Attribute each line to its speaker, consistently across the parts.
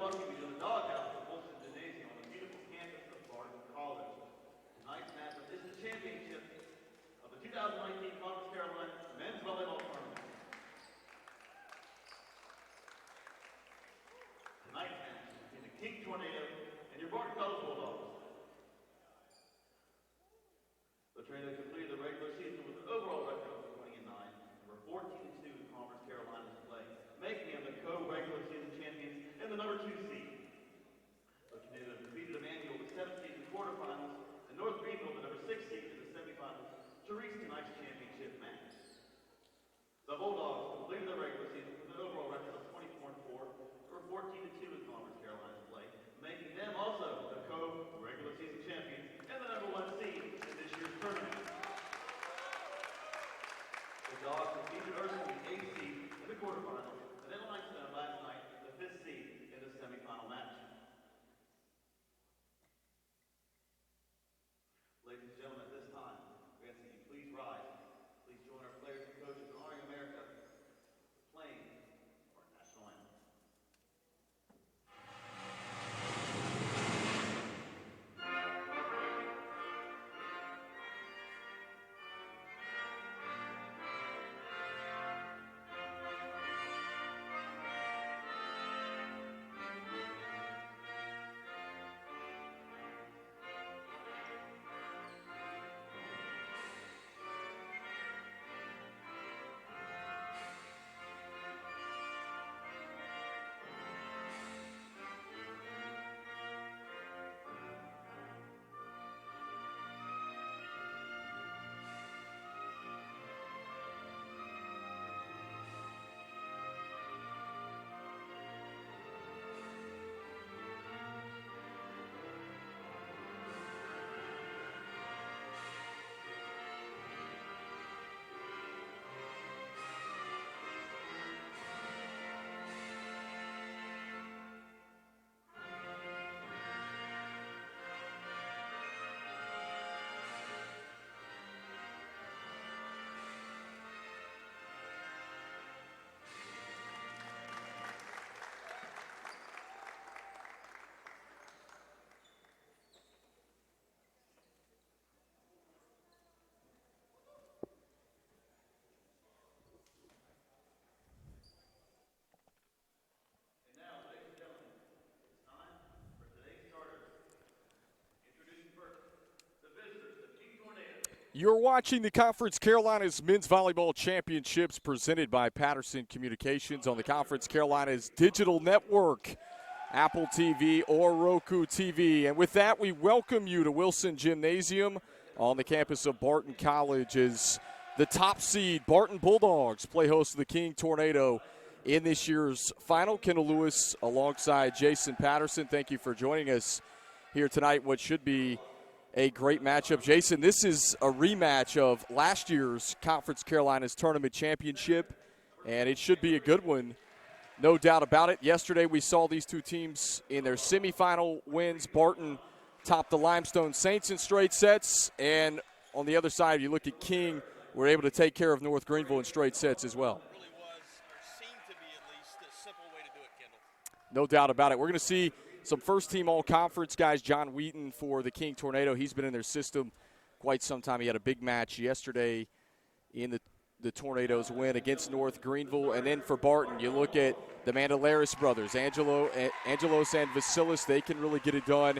Speaker 1: welcome you to the doghouse at Wilson Gymnasium on the beautiful campus of Barton College. Tonight's matchup is the championship of the 2019 ConfCarolinas Men's Volleyball Tournament. Tonight's match is between the King Tornado and your Barton College Bulldogs. The Tornado completed the regular season with an overall record of 20-9, and were 14-2 in ConfCarolinas play, making them the co-regular season champions and the number 2 seed. The Tornado defeated Emmanuel, the 7th seed in the quarterfinals, and North Greenville, the number 6 seed in the semifinals, to reach tonight's championship match. The Bulldogs completed the regular season with an overall record of 24-4, or 14-2 in ConfCarolinas play, making them also the co-regular season champions and the number 1 seed in this year's tournament. The Dogs defeated Urson, the 8th seed in the quarterfinals, and then last night, the 5th seed in the semifinal match. Ladies and gentlemen, at this time, we ask that you please rise. Please join our players and coaches in honoring America, playing our national anthem.
Speaker 2: You're watching the ConfCarolinas Men's Volleyball Championships presented by Patterson Communications on the ConfCarolinas Digital Network, Apple TV or Roku TV. And with that, we welcome you to Wilson Gymnasium on the campus of Barton College as the top seed Barton Bulldogs play host to the King Tornado in this year's final. Kendall Lewis alongside Jason Patterson. Thank you for joining us here tonight. What should be a great matchup. Jason, this is a rematch of last year's ConfCarolinas Tournament Championship, and it should be a good one, no doubt about it. Yesterday we saw these two teams in their semifinal wins. Barton topped the Limestone Saints in straight sets, and on the other side, you look at King, we're able to take care of North Greenville in straight sets as well.
Speaker 3: It really was, or seemed to be at least, a simple way to do it, Kendall.
Speaker 2: No doubt about it. We're going to see some first-team all-conference guys. John Wheaton for the King Tornado. He's been in their system quite some time. He had a big match yesterday in the Tornadoes win against North Greenville. And then for Barton, you look at the Mandalaris brothers, Angelos and Vasilis. They can really get it done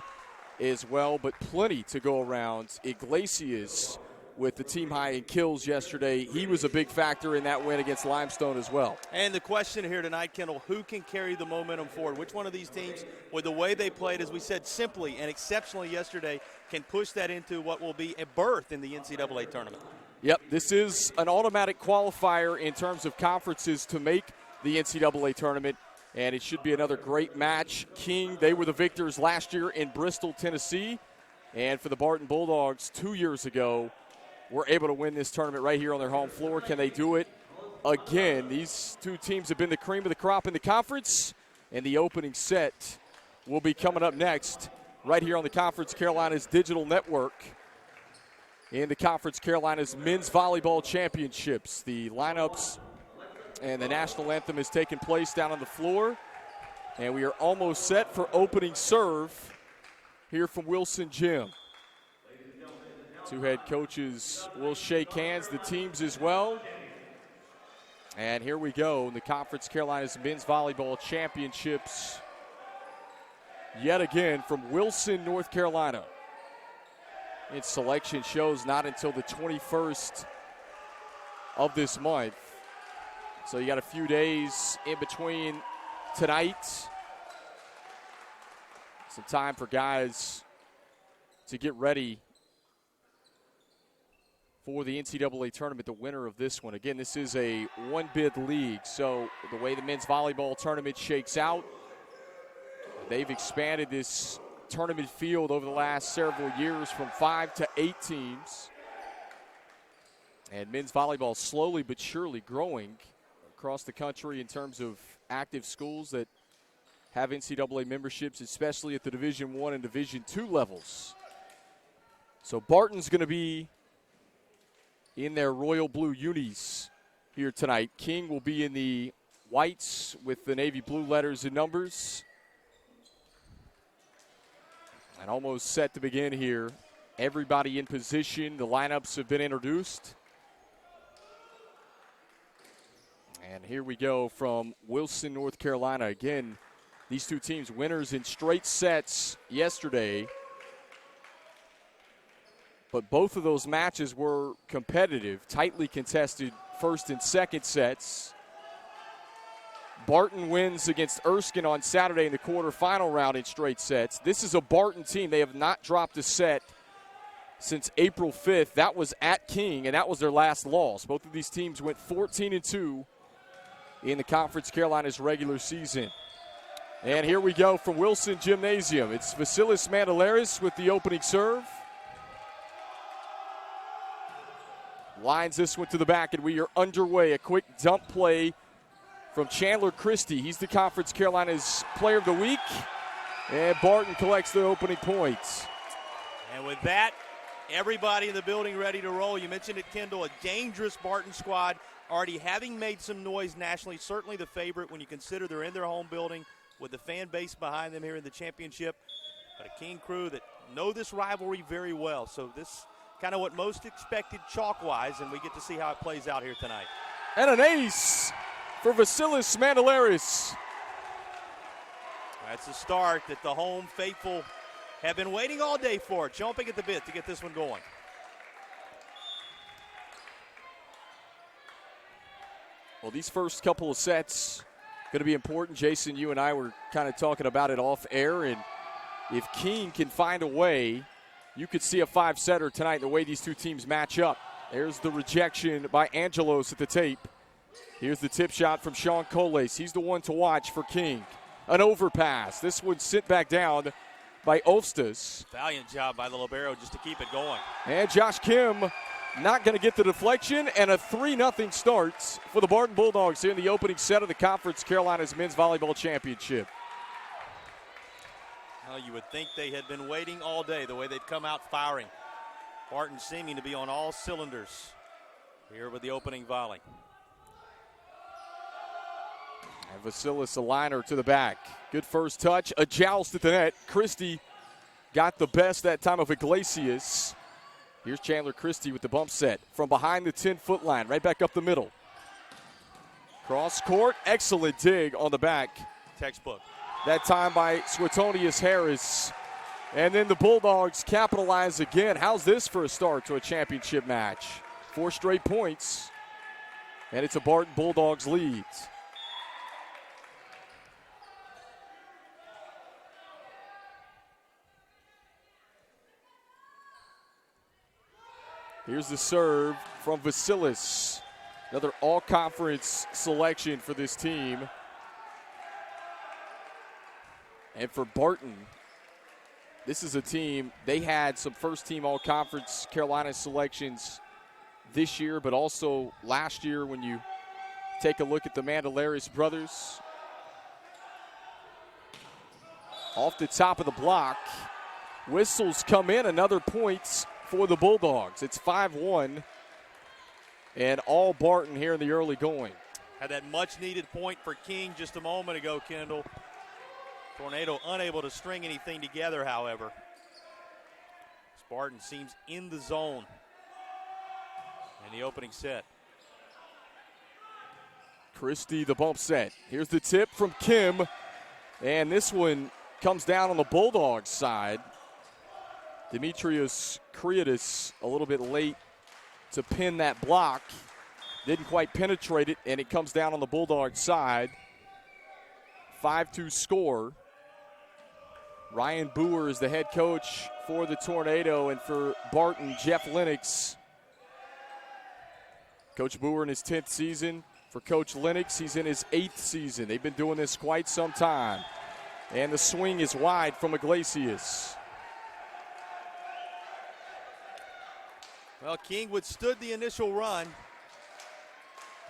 Speaker 2: as well, but plenty to go around. Iglesias with the team high in kills yesterday. He was a big factor in that win against Limestone as well.
Speaker 3: And the question here tonight, Kendall, who can carry the momentum forward? Which one of these teams, with the way they played, as we said, simply and exceptionally yesterday, can push that into what will be a berth in the NCAA tournament?
Speaker 2: Yep, this is an automatic qualifier in terms of conferences to make the NCAA tournament, and it should be another great match. King, they were the victors last year in Bristol, Tennessee, and for the Barton Bulldogs 2 years ago, were able to win this tournament right here on their home floor. Can they do it again? These two teams have been the cream of the crop in the conference, and the opening set will be coming up next right here on the ConfCarolinas Digital Network in the ConfCarolinas Men's Volleyball Championships. The lineups and the national anthem is taking place down on the floor. And we are almost set for opening serve here from Wilson Gym. Two head coaches will shake hands, the teams as well. And here we go, the Conference Carolinas Men's Volleyball Championships yet again from Wilson, North Carolina. Its selection shows not until the 21st of this month. So you got a few days in between tonight. Some time for guys to get ready for the NCAA tournament, the winner of this one. Again, this is a one-bid league, so the way the men's volleyball tournament shakes out, they've expanded this tournament field over the last several years from 5 to 8 teams. And men's volleyball slowly but surely growing across the country in terms of active schools that have NCAA memberships, especially at the Division I and Division II levels. So Barton's going to be in their royal blue unis here tonight. King will be in the whites with the navy blue letters and numbers. And almost set to begin here. Everybody in position. The lineups have been introduced. And here we go from Wilson, North Carolina. Again, these two teams winners in straight sets yesterday. But both of those matches were competitive, tightly contested first and second sets. Barton wins against Erskine on Saturday in the quarterfinal round in straight sets. This is a Barton team. They have not dropped a set since April 5th. That was at King, and that was their last loss. Both of these teams went 14-2 in the Conference Carolinas regular season. And here we go from Wilson Gymnasium. It's Vasilis Mandelaris with the opening serve. Lines this one to the back, and we are underway. A quick dump play from Chandler Christie. He's the Conference Carolinas Player of the Week. And Barton collects the opening points.
Speaker 3: And with that, everybody in the building ready to roll. You mentioned it, Kendall, a dangerous Barton squad, already having made some noise nationally. Certainly the favorite when you consider they're in their home building with the fan base behind them here in the championship. But a King crew that know this rivalry very well. So this kind of what most expected chalk-wise, and we get to see how it plays out here tonight.
Speaker 2: And an ace for Vasilis Mandelaris.
Speaker 3: That's a start that the home faithful have been waiting all day for, chomping at the bit to get this one going.
Speaker 2: Well, these first couple of sets going to be important. Jason, you and I were kind of talking about it off air, and if King can find a way, you could see a five-setter tonight the way these two teams match up. There's the rejection by Angelos at the tape. Here's the tip shot from Sean Coles. He's the one to watch for King. An overpass. This one sent back down by Olstas.
Speaker 3: Valiant job by the libero just to keep it going.
Speaker 2: And Josh Kim not going to get the deflection, and a 3-0 start for the Barton Bulldogs here in the opening set of the Conference Carolinas Men's Volleyball Championship.
Speaker 3: Well, you would think they had been waiting all day, the way they'd come out firing. Barton seeming to be on all cylinders here with the opening volley.
Speaker 2: And Vasilis a liner to the back. Good first touch, a joust at the net. Christie got the best that time of Iglesias. Here's Chandler Christie with the bump set from behind the 10-foot line, right back up the middle. Cross court, excellent dig on the back.
Speaker 3: Textbook.
Speaker 2: That time by Suetonius Harris. And then the Bulldogs capitalize again. How's this for a start to a championship match? 4 straight points, and it's a Barton Bulldogs lead. Here's the serve from Vasilis. Another all-conference selection for this team. And for Barton, this is a team, they had some first-team all-conference Carolina selections this year, but also last year when you take a look at the Mandelaris brothers. Off the top of the block, whistles come in, another point for the Bulldogs. It's 5-1, and all Barton here in the early going.
Speaker 3: Had that much-needed point for King just a moment ago, Kendall. Tornado unable to string anything together, however. Barton seems in the zone in the opening set.
Speaker 2: Christie, the bump set. Here's the tip from Kim, and this one comes down on the Bulldogs side. Demetrius Creatus a little bit late to pin that block. Didn't quite penetrate it, and it comes down on the Bulldogs side. 5-2 score. Ryan Boer is the head coach for the Tornado, and for Barton, Jeff Lennox. Coach Boer in his 10th season. For Coach Lennox, he's in his 8th season. They've been doing this quite some time. And the swing is wide from Iglesias.
Speaker 3: Well, King withstood the initial run.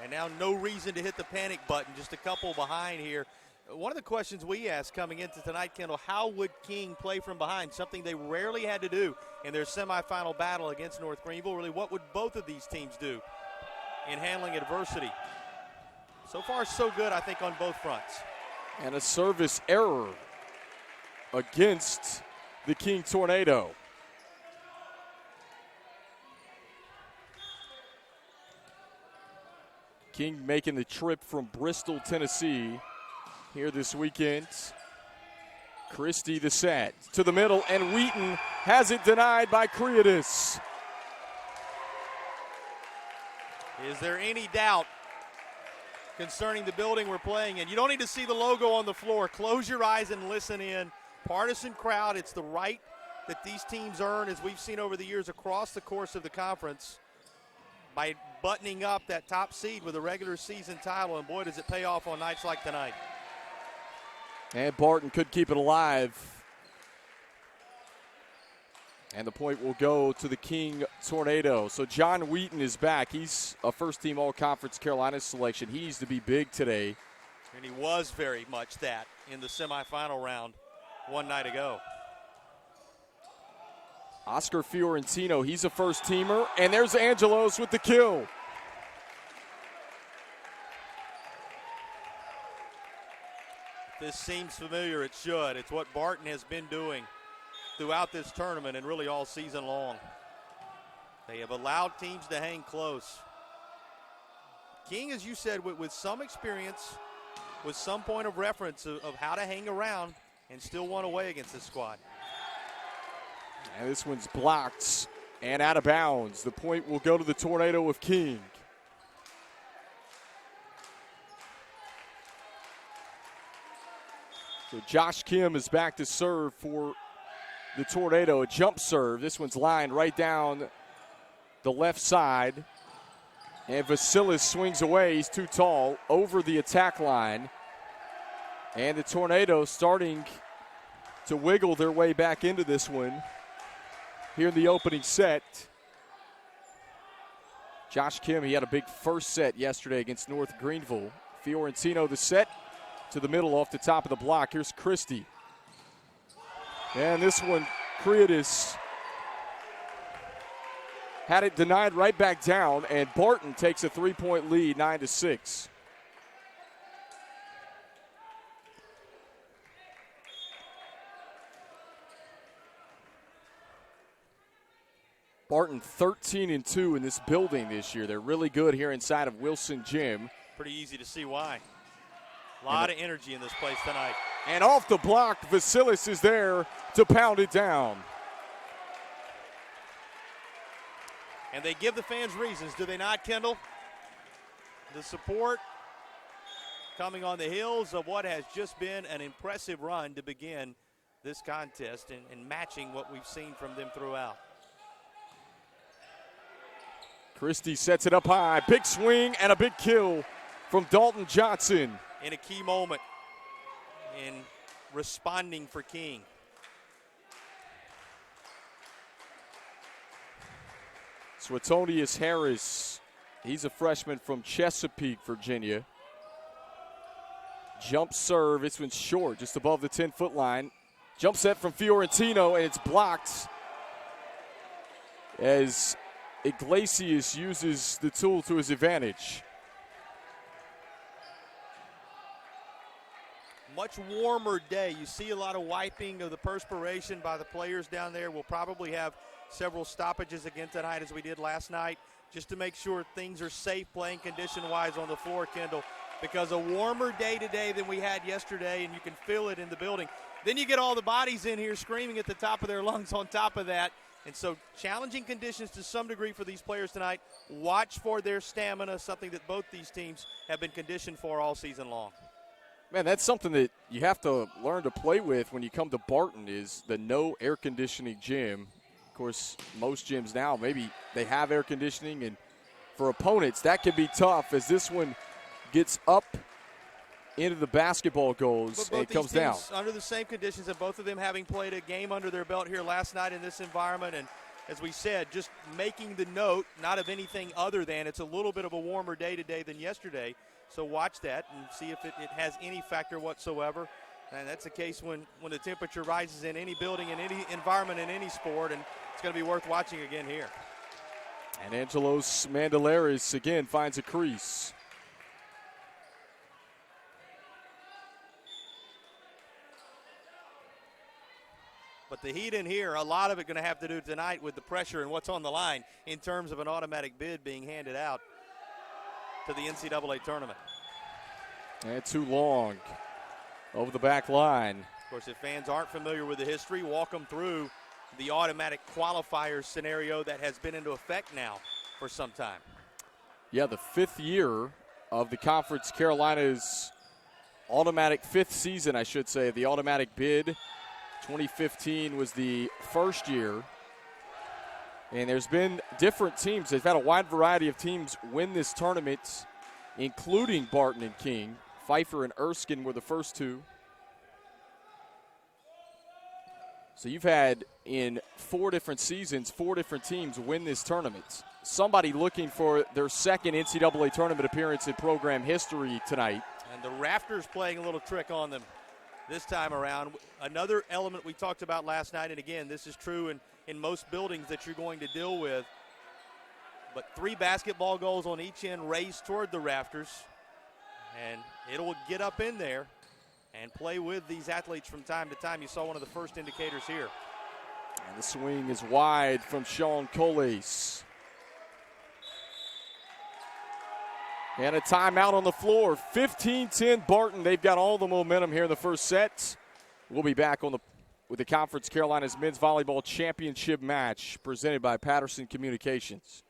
Speaker 3: And now no reason to hit the panic button. Just a couple behind here. One of the questions we asked coming into tonight, Kendall, how would King play from behind? Something they rarely had to do in their semifinal battle against North Greenville. Really, what would both of these teams do in handling adversity? So far, so good, I think, on both fronts.
Speaker 2: And a service error against the King Tornado. King making the trip from Bristol, Tennessee here this weekend. Christie the set to the middle, and Wheaton has it denied by Creatus.
Speaker 3: Is there any doubt concerning the building we're playing in? You don't need to see the logo on the floor. Close your eyes and listen in. Partisan crowd, it's the right that these teams earn, as we've seen over the years across the course of the conference, by buttoning up that top seed with a regular season title, and boy, does it pay off on nights like tonight.
Speaker 2: And Barton could keep it alive. And the point will go to the King Tornado. So John Wheaton is back. He's a first-team All-Conference Carolinas selection. He needs to be big today.
Speaker 3: And he was very much that in the semifinal round one night ago.
Speaker 2: Oscar Fiorentino, he's a first-teamer. And there's Angelos with the kill.
Speaker 3: This seems familiar, it should. It's what Barton has been doing throughout this tournament and really all season long. They have allowed teams to hang close. King, as you said, with some experience, with some point of reference of how to hang around and still won away against this squad.
Speaker 2: And this one's blocked and out of bounds. The point will go to the Tornado of King. So Josh Kim is back to serve for the Tornado. A jump serve. This one's lined right down the left side. And Vasilis swings away. He's too tall over the attack line. And the Tornado starting to wiggle their way back into this one here in the opening set. Josh Kim, he had a big first set yesterday against North Greenville. Fiorentino the set to the middle off the top of the block. Here's Christie. And this one, Creatus had it denied right back down, and Barton takes a 3-point lead, 9-6. Barton 13-2 in this building this year. They're really good here inside of Wilson Gym.
Speaker 3: Pretty easy to see why. A lot of energy in this place tonight.
Speaker 2: And off the block, Vasilis is there to pound it down.
Speaker 3: And they give the fans reasons, do they not, Kendall? The support coming on the heels of what has just been an impressive run to begin this contest and matching what we've seen from them throughout.
Speaker 2: Christie sets it up high. Big swing and a big kill from Dalton Johnson.
Speaker 3: In a key moment in responding for King.
Speaker 2: Suetonius Harris, he's a freshman from Chesapeake, Virginia. Jump serve, this one's short, just above the 10-foot line. Jump set from Fiorentino, and it's blocked as Iglesias uses the tool to his advantage.
Speaker 3: much warmer day. You see a lot of wiping of the perspiration by the players down there. We'll probably have several stoppages again tonight as we did last night, just to make sure things are safe playing condition-wise on the floor, Kendall, because a warmer day today than we had yesterday, and you can feel it in the building. Then you get all the bodies in here screaming at the top of their lungs on top of that. And so challenging conditions to some degree for these players tonight. Watch for their stamina, something that both these teams have been conditioned for all season long.
Speaker 2: Man, that's something that you have to learn to play with when you come to Barton, is the no air conditioning gym. Of course, most gyms now, maybe they have air conditioning, and for opponents, that can be tough as this one gets up into the basketball goals and it comes down.
Speaker 3: Under the same conditions, and both of them having played a game under their belt here last night in this environment. And as we said, just making the note, not of anything other than it's a little bit of a warmer day today than yesterday. So watch that and see if it has any factor whatsoever. And that's the case when the temperature rises in any building, in any environment, in any sport, and it's going to be worth watching again here.
Speaker 2: And Angelos Mandelaris again finds a crease.
Speaker 3: But the heat in here, a lot of it going to have to do tonight with the pressure and what's on the line in terms of an automatic bid being handed out to the NCAA tournament.
Speaker 2: And too long over the back line.
Speaker 3: Of course, if fans aren't familiar with the history, walk them through the automatic qualifier scenario that has been into effect now for some time.
Speaker 2: Yeah, the fifth year of the ConfCarolinas automatic, fifth season, I should say, the automatic bid. 2015 was the first year. And there's been different teams. They've had a wide variety of teams win this tournament, including Barton and King. Pfeiffer and Erskine were the first two. So you've had, in 4 different seasons, 4 different teams win this tournament. Somebody looking for their second NCAA tournament appearance in program history tonight.
Speaker 3: And the rafters playing a little trick on them this time around. Another element we talked about last night, and again, this is true in most buildings that you're going to deal with. But 3 basketball goals on each end raised toward the rafters. And it'll get up in there and play with these athletes from time to time. You saw one of the first indicators here.
Speaker 2: And the swing is wide from Sean Coles. And a timeout on the floor. 15-10 Barton. They've got all the momentum here in the first set. We'll be back with the ConfCarolinas Men's Volleyball Championship match presented by Patterson Communications.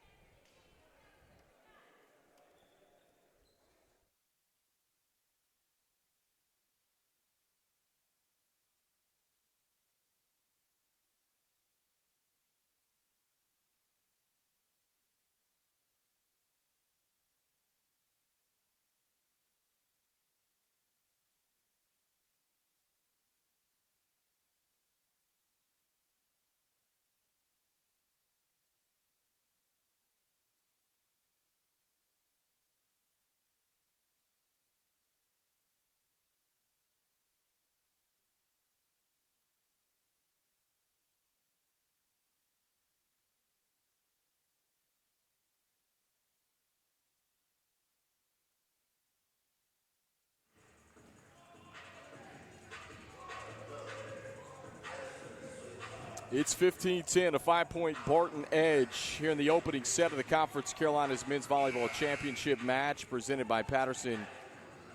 Speaker 2: It's 15-10, a 5-point Barton edge here in the opening set of the ConfCarolinas Men's Volleyball Championship match presented by Patterson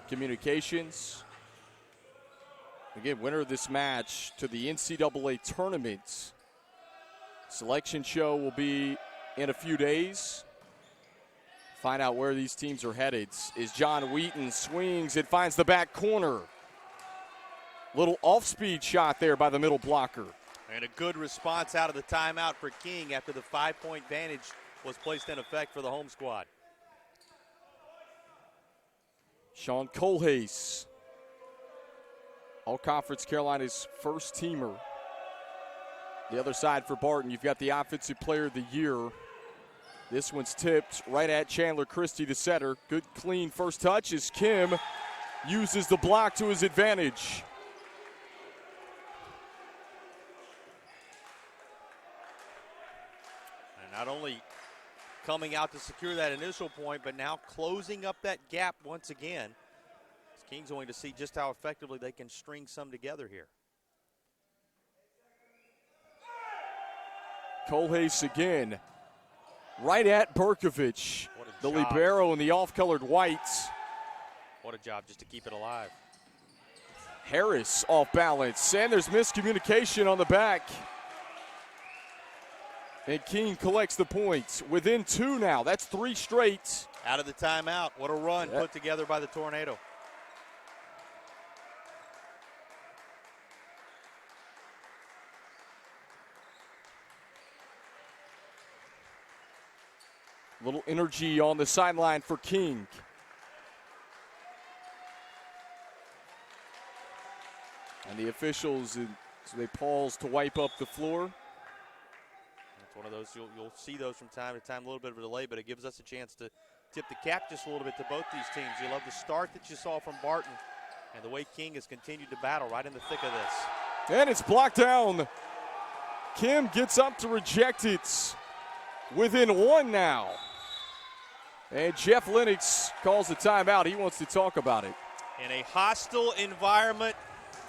Speaker 2: Communications. Again, winner of this match to the NCAA tournament. Selection show will be in a few days. Find out where these teams are headed. Is John Wheaton swings and finds the back corner. Little off-speed shot there by the middle blocker.
Speaker 3: And a good response out of the timeout for King after the 5-point advantage was placed in effect for the home squad.
Speaker 2: Sean Coles, ConfCarolinas first teamer. The other side for Barton, you've got the Offensive Player of the Year. This one's tipped right at Chandler Christie, the setter. Good, clean first touch as Kim uses the block to his advantage.
Speaker 3: Not only coming out to secure that initial point, but now closing up that gap once again. King's going to see just how effectively they can string some together here.
Speaker 2: Kohlhaas again, right at Berkovich, the
Speaker 3: job.
Speaker 2: libero in the off-colored whites.
Speaker 3: What a job just to keep it alive.
Speaker 2: Harris off balance, and there's miscommunication on the back. And King collects the points. Within 2 now. That's 3 straight.
Speaker 3: Out of the timeout. What a run put together by the Tornado.
Speaker 2: Little energy on the sideline for King. And the officials, so they pause to wipe up the floor.
Speaker 3: It's one of those, you'll see those from time to time, a little bit of a delay, but it gives us a chance to tip the cap just a little bit to both these teams. You love the start that you saw from Barton and the way King has continued to battle right in the thick of this.
Speaker 2: And it's blocked down. Kim gets up to reject it. Within 1 now. And Jeff Lennox calls the timeout. He wants to talk about it.
Speaker 3: In a hostile environment,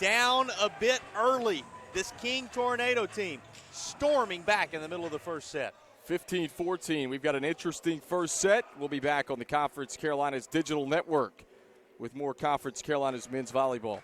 Speaker 3: down a bit early, this King Tornado team storming back in the middle of the first set.
Speaker 2: 15-14. We've got an interesting first set. We'll be back on the Conference Carolinas Digital Network with more Conference Carolinas men's volleyball.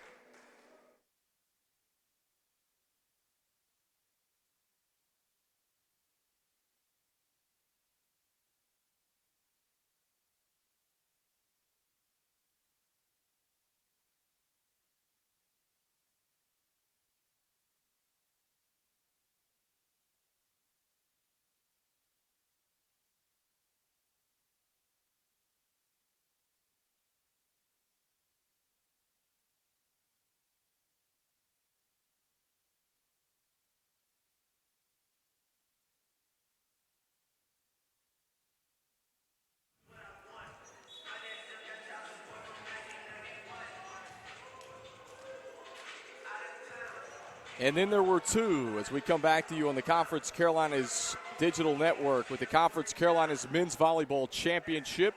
Speaker 2: And then there were 2 as we come back to you on the Conference Carolinas Digital Network with the Conference Carolinas Men's Volleyball Championship.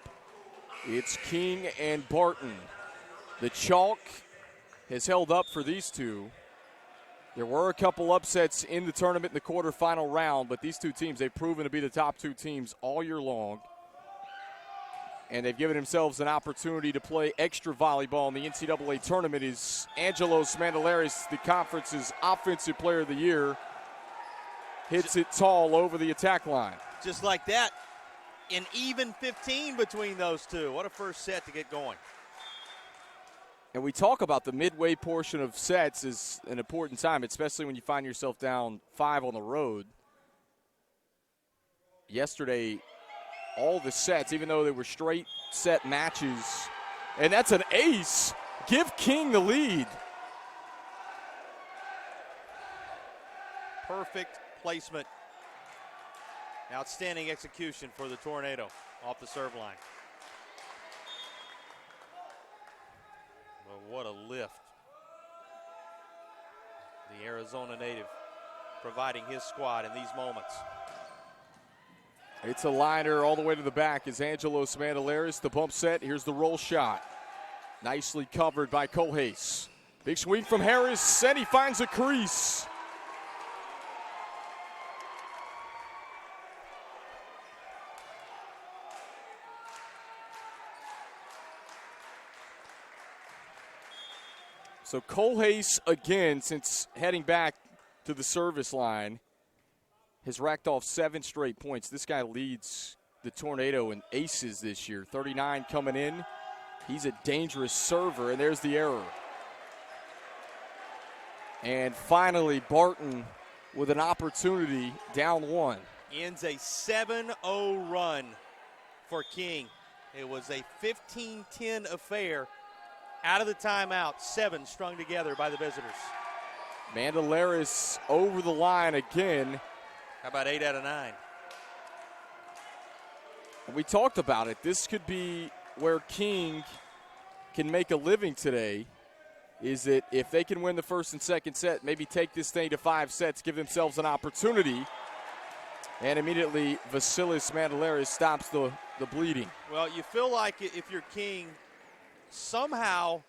Speaker 2: It's King and Barton. The chalk has held up for these two. There were a couple upsets in the tournament in the quarterfinal round, but these 2 teams, they've proven to be the top 2 teams all year long. And they've given themselves an opportunity to play extra volleyball in the NCAA tournament. Is Angelos Mandelaris, the conference's Offensive Player of the Year, hits it tall over the attack line.
Speaker 3: Just like that, an even 15 between those 2. What a first set to get going.
Speaker 2: And we talk about the midway portion of sets as an important time, especially when you find yourself down 5 on the road. Yesterday, all the sets, even though they were straight set matches. And that's an ace. Give King the lead.
Speaker 3: Perfect placement. Outstanding execution for the Tornado off the serve line. Well, what a lift. The Arizona native providing his squad in these moments.
Speaker 2: It's a liner all the way to the back is Angelos Mandelaris. The bump set. Here's the roll shot. Nicely covered by Kohlhaas. Big swing from Harris, and he finds a crease. So Kohlhaas again, since heading back to the service line, has racked off 7 straight points. This guy leads the Tornado in aces this year. 39 coming in. He's a dangerous server, and there's the error. And finally, Barton with an opportunity, down 1.
Speaker 3: Ends a 7-0 run for King. It was a 15-10 affair. Out of the timeout, 7 strung together by the visitors.
Speaker 2: Mandelaris over the line again.
Speaker 3: How about 8 out of 9?
Speaker 2: We talked about it. This could be where King can make a living today, is that if they can win the first and second set, maybe take this thing to 5 sets, give themselves an opportunity, and immediately Vasilis Mandelaris stops the bleeding.
Speaker 3: Well, you feel like if you're King, somehow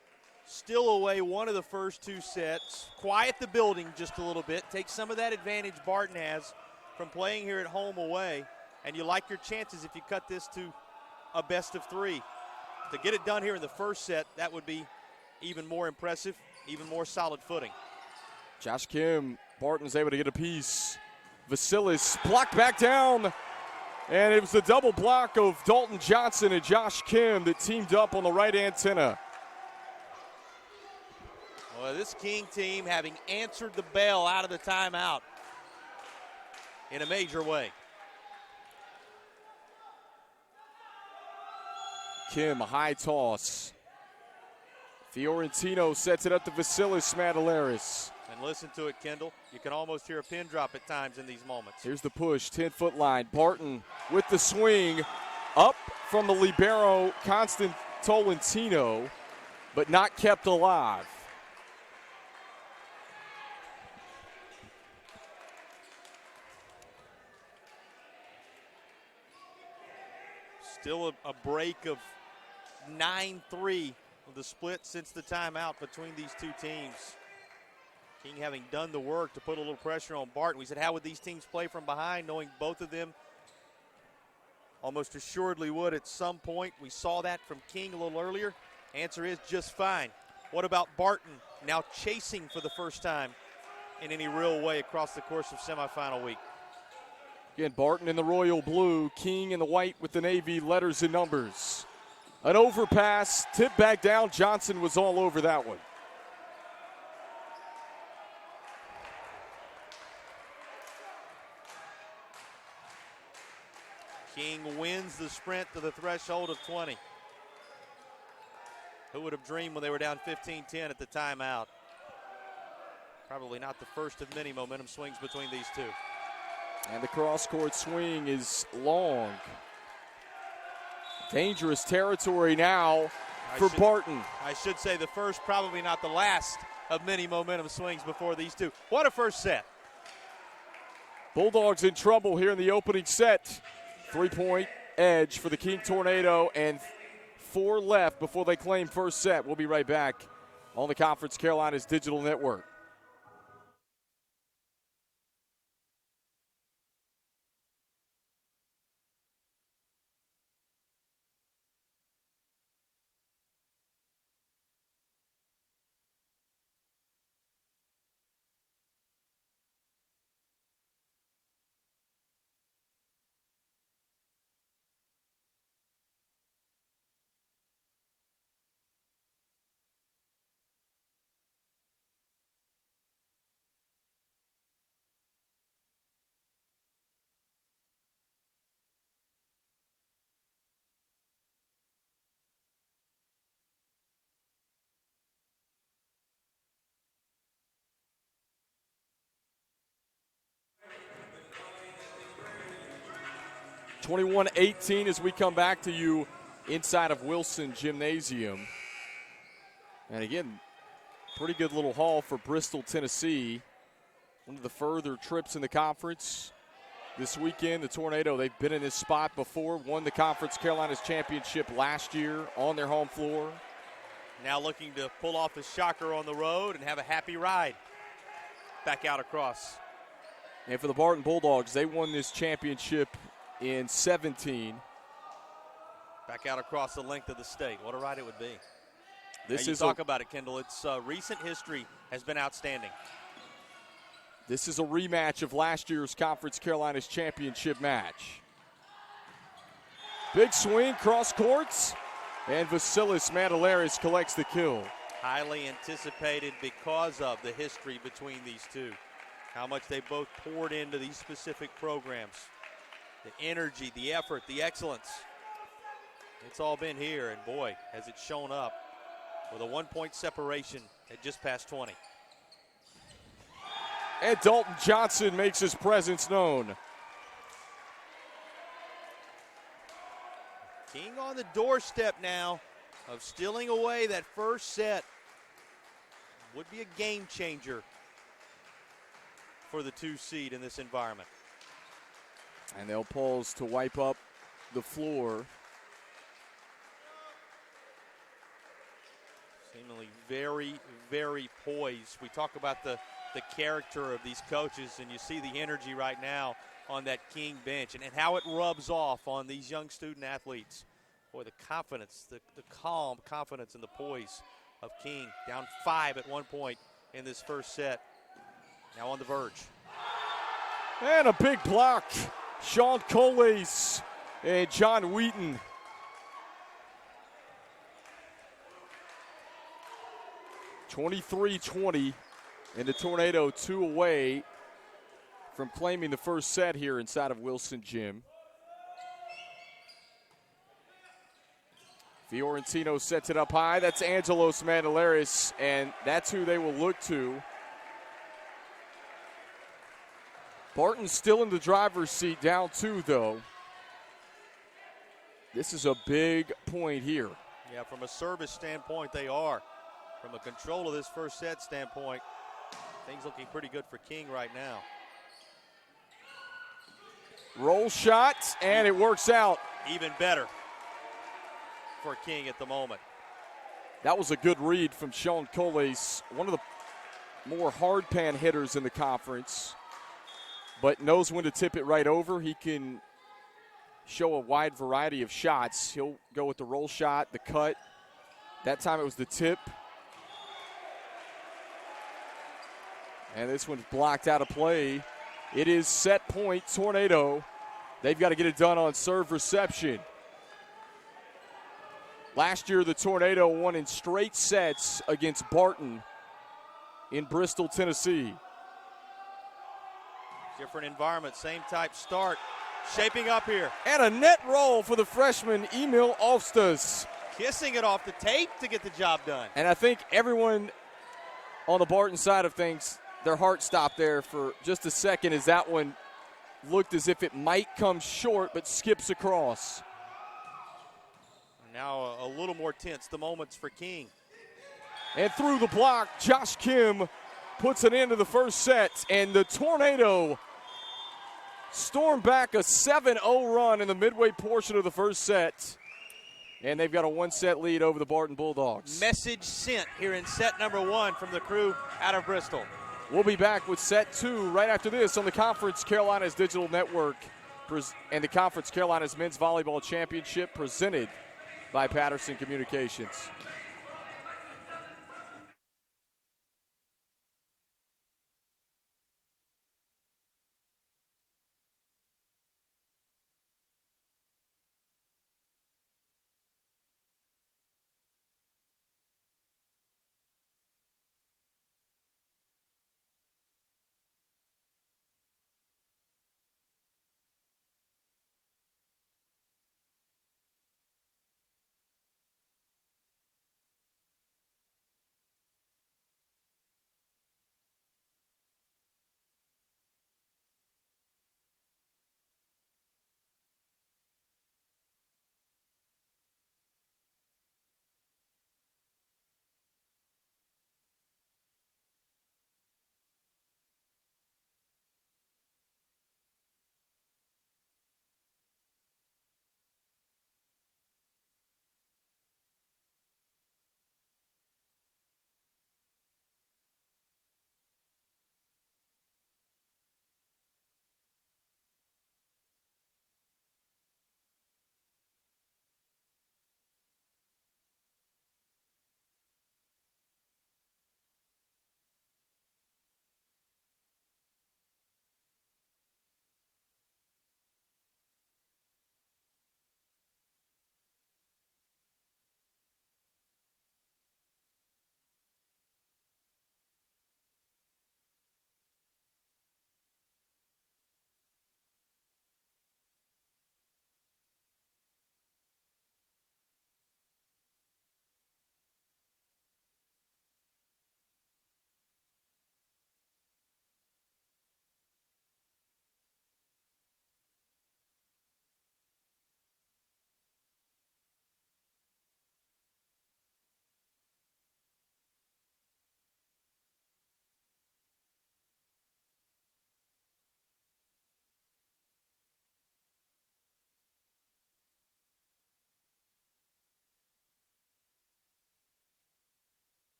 Speaker 3: Steal away one of the first two sets, quiet the building just a little bit, take some of that advantage Barton has from playing here at home away, and you like your chances if you cut this to a best of three. To get it done here in the first set, that would be even more impressive, even more solid footing.
Speaker 2: Josh Kim, Barton's able to get a piece. Vasilis blocked back down, and it was the double block of Dalton Johnson and Josh Kim that teamed up on the right antenna.
Speaker 3: Well, this King team having answered the bell out of the timeout in a major way.
Speaker 2: Kim, a high toss. Fiorentino sets it up to Vasilis Madalaris.
Speaker 3: And listen to it, Kendall. You can almost hear a pin drop at times in these moments.
Speaker 2: Here's the push, 10-foot line. Barton with the swing. Up from the libero, Constant Tolentino, but not kept alive.
Speaker 3: Still a break of 9-3 of the split since the timeout between these two teams. King having done the work to put a little pressure on Barton. We said, how would these teams play from behind, knowing both of them almost assuredly would at some point. We saw that from King a little earlier. Answer is just fine. What about Barton now chasing for the first time in any real way across the course of semifinal week?
Speaker 2: Again, Barton in the royal blue, King in the white with the navy letters and numbers. An overpass, tip back down. Johnson was all over that one.
Speaker 3: King wins the sprint to the threshold of 20. Who would have dreamed when they were down 15-10 at the timeout? Probably not the first of many momentum swings between these two.
Speaker 2: And the cross-court swing is long. Dangerous territory now for Barton.
Speaker 3: I should say the first, probably not the last of many momentum swings before these two. What a first set.
Speaker 2: Bulldogs in trouble here in the opening set. 3-point edge for the King Tornado, and 4 left before they claim first set. We'll be right back on the Conference Carolinas Digital Network. (21-18) as we come back to you inside of Wilson Gymnasium. And again, pretty good little haul for Bristol, Tennessee. One of the further trips in the conference this weekend. The Tornado, they've been in this spot before, won the Conference Carolinas Championship last year on their home floor.
Speaker 3: Now looking to pull off a shocker on the road and have a happy ride back out across.
Speaker 2: And for the Barton Bulldogs, they won this championship in 17.
Speaker 3: Back out across the length of the state. What a ride it would be.
Speaker 2: This
Speaker 3: you
Speaker 2: is
Speaker 3: talk about it, Kendall. It's recent history has been outstanding.
Speaker 2: This is a rematch of last year's Conference Carolinas Championship match. Big swing, cross courts, and Vasilis Madalaris collects the kill.
Speaker 3: Highly anticipated because of the history between these two. How much they both poured into these specific programs. The energy, the effort, the excellence. It's all been here, and boy, has it shown up with a 1-point separation at just past 20.
Speaker 2: And Dalton Johnson makes his presence known.
Speaker 3: King on the doorstep now of stealing away that first set. Would be a game changer for the 2 seed in this environment.
Speaker 2: And they'll pause to wipe up the floor.
Speaker 3: Seemingly very, very poised. We talk about the character of these coaches, and you see the energy right now on that King bench and how it rubs off on these young student athletes. Boy, the confidence, the calm confidence and the poise of King. Down 5 at one point in this first set. Now on the verge.
Speaker 2: And a big block. Sean Coles and John Wheaton. (23-20), and the Tornado 2 away from claiming the first set here inside of Wilson Gym. Fiorentino sets it up high. That's Angelos Mandelaris, and that's who they will look to. Barton still in the driver's seat, down 2, though. This is a big point here.
Speaker 3: Yeah, from a service standpoint, they are. From a control of this first set standpoint, things looking pretty good for King right now.
Speaker 2: Roll shot, and it works out.
Speaker 3: Even better for King at the moment.
Speaker 2: That was a good read from Sean Coles, one of the more hard pan hitters in the conference, but knows when to tip it right over. He can show a wide variety of shots. He'll go with the roll shot, the cut. That time it was the tip. And this one's blocked out of play. It is set point Tornado. They've got to get it done on serve reception. Last year, the Tornado won in straight sets against Barton in Bristol, Tennessee.
Speaker 3: Different environment, same type start. Shaping up here.
Speaker 2: And a net roll for the freshman, Emil Ofstas.
Speaker 3: Kissing it off the tape to get the job done.
Speaker 2: And I think everyone on the Barton side of things, their heart stopped there for just a second as that one looked as if it might come short, but skips across.
Speaker 3: Now a little more tense, the moments for King.
Speaker 2: And through the block, Josh Kim puts an end to the first set, and the Tornado storm back a 7-0 run in the midway portion of the first set. And they've got a 1-set lead over the Barton Bulldogs.
Speaker 3: Message sent here in set number 1 from the crew out of Bristol.
Speaker 2: We'll be back with set 2 right after this on the Conference Carolinas Digital Network and the Conference Carolinas Men's Volleyball Championship presented by Patterson Communications.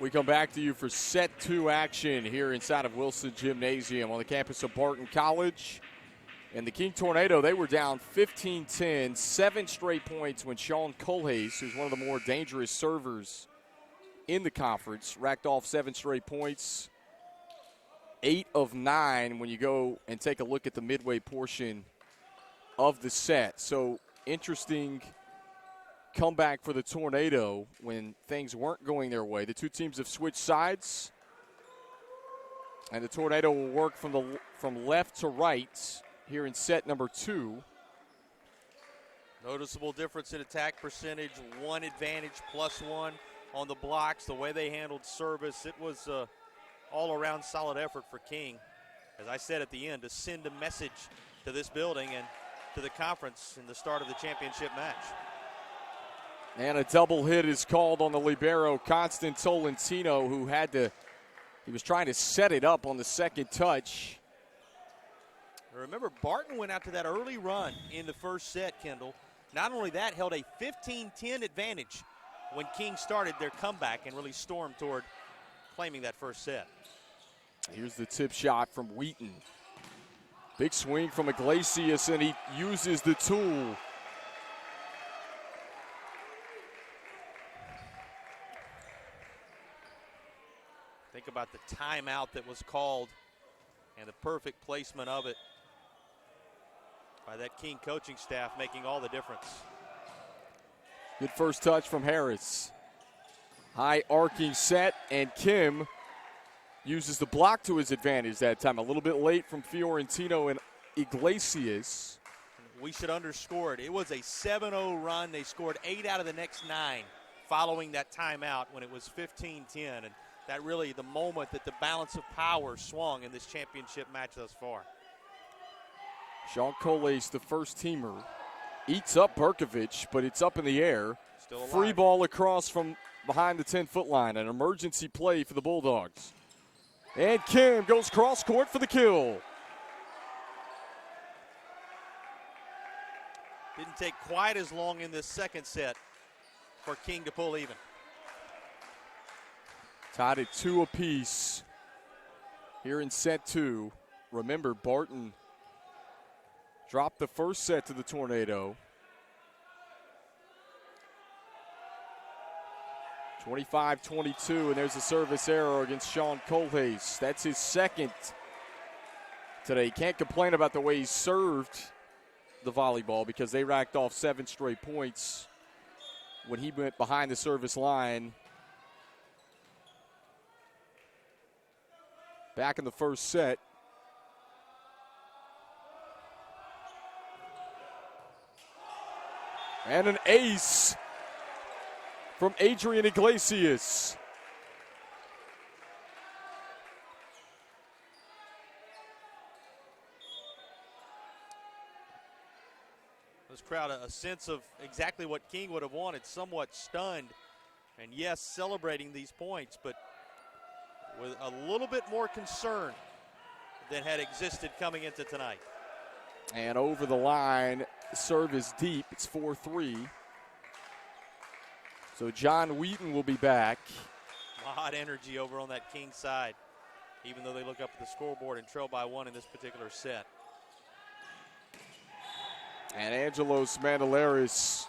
Speaker 2: We come back to you for set 2 action here inside of Wilson Gymnasium on the campus of Barton College. And the King Tornado, they were down 15-10, 7 straight points when Sean Colhase, who's one of the more dangerous servers in the conference, racked off 7 straight points. 8 of 9 when you go and take a look at the midway portion of the set. So interesting comeback for the Tornado when things weren't going their way. The two teams have switched sides, and the Tornado will work from left to right here in set number 2.
Speaker 3: Noticeable difference in attack percentage, 1 advantage +1 on the blocks. The way they handled service, it was all-around solid effort for King. As I said at the end, to send a message to this building and to the conference in the start of the championship match.
Speaker 2: And a double hit is called on the libero, Constant Tolentino, who he was trying to set it up on the second touch.
Speaker 3: Remember, Barton went out to that early run in the first set, Kendall. Not only that, held a 15-10 advantage when King started their comeback and really stormed toward claiming that first set.
Speaker 2: Here's the tip shot from Wheaton. Big swing from Iglesias, and he uses the tool.
Speaker 3: Think about the timeout that was called and the perfect placement of it by that King coaching staff, making all the difference.
Speaker 2: Good first touch from Harris. High arcing set, and Kim uses the block to his advantage that time. A little bit late from Fiorentino and Iglesias.
Speaker 3: We should underscore it. It was a 7-0 run. They scored 8 out of the next 9 following that timeout when it was 15-10. And that really the moment that the balance of power swung in this championship match thus far.
Speaker 2: Sean Colhase, the first teamer, eats up Berkovich, but it's up in the air.
Speaker 3: Still alive.
Speaker 2: Free ball across from behind the 10-foot line. An emergency play for the Bulldogs. And Kim goes cross court for the kill.
Speaker 3: Didn't take quite as long in this second set for King to pull even.
Speaker 2: Tied at 2 apiece here in set 2. Remember, Barton dropped the first set to the Tornado. 25-22, and there's a service error against Sean Colhase. That's his second today. Can't complain about the way he served the volleyball because they racked off 7 straight points when he went behind the service line. Back in the first set. And an ace from Adrian Iglesias.
Speaker 3: This crowd, a sense of exactly what King would have wanted, somewhat stunned. And yes, celebrating these points, but with a little bit more concern than had existed coming into tonight.
Speaker 2: And over the line, serve is deep. It's 4-3. So John Wheaton will be back.
Speaker 3: A lot of energy over on that King side, even though they look up at the scoreboard and trail by 1 in this particular set.
Speaker 2: And Angelos Mandelaris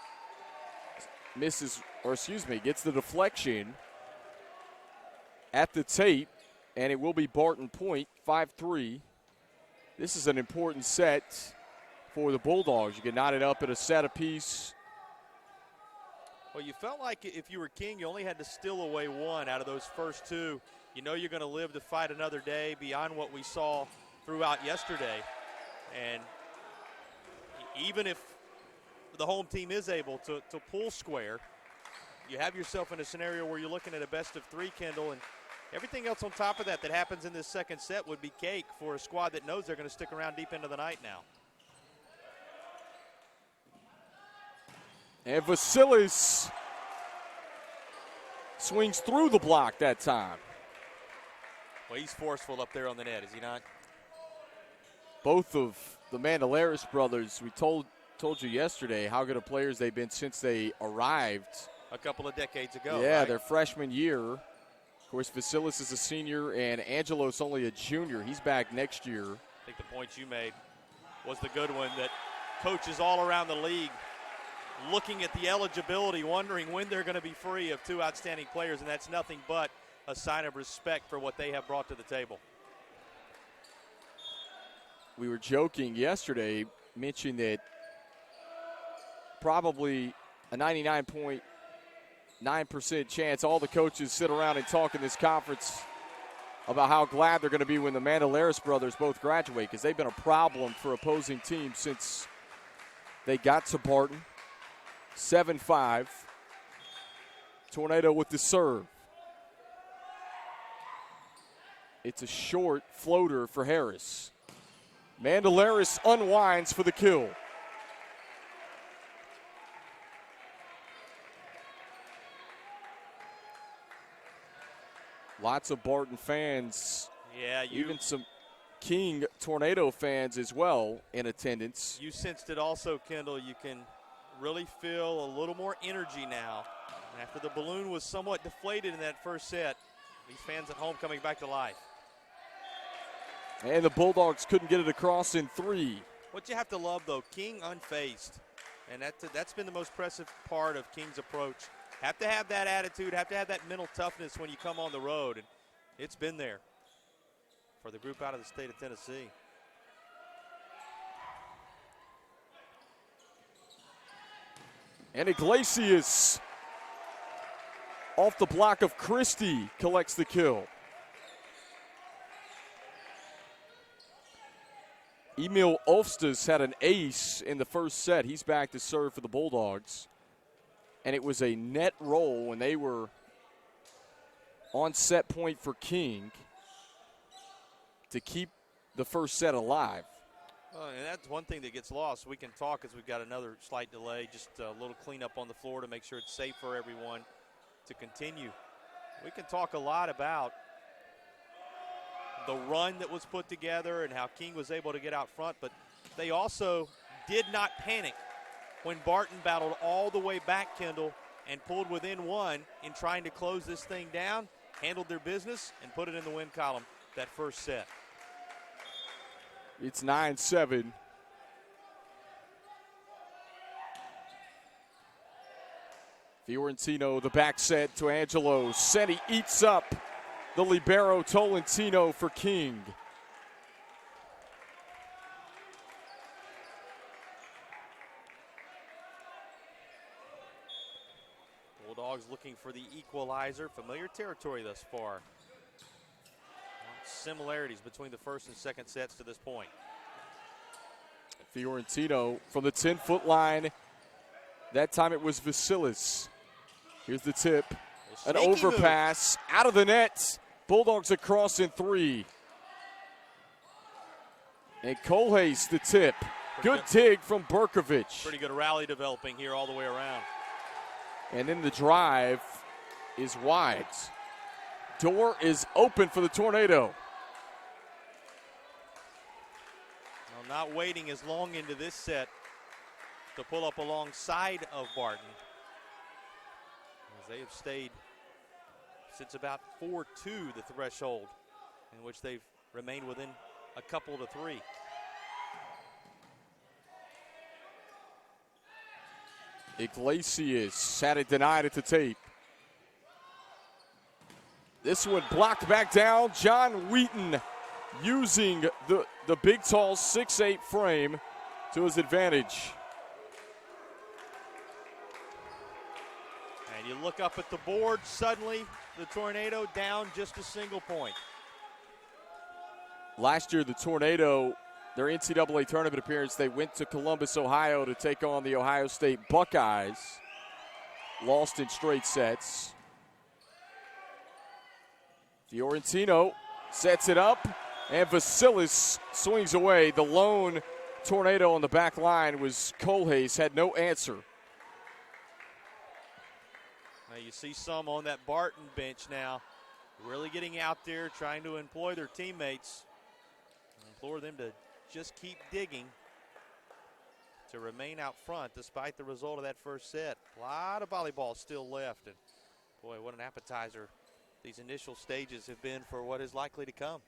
Speaker 2: gets the deflection at the tape, and it will be Barton point, 5-3. This is an important set for the Bulldogs. You can knot it up at a set apiece.
Speaker 3: Well, you felt like if you were King, you only had to steal away 1 out of those first 2. You know you're going to live to fight another day beyond what we saw throughout yesterday. And even if the home team is able to pull square, you have yourself in a scenario where you're looking at a best of 3, Kendall, and everything else on top of that happens in this second set would be cake for a squad that knows they're going to stick around deep into the night now.
Speaker 2: And Vasilis swings through the block that time.
Speaker 3: Well, he's forceful up there on the net, is he not?
Speaker 2: Both of the Mandelaris brothers, we told you yesterday how good of players they've been since they arrived.
Speaker 3: A couple of decades ago.
Speaker 2: Yeah,
Speaker 3: right?
Speaker 2: their freshman year. course, Vasilis is a senior and Angelos only a junior. He's back next year.
Speaker 3: I think the point you made was the good one, that coaches all around the league looking at the eligibility, wondering when they're going to be free of two outstanding players, and that's nothing but a sign of respect for what they have brought to the table.
Speaker 2: We were joking yesterday, mentioning that probably a 99.9% chance all the coaches sit around and talk in this conference about how glad they're going to be when the Mandalaris brothers both graduate, because they've been a problem for opposing teams since they got to Barton. 7-5. Tornado with the serve. It's a short floater for Harris. Mandalaris unwinds for the kill. Lots of Barton fans.
Speaker 3: Yeah,
Speaker 2: even some King Tornado fans as well in attendance.
Speaker 3: You sensed it also, Kendall. You can really feel a little more energy now. After the balloon was somewhat deflated in that first set, these fans at home coming back to life.
Speaker 2: And the Bulldogs couldn't get it across in 3.
Speaker 3: What you have to love, though, King unfazed. And that's been the most impressive part of King's approach. Have to have that attitude, have to have that mental toughness when you come on the road. And it's been there for the group out of the state of Tennessee.
Speaker 2: And Iglesias, off the block of Christie, collects the kill. Emil Olfstas had an ace in the first set. He's back to serve for the Bulldogs. And it was a net roll when they were on set point for King to keep the first set alive.
Speaker 3: And that's one thing that gets lost. We can talk as we've got another slight delay, just a little cleanup on the floor to make sure it's safe for everyone to continue. We can talk a lot about the run that was put together and how King was able to get out front, but they also did not panic when Barton battled all the way back, Kendall, and pulled within one in trying to close this thing down, handled their business, and put it in the win column that first set.
Speaker 2: It's 9-7. Fiorentino, the back set to Angelo. Seni eats up the libero Tolentino for King.
Speaker 3: Bulldogs looking for the equalizer. Familiar territory thus far. Similarities between the first and second sets to this point.
Speaker 2: Fiorentino from the 10-foot line. That time it was Vasilis. Here's the tip. An overpass out of the net. Bulldogs across in 3. And Colhase the tip. Good dig from Berkovich.
Speaker 3: Pretty good rally developing here all the way around.
Speaker 2: And then the drive is wide. Door is open for the Tornado.
Speaker 3: Well, not waiting as long into this set to pull up alongside of Barton, as they have stayed since about 4-2, the threshold, in which they've remained within a couple to 3.
Speaker 2: Iglesias had it denied at the tape. This one blocked back down. John Wheaton using the big, tall 6'8" frame to his advantage.
Speaker 3: And you look up at the board, suddenly the Tornado down just a single point.
Speaker 2: Last year, the Tornado, their NCAA tournament appearance, they went to Columbus, Ohio to take on the Ohio State Buckeyes. Lost in straight sets. Fiorentino sets it up, and Vasilis swings away. The lone Tornado on the back line was Colhase, had no answer.
Speaker 3: Now you see some on that Barton bench now, really getting out there, trying to employ their teammates. Implore them to just keep digging to remain out front despite the result of that first set. A lot of volleyball still left, and boy, what an appetizer these initial stages have been for what is likely to come.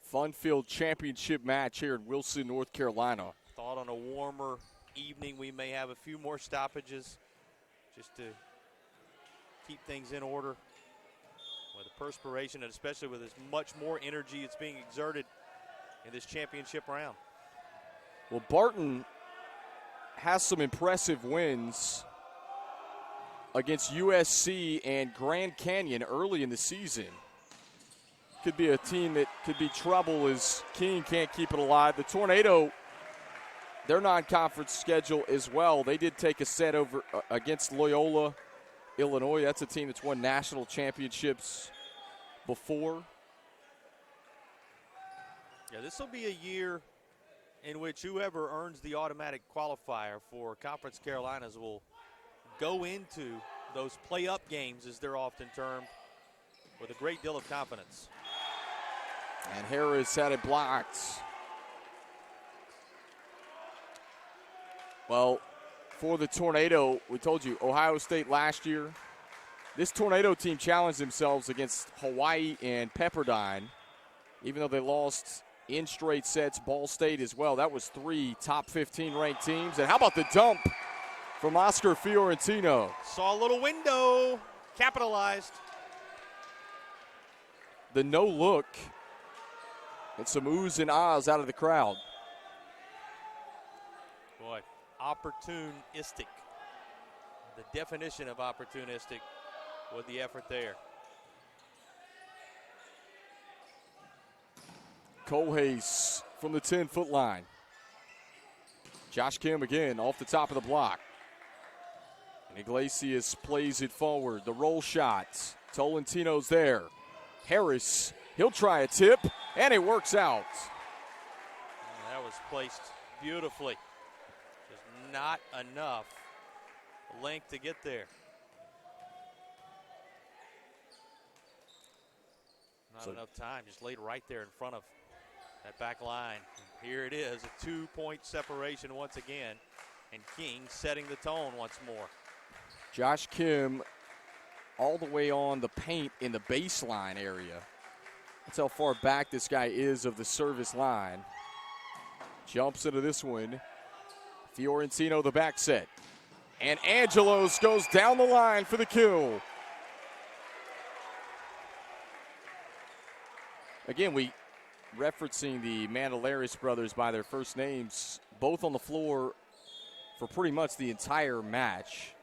Speaker 2: Fun-filled championship match here in Wilson, North Carolina.
Speaker 3: Thought on a warmer evening we may have a few more stoppages just to keep things in order. With the perspiration, and especially with as much more energy that's being exerted in this championship round.
Speaker 2: Well, Barton has some impressive wins against USC and Grand Canyon early in the season. Could be a team that could be trouble as King can't keep it alive. The Tornado, their non-conference schedule as well. They did take a set over against Loyola, Illinois. That's a team that's won national championships before.
Speaker 3: Yeah, this will be a year in which whoever earns the automatic qualifier for Conference Carolinas will go into those play-up games, as they're often termed, with a great deal of confidence.
Speaker 2: And Harris had it blocked. Well, for the Tornado, we told you, Ohio State last year. This Tornado team challenged themselves against Hawaii and Pepperdine, even though they lost in straight sets. Ball State as well. That was 3 top 15 ranked teams. And how about the dump from Oscar Fiorentino?
Speaker 3: Saw a little window, capitalized.
Speaker 2: The no look. And some oohs and ahs out of the crowd.
Speaker 3: Boy, opportunistic. The definition of opportunistic with the effort there.
Speaker 2: Kohlhaas from the 10-foot line. Josh Kim again off the top of the block. And Iglesias plays it forward. The roll shot. Tolentino's there. Harris, he'll try a tip, and it works out.
Speaker 3: And that was placed beautifully. Just not enough length to get there. Not enough time, just laid right there in front of that back line. Here it is, a 2-point separation once again, and King setting the tone once more.
Speaker 2: Josh Kim all the way on the paint in the baseline area. That's how far back this guy is of the service line. Jumps into this one. Fiorentino the back set. And Angelos goes down the line for the kill. Again, we referencing the Mandalaris brothers by their first names, both on the floor for pretty much the entire match.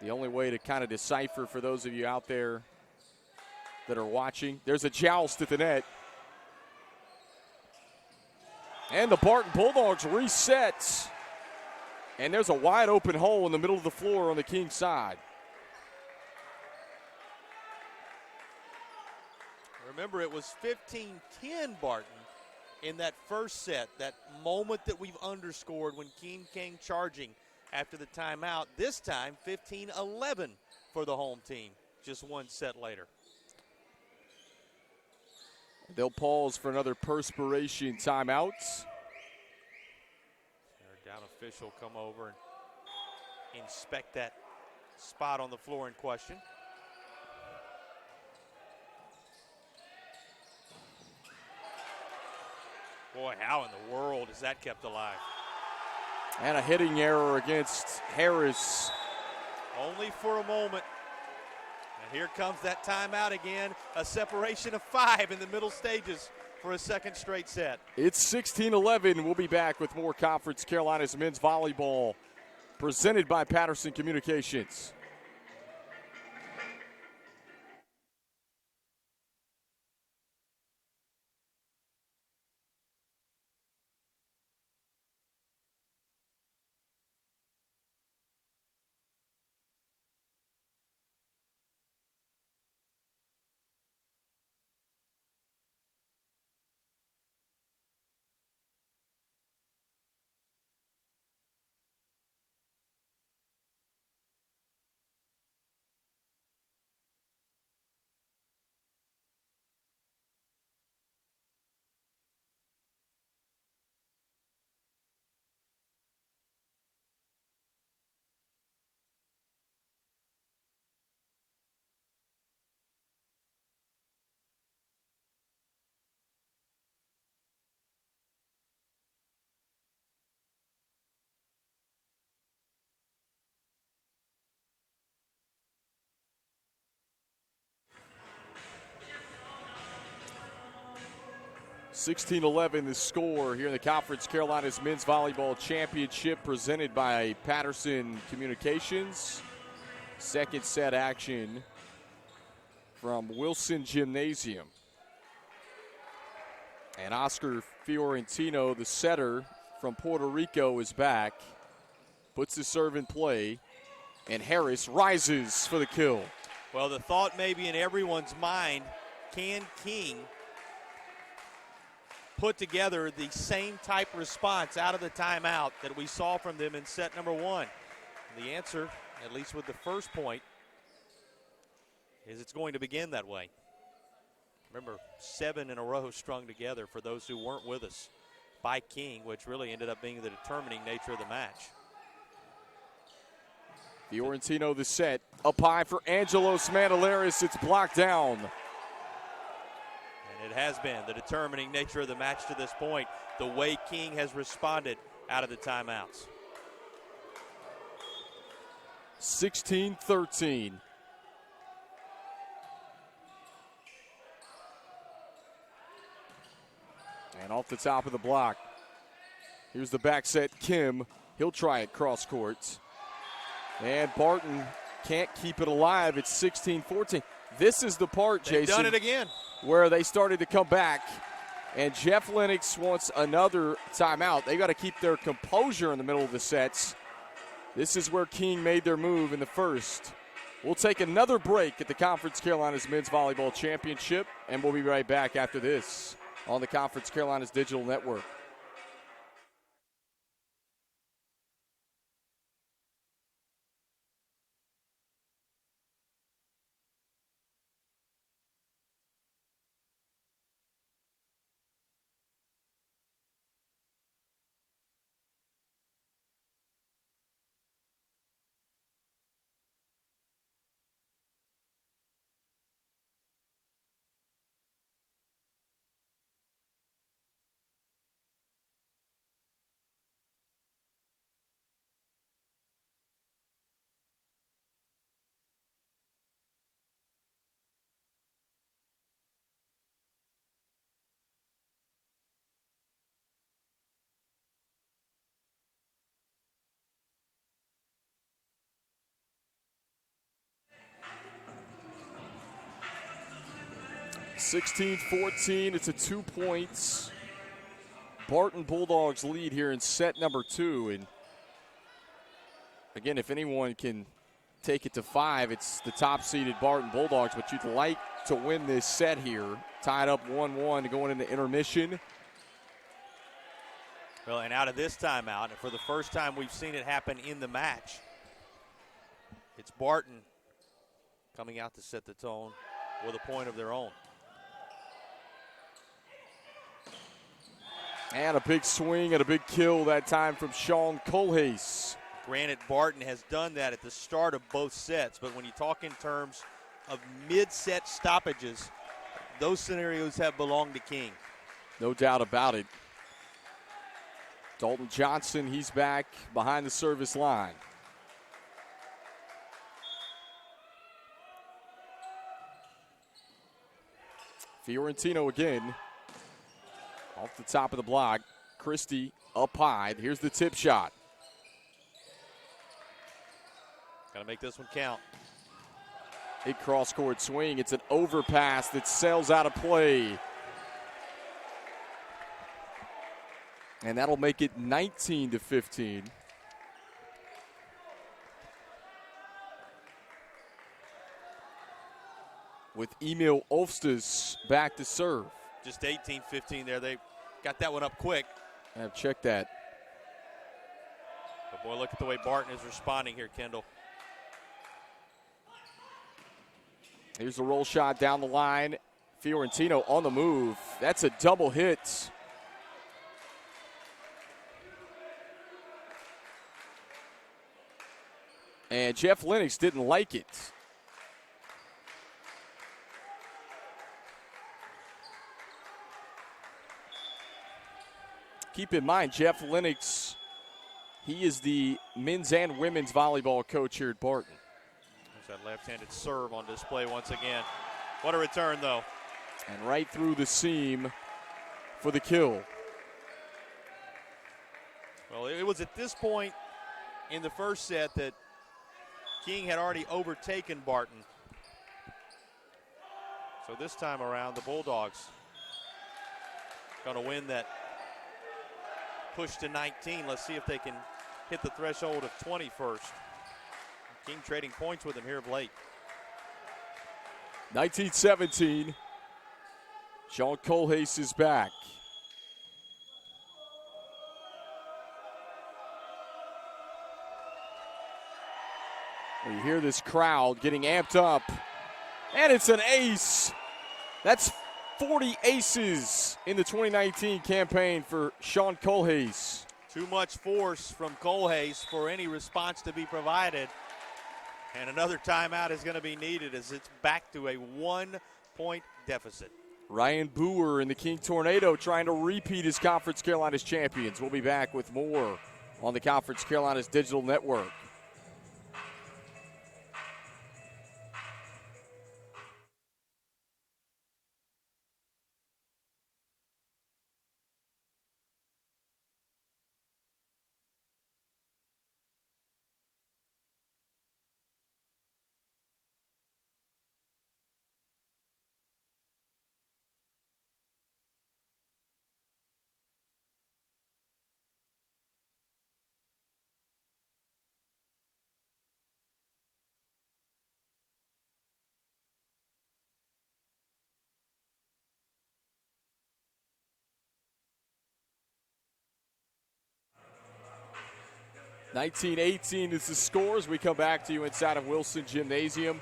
Speaker 2: The only way to kind of decipher for those of you out there that are watching, there's a joust at the net. And the Barton Bulldogs reset. And there's a wide open hole in the middle of the floor on the King side.
Speaker 3: Remember, it was 15-10 Barton in that first set, that moment that we've underscored when King came charging after the timeout. This time, 15-11 for the home team, just one set later.
Speaker 2: They'll pause for another perspiration timeout.
Speaker 3: Our down official come over and inspect that spot on the floor in question. Boy, how in the world is that kept alive?
Speaker 2: And a hitting error against Harris.
Speaker 3: Only for a moment. And here comes that timeout again. A separation of 5 in the middle stages for a second straight set.
Speaker 2: It's 16-11. We'll be back with more Conference Carolinas men's volleyball presented by Patterson Communications. 16-11 the score here in the Conference Carolinas Men's Volleyball Championship presented by Patterson Communications. Second set action from Wilson Gymnasium. And Oscar Fiorentino, the setter from Puerto Rico, is back. Puts his serve in play, and Harris rises for the kill.
Speaker 3: Well, the thought may be in everyone's mind, can King put together the same type response out of the timeout that we saw from them in set number one? And the answer, at least with the first point, is it's going to begin that way. Remember, 7 in a row strung together for those who weren't with us by King, which really ended up being the determining nature of the match.
Speaker 2: Fiorentino the set, up high for Angelos Mandelaris. It's blocked down.
Speaker 3: And it has been the determining nature of the match to this point, the way King has responded out of the timeouts.
Speaker 2: 16-13. And off the top of the block, here's the back set, Kim. He'll try it cross court. And Barton can't keep it alive. It's 16-14. This is the part, Jason,
Speaker 3: they've done it again,
Speaker 2: where they started to come back. And Jeff Lennox wants another timeout. They got to keep their composure in the middle of the sets. This is where King made their move in the first. We'll take another break at the Conference Carolinas Men's Volleyball Championship, and we'll be right back after this on the Conference Carolinas Digital Network. (16-14). It's a 2 points Barton Bulldogs lead here in set number 2. And again, if anyone can take it to 5, it's the top-seeded Barton Bulldogs. But you'd like to win this set here. Tied up 1-1 going into intermission.
Speaker 3: Well, and out of this timeout, and for the first time we've seen it happen in the match, it's Barton coming out to set the tone with a point of their own.
Speaker 2: And a big swing and a big kill that time from Sean Colhase.
Speaker 3: Granted, Barton has done that at the start of both sets, but when you talk in terms of mid-set stoppages, those scenarios have belonged to King.
Speaker 2: No doubt about it. Dalton Johnson, he's back behind the service line. Fiorentino again. Off the top of the block. Christie up high. Here's the tip shot.
Speaker 3: Got to make this one count.
Speaker 2: Big cross-court swing. It's an overpass that sails out of play. And that'll make it 19-15. With Emil Olfstas back to serve.
Speaker 3: Just 18-15 there. They got that one up quick.
Speaker 2: I've checked that.
Speaker 3: But boy, look at the way Barton is responding here, Kendall.
Speaker 2: Here's the roll shot down the line. Fiorentino on the move. That's a double hit. And Jeff Lennox didn't like it. Keep in mind, Jeff Lennox, he is the men's and women's volleyball coach here at Barton.
Speaker 3: There's that left-handed serve on display once again. What a return, though.
Speaker 2: And right through the seam for the kill.
Speaker 3: Well, it was at this point in the first set that King had already overtaken Barton. So this time around, the Bulldogs going to win that push to 19. Let's see if they can hit the threshold of 20 first. King trading points with him here of late.
Speaker 2: 19-17. Sean Kohlhase is back. You hear this crowd getting amped up, and it's an ace. That's 40 aces in the 2019 campaign for Sean Kohlhase.
Speaker 3: Too much force from Kohlhase for any response to be provided. And another timeout is going to be needed as it's back to a 1-point deficit.
Speaker 2: Ryan Boer and the King Tornado trying to repeat as Conference Carolinas champions. We'll be back with more on the Conference Carolinas Digital Network. (19-18) is the score as we come back to you inside of Wilson Gymnasium.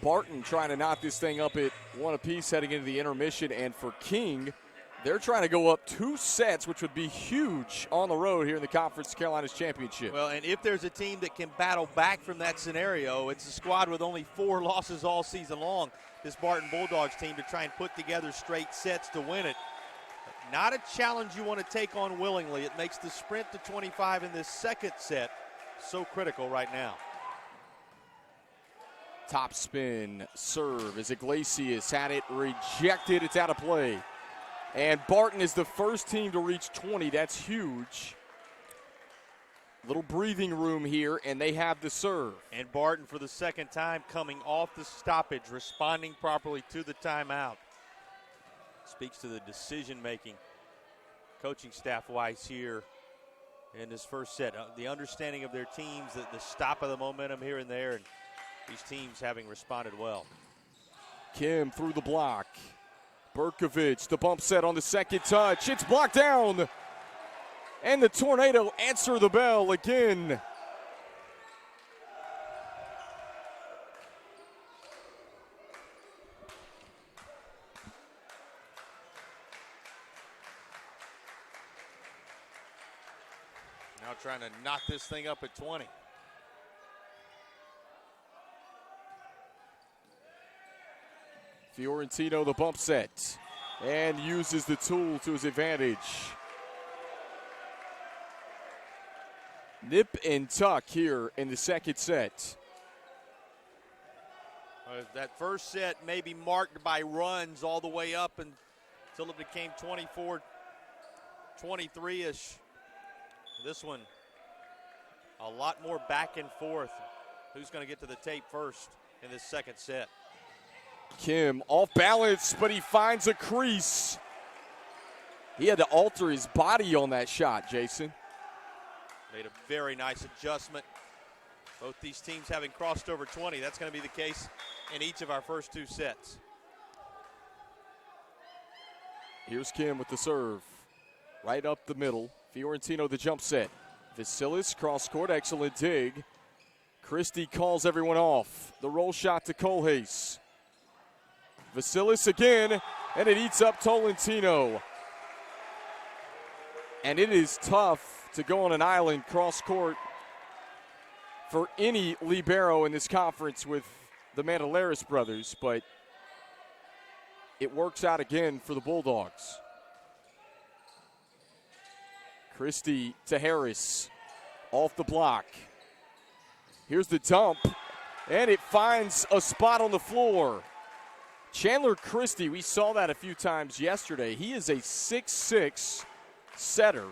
Speaker 2: Barton trying to knock this thing up at one apiece heading into the intermission. And for King, they're trying to go up 2 sets, which would be huge on the road here in the Conference Carolinas Championship.
Speaker 3: Well, and if there's a team that can battle back from that scenario, it's a squad with only 4 losses all season long, this Barton Bulldogs team, to try and put together straight sets to win it. Not a challenge you want to take on willingly. It makes the sprint to 25 in this second set so critical right now.
Speaker 2: Top spin serve as Iglesias had it rejected. It's out of play. And Barton is the first team to reach 20. That's huge. Little breathing room here, and they have the serve.
Speaker 3: And Barton, for the second time, coming off the stoppage, responding properly to the timeout. Speaks to the decision-making, coaching staff-wise here in this first set. The understanding of their teams, the stop of the momentum here and there, and these teams having responded well.
Speaker 2: Kim through the block. Berkovich, the bump set on the second touch. It's blocked down. And the Tornado answer the bell again.
Speaker 3: Now trying to knock this thing up at 20.
Speaker 2: Fiorentino the bump set and uses the tool to his advantage. Nip and tuck here in the second set.
Speaker 3: That first set may be marked by runs all the way up until it became 24-23-ish. This one, a lot more back and forth. Who's going to get to the tape first in this second set?
Speaker 2: Kim off balance, but he finds a crease. He had to alter his body on that shot, Jason.
Speaker 3: Made a very nice adjustment. Both these teams having crossed over 20. That's going to be the case in each of our first 2 sets.
Speaker 2: Here's Kim with the serve. Right up the middle. Fiorentino the jump set. Vasilis cross court, excellent dig. Christie calls everyone off. The roll shot to Kohlhase. Vasilis again, and it eats up Tolentino. And it is tough to go on an island cross court for any libero in this conference with the Mandalaris brothers, but it works out again for the Bulldogs. Christie to Harris, off the block. Here's the dump, and it finds a spot on the floor. Chandler Christie, we saw that a few times yesterday. He is a 6'6" setter,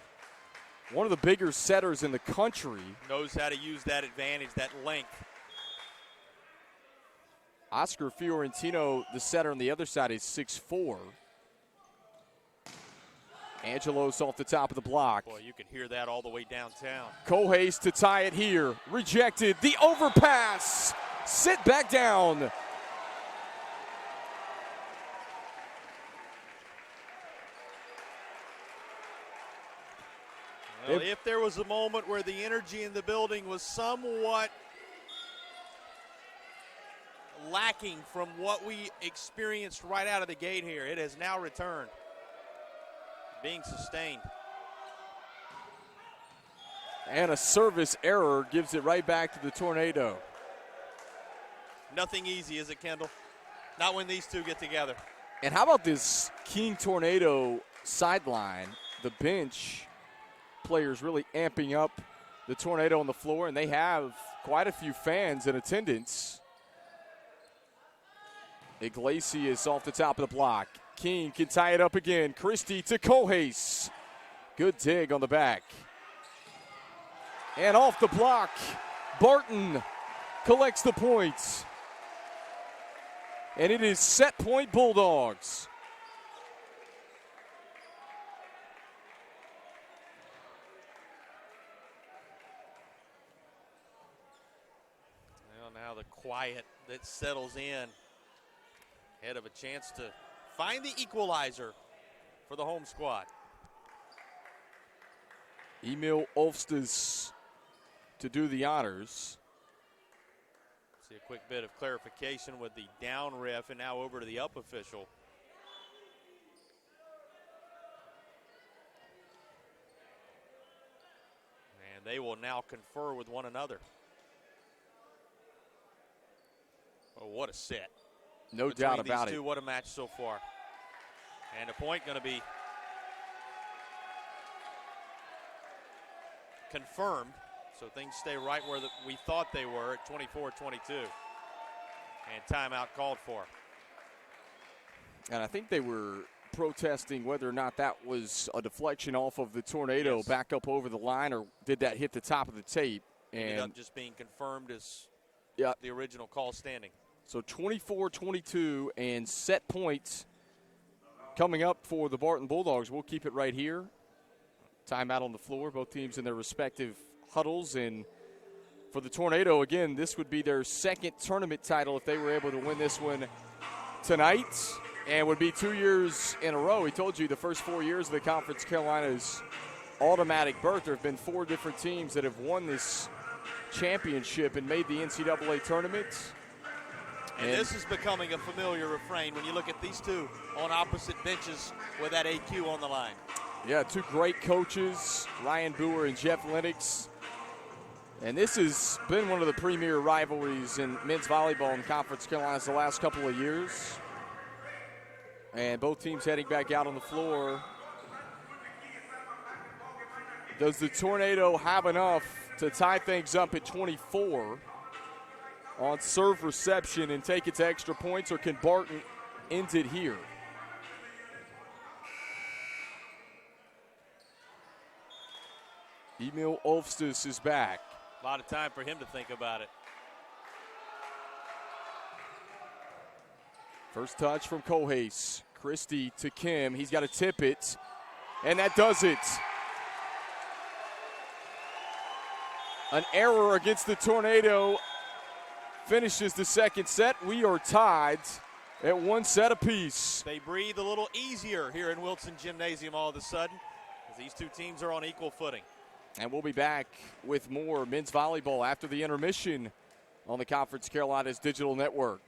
Speaker 2: one of the bigger setters in the country.
Speaker 3: Knows how to use that advantage, that length.
Speaker 2: Oscar Fiorentino, the setter on the other side, is 6'4". Angelos off the top of the block.
Speaker 3: Boy, you can hear that all the way downtown.
Speaker 2: Kohais to tie it here. Rejected. The overpass. Sit back down.
Speaker 3: Well, if there was a moment where the energy in the building was somewhat lacking from what we experienced right out of the gate here, it has now returned. Being sustained.
Speaker 2: And a service error gives it right back to the Tornado.
Speaker 3: Nothing easy, is it, Kendall? Not when these two get together.
Speaker 2: And how about this King Tornado sideline? The bench players really amping up the Tornado on the floor, and they have quite a few fans in attendance. Iglesias off the top of the block. King can tie it up again. Christie to Kohais. Good dig on the back. And off the block, Barton collects the points. And it is set point Bulldogs.
Speaker 3: Well, now the quiet that settles in ahead of a chance to find the equalizer for the home squad.
Speaker 2: Emil Ulfstas to do the honors.
Speaker 3: See a quick bit of clarification with the down ref and now over to the up official. And they will now confer with one another. Oh, what a set.
Speaker 2: No
Speaker 3: Between
Speaker 2: doubt about
Speaker 3: these
Speaker 2: it.
Speaker 3: two, what a match so far. And a point going to be confirmed. So things stay right where we thought they were at 24-22. And timeout called for.
Speaker 2: And I think they were protesting whether or not that was a deflection off of the Tornado,
Speaker 3: Yes.
Speaker 2: back up over the line, or did that hit the top of the tape.
Speaker 3: Ended
Speaker 2: And
Speaker 3: up just being confirmed as
Speaker 2: yeah,
Speaker 3: the original call standing.
Speaker 2: so 24-22 and set points coming up for the Barton Bulldogs. We'll keep it right here. Timeout on the floor. Both teams in their respective huddles. And for the Tornado, again, this would be their second tournament title if they were able to win this one tonight. And would be 2 years in a row. We told you the first 4 years of the ConfCarolinas automatic berth. There have been 4 different teams that have won this championship and made the NCAA tournament.
Speaker 3: And this is becoming a familiar refrain when you look at these two on opposite benches with that AQ on the line.
Speaker 2: Yeah, 2 great coaches, Ryan Boer and Jeff Lennox. And this has been one of the premier rivalries in men's volleyball in ConfCarolinas the last couple of years. And both teams heading back out on the floor. Does the Tornado have enough to tie things up at 24 on serve reception and take it to extra points, or can Barton end it here? Emil Ulfstas is back.
Speaker 3: A lot of time for him to think about it.
Speaker 2: First touch from Kohais. Christie to Kim. He's got to tip it, and that does it. An error against the Tornado finishes the second set. We are tied at 1 set apiece.
Speaker 3: They breathe a little easier here in Wilson Gymnasium all of a sudden, as these two teams are on equal footing.
Speaker 2: And we'll be back with more men's volleyball after the intermission on the ConfCarolinas Digital Network.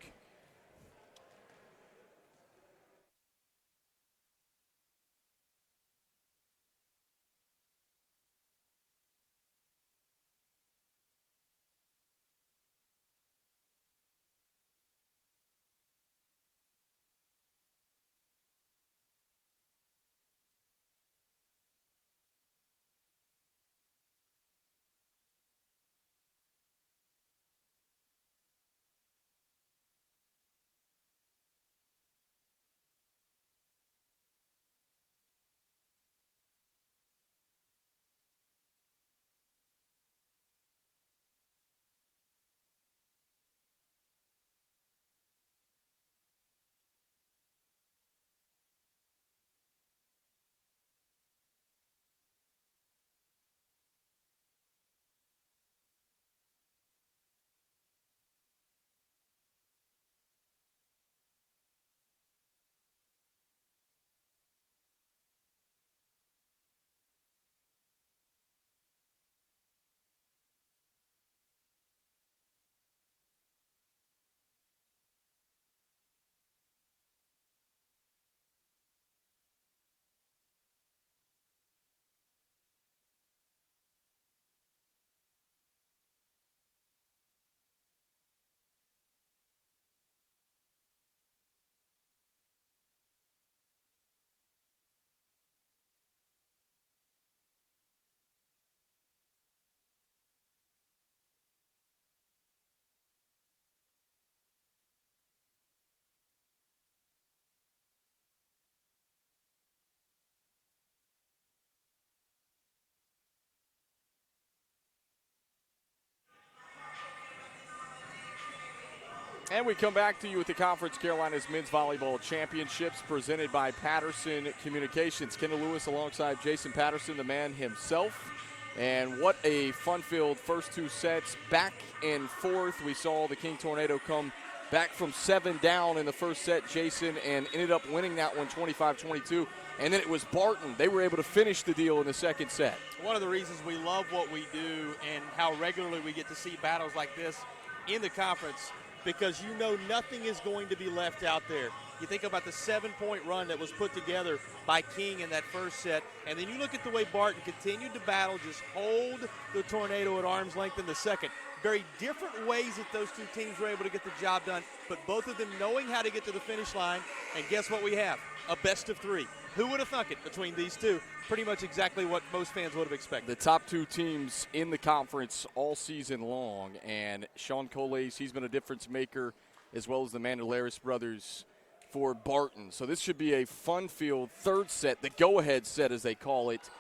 Speaker 2: And we come back to you with the Conference Carolinas Men's Volleyball Championships presented by Patterson Communications. Kendall Lewis alongside Jason Patterson, the man himself. And what a fun-filled first two sets, back and forth. We saw the King Tornado come back from 7 down in the first set, Jason, and ended up winning that one 25-22. And then it was Barton. They were able to finish the deal in the second set.
Speaker 3: One of the reasons we love what we do and how regularly we get to see battles like this in the conference, because you know nothing is going to be left out there. You think about the 7-point run that was put together by King in that first set, and then you look at the way Barton continued to battle, just hold the Tornado at arm's length in the second. Very different ways that those two teams were able to get the job done, but both of them knowing how to get to the finish line, and guess what we have? A best of 3. Who would have thunk it between these two? Pretty much exactly what most fans would have expected.
Speaker 2: The top 2 teams in the conference all season long, and Sean Coles, he's been a difference maker, as well as the Mandalaris brothers for Barton. So this should be a fun-filled third set, the go-ahead set as they call it,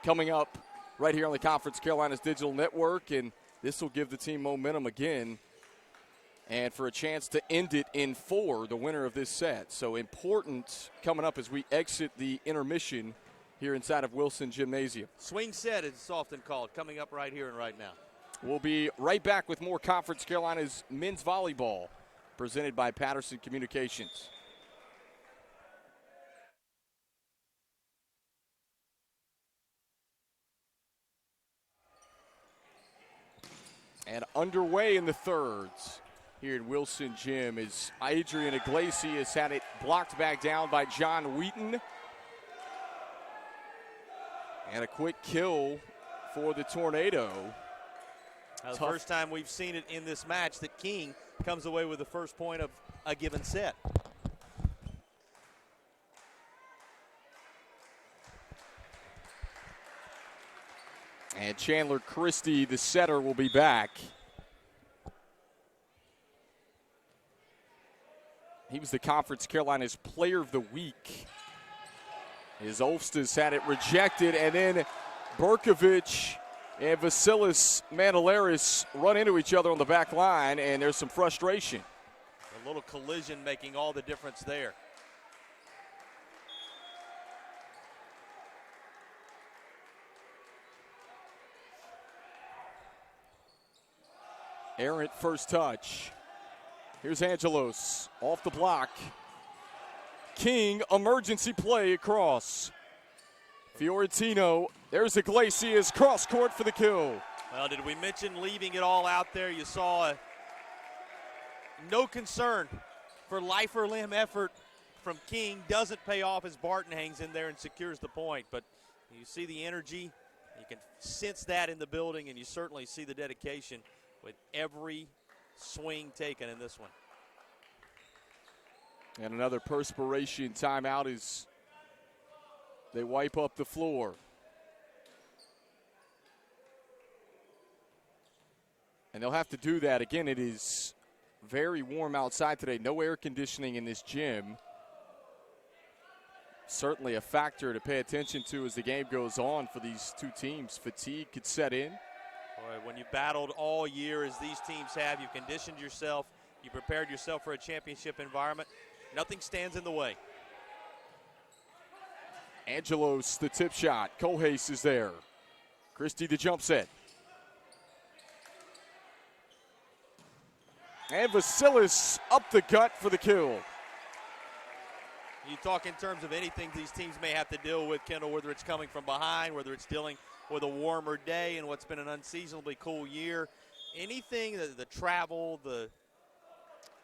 Speaker 2: coming up right here on the Conference Carolinas Digital Network, and this will give the team momentum again and for a chance to end it in 4, the winner of this set. So important coming up as we exit the intermission here inside of Wilson Gymnasium.
Speaker 3: Swing set, it's often called, coming up right here and right now.
Speaker 2: We'll be right back with more Conference Carolinas men's volleyball presented by Patterson Communications. And underway in the thirds here at Wilson Gym is Adrian Iglesias, had it blocked back down by John Wheaton. And a quick kill for the Tornado.
Speaker 3: The first time we've seen it in this match that King comes away with the first point of a given set.
Speaker 2: And Chandler Christie, the setter, will be back. He was the Conference Carolinas Player of the Week. His Olfstas had it rejected, and then Berkovich and Vasilis Mandalaris run into each other on the back line, and there's some frustration.
Speaker 3: A little collision making all the difference there.
Speaker 2: Errant first touch. Here's Angelos off the block. King, emergency play across. Fiorentino, there's Iglesias, cross court for the kill.
Speaker 3: Well, did we mention leaving it all out there? You saw no concern for life or limb effort from King. Doesn't pay off as Barton hangs in there and secures the point. But you see the energy. You can sense that in the building, and you certainly see the dedication with every swing taken in this one.
Speaker 2: And another perspiration timeout as they wipe up the floor. And they'll have to do that. Again, it is very warm outside today. No air conditioning in this gym. Certainly a factor to pay attention to as the game goes on for these two teams. Fatigue could set in.
Speaker 3: Boy, when you battled all year as these teams have, you conditioned yourself, you prepared yourself for a championship environment. Nothing stands in the way.
Speaker 2: Angelos, the tip shot. Kohlhaas is there. Christie, the jump set. And Vasilis up the gut for the kill.
Speaker 3: You talk in terms of anything these teams may have to deal with, Kendall, whether it's coming from behind, whether it's dealing with a warmer day and what's been an unseasonably cool year. Anything, the travel, the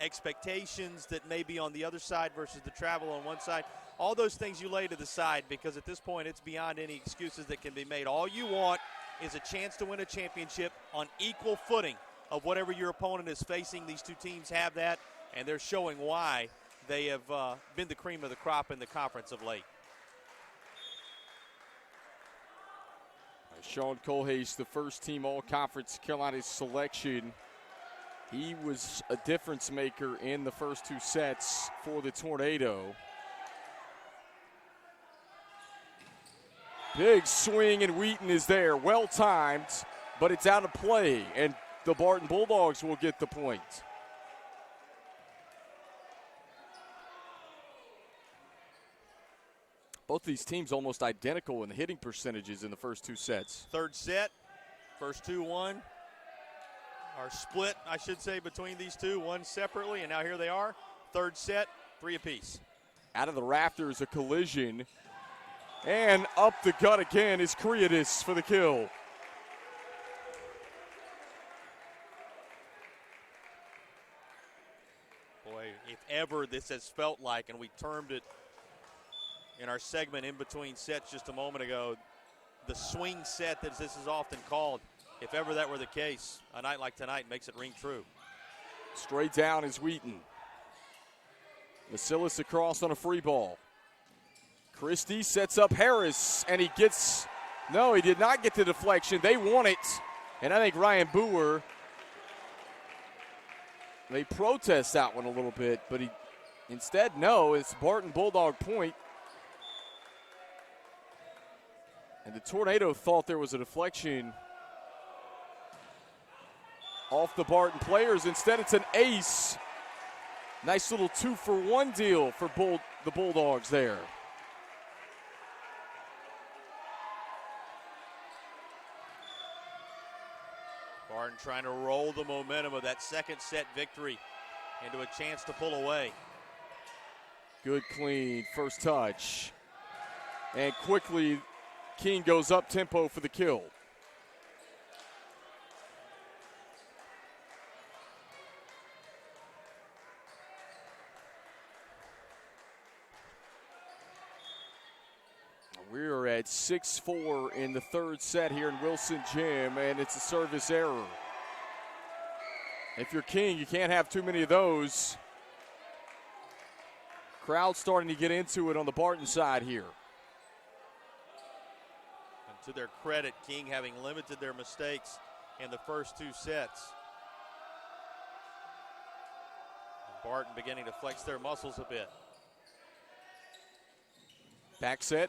Speaker 3: expectations that may be on the other side versus the travel on one side, all those things you lay to the side, because at this point it's beyond any excuses that can be made. All you want is a chance to win a championship on equal footing of whatever your opponent is facing. These two teams have that, and they're showing why they have been the cream of the crop in the conference of late.
Speaker 2: Sean Kohlhaas, the first team All-Conference Carolinas selection. He was a difference maker in the first two sets for the Tornado. Big swing, and Wheaton is there. Well timed, but it's out of play, and the Barton Bulldogs will get the point. Both these teams almost identical in the hitting percentages in the first two sets.
Speaker 3: Third set, first 2-1. Are split, I should say, between these two, one separately, and now here they are. Third set, 3 apiece.
Speaker 2: Out of the rafters, a collision. And up the gut again is Creatis for the kill.
Speaker 3: Boy, if ever this has felt like, and we termed it in our segment in between sets just a moment ago, the swing set that this is often called. If ever that were the case, a night like tonight makes it ring true.
Speaker 2: Straight down is Wheaton. Vasilis across on a free ball. Christie sets up Harris, and he gets, no, he did not get the deflection. They won it, and I think Ryan Boer, they protest that one a little bit, but he instead, no, it's Barton Bulldog point. And the Tornado thought there was a deflection off the Barton players. Instead, it's an ace. Nice little 2-for-1 deal for the Bulldogs there.
Speaker 3: Barton trying to roll the momentum of that second set victory into a chance to pull away.
Speaker 2: Good clean first touch. And quickly, King goes up tempo for the kill. We're at 6-4 in the third set here in Wilson Gym, and it's a service error. If you're King, you can't have too many of those. Crowd starting to get into it on the Barton side here.
Speaker 3: And to their credit, King having limited their mistakes in the first two sets. And Barton beginning to flex their muscles a bit.
Speaker 2: Back set.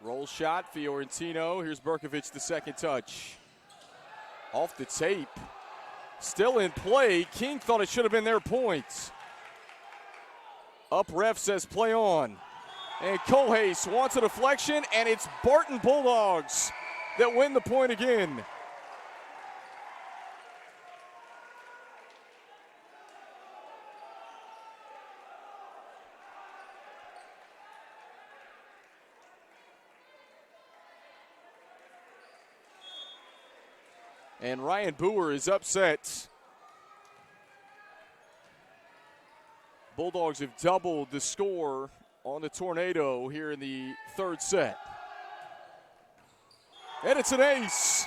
Speaker 2: Roll shot, Fiorentino. Here's Berkovich, the second touch. Off the tape. Still in play. King thought it should have been their point. Up ref says play on. And Kohlhaas wants a deflection, and it's Barton Bulldogs that win the point again. And Ryan Boer is upset. Bulldogs have doubled the score on the Tornado here in the third set. And it's an ace.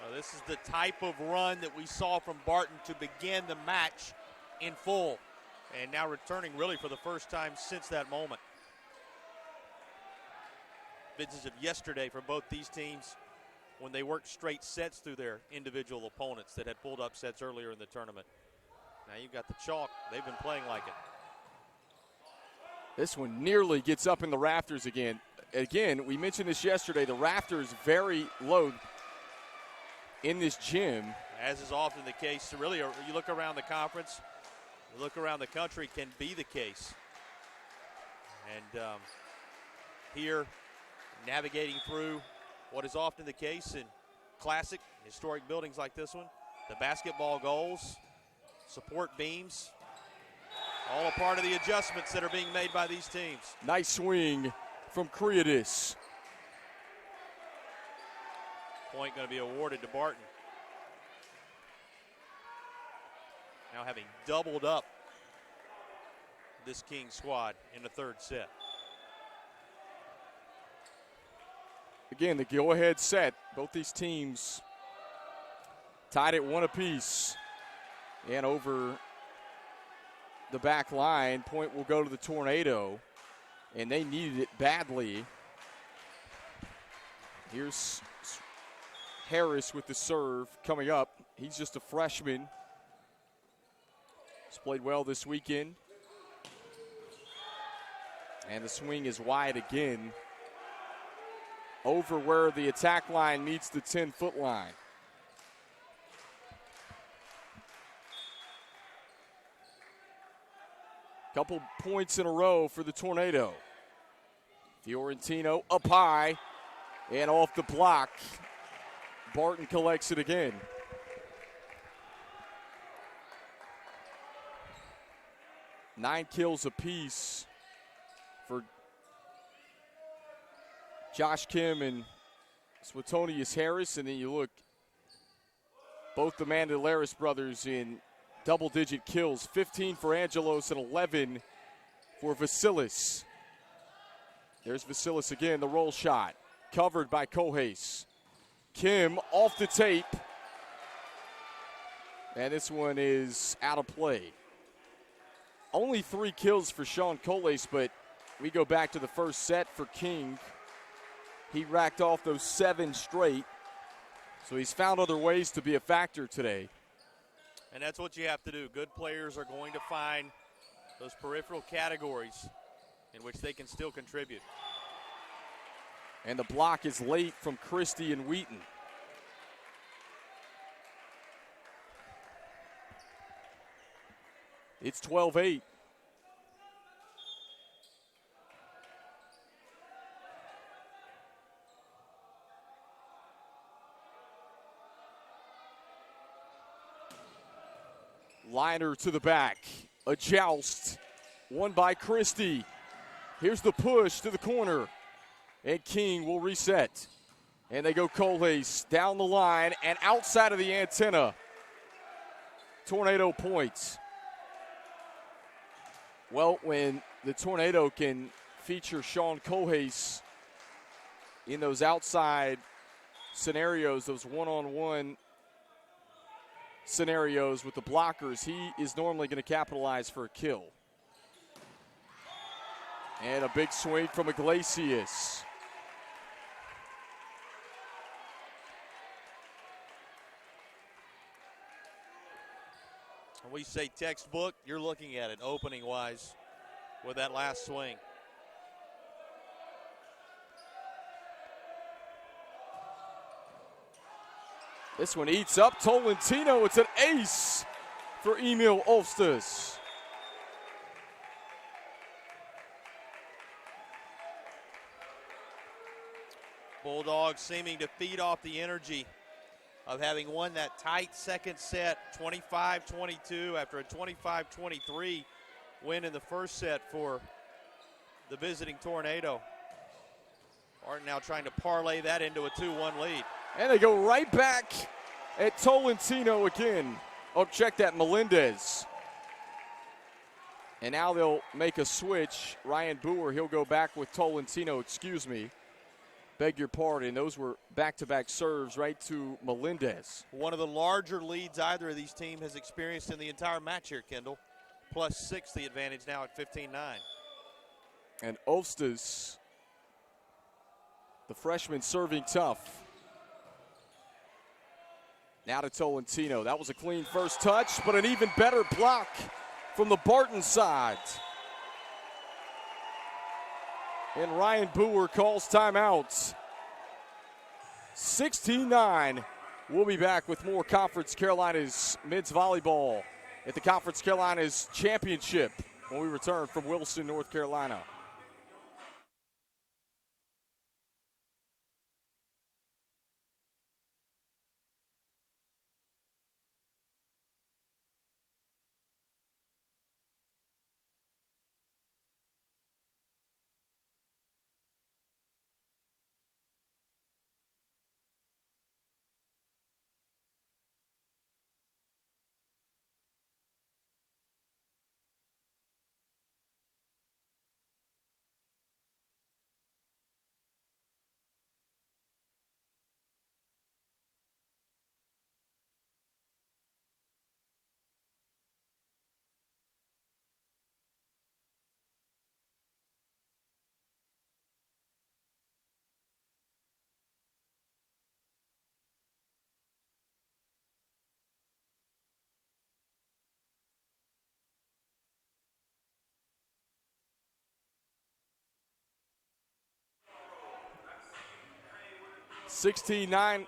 Speaker 3: Well, this is the type of run that we saw from Barton to begin the match in full. And now returning really for the first time since that moment. Vintage of yesterday for both these teams when they worked straight sets through their individual opponents that had pulled upsets earlier in the tournament. Now you've got the chalk. They've been playing like it.
Speaker 2: This one nearly gets up in the rafters again. Again, we mentioned this yesterday. The rafters very low in this gym.
Speaker 3: As is often the case. Really, you look around the conference, you look around the country, can be the case. And here, navigating through what is often the case in classic, historic buildings like this one. The basketball goals, support beams, all a part of the adjustments that are being made by these teams.
Speaker 2: Nice swing from Creatis.
Speaker 3: Point going to be awarded to Barton. Now having doubled up this King squad in the third set.
Speaker 2: Again, the go-ahead set. Both these teams tied at one apiece. And over the back line, point will go to the Tornado. And they needed it badly. Here's Harris with the serve coming up. He's just a freshman. He's played well this weekend. And the swing is wide again, over where the attack line meets the 10-foot line. Couple points in a row for the Tornado. Fiorentino up high and off the block. Barton collects it again. Nine kills apiece for Josh Kim and Suetonius Harris. And then you look, both the Mandelaris brothers in double-digit kills. 15 for Angelos and 11 for Vasilis. There's Vasilis again, the roll shot. Covered by Kohes. Kim off the tape. And this one is out of play. Only 3 kills for Sean Kohes, but we go back to the first set for King. He racked off those 7 straight. So he's found other ways to be a factor today.
Speaker 3: And that's what you have to do. Good players are going to find those peripheral categories in which they can still contribute.
Speaker 2: And the block is late from Christie and Wheaton. It's 12-8. Liner to the back. A joust. Won by Christie. Here's the push to the corner. And King will reset. And they go Kohes down the line and outside of the antenna. Tornado points. Well, when the Tornado can feature Sean Kohes in those outside scenarios, those one-on-one scenarios with the blockers, he is normally going to capitalize for a kill. And a big swing from Iglesias.
Speaker 3: When we say textbook, you're looking at it opening-wise with that last swing.
Speaker 2: This one eats up Tolentino. It's an ace for Emil Olstas.
Speaker 3: Bulldogs seeming to feed off the energy of having won that tight second set, 25-22, after a 25-23 win in the first set for the visiting Tornado. Barton now trying to parlay that into a 2-1 lead.
Speaker 2: And they go right back at Tolentino again. Oh, check that, Melendez. And now they'll make a switch. Ryan Boer, he'll go back with Tolentino, excuse me. Beg your pardon, those were back-to-back serves right to Melendez.
Speaker 3: One of the larger leads either of these teams has experienced in the entire match here, Kendall. +6 the advantage now at 15-9.
Speaker 2: And Olstas, the freshman, serving tough. Now to Tolentino. That was a clean first touch, but an even better block from the Barton side. And Ryan Boer calls timeout. 16-9. We'll be back with more Conference Carolinas men's volleyball at the Conference Carolinas Championship when we return from Wilson, North Carolina. $16-9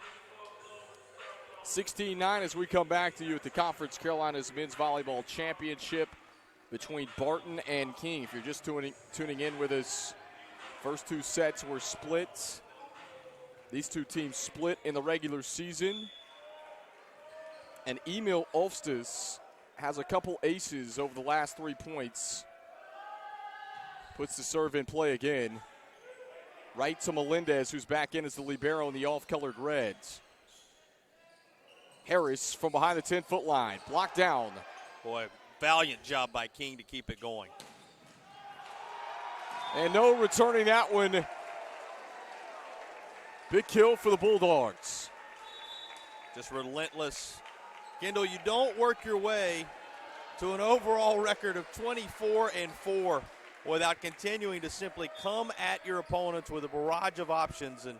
Speaker 2: as we come back to you at the Conference Carolinas Men's Volleyball Championship. between Barton and King. If you're just tuning in with us, first two sets were split. These two teams split in the regular season. And Emil Ulfstas has a couple aces over the last 3 points. Puts the serve in play again. Right to Melendez, who's back in as the libero in the off-colored reds. Harris from behind the 10-foot line. Blocked down.
Speaker 3: Boy, valiant job by King to keep it going.
Speaker 2: And no returning that one. Big kill for the Bulldogs.
Speaker 3: Just relentless. Kendall, you don't work your way to an overall record of 24-4 without continuing to simply come at your opponents with a barrage of options, and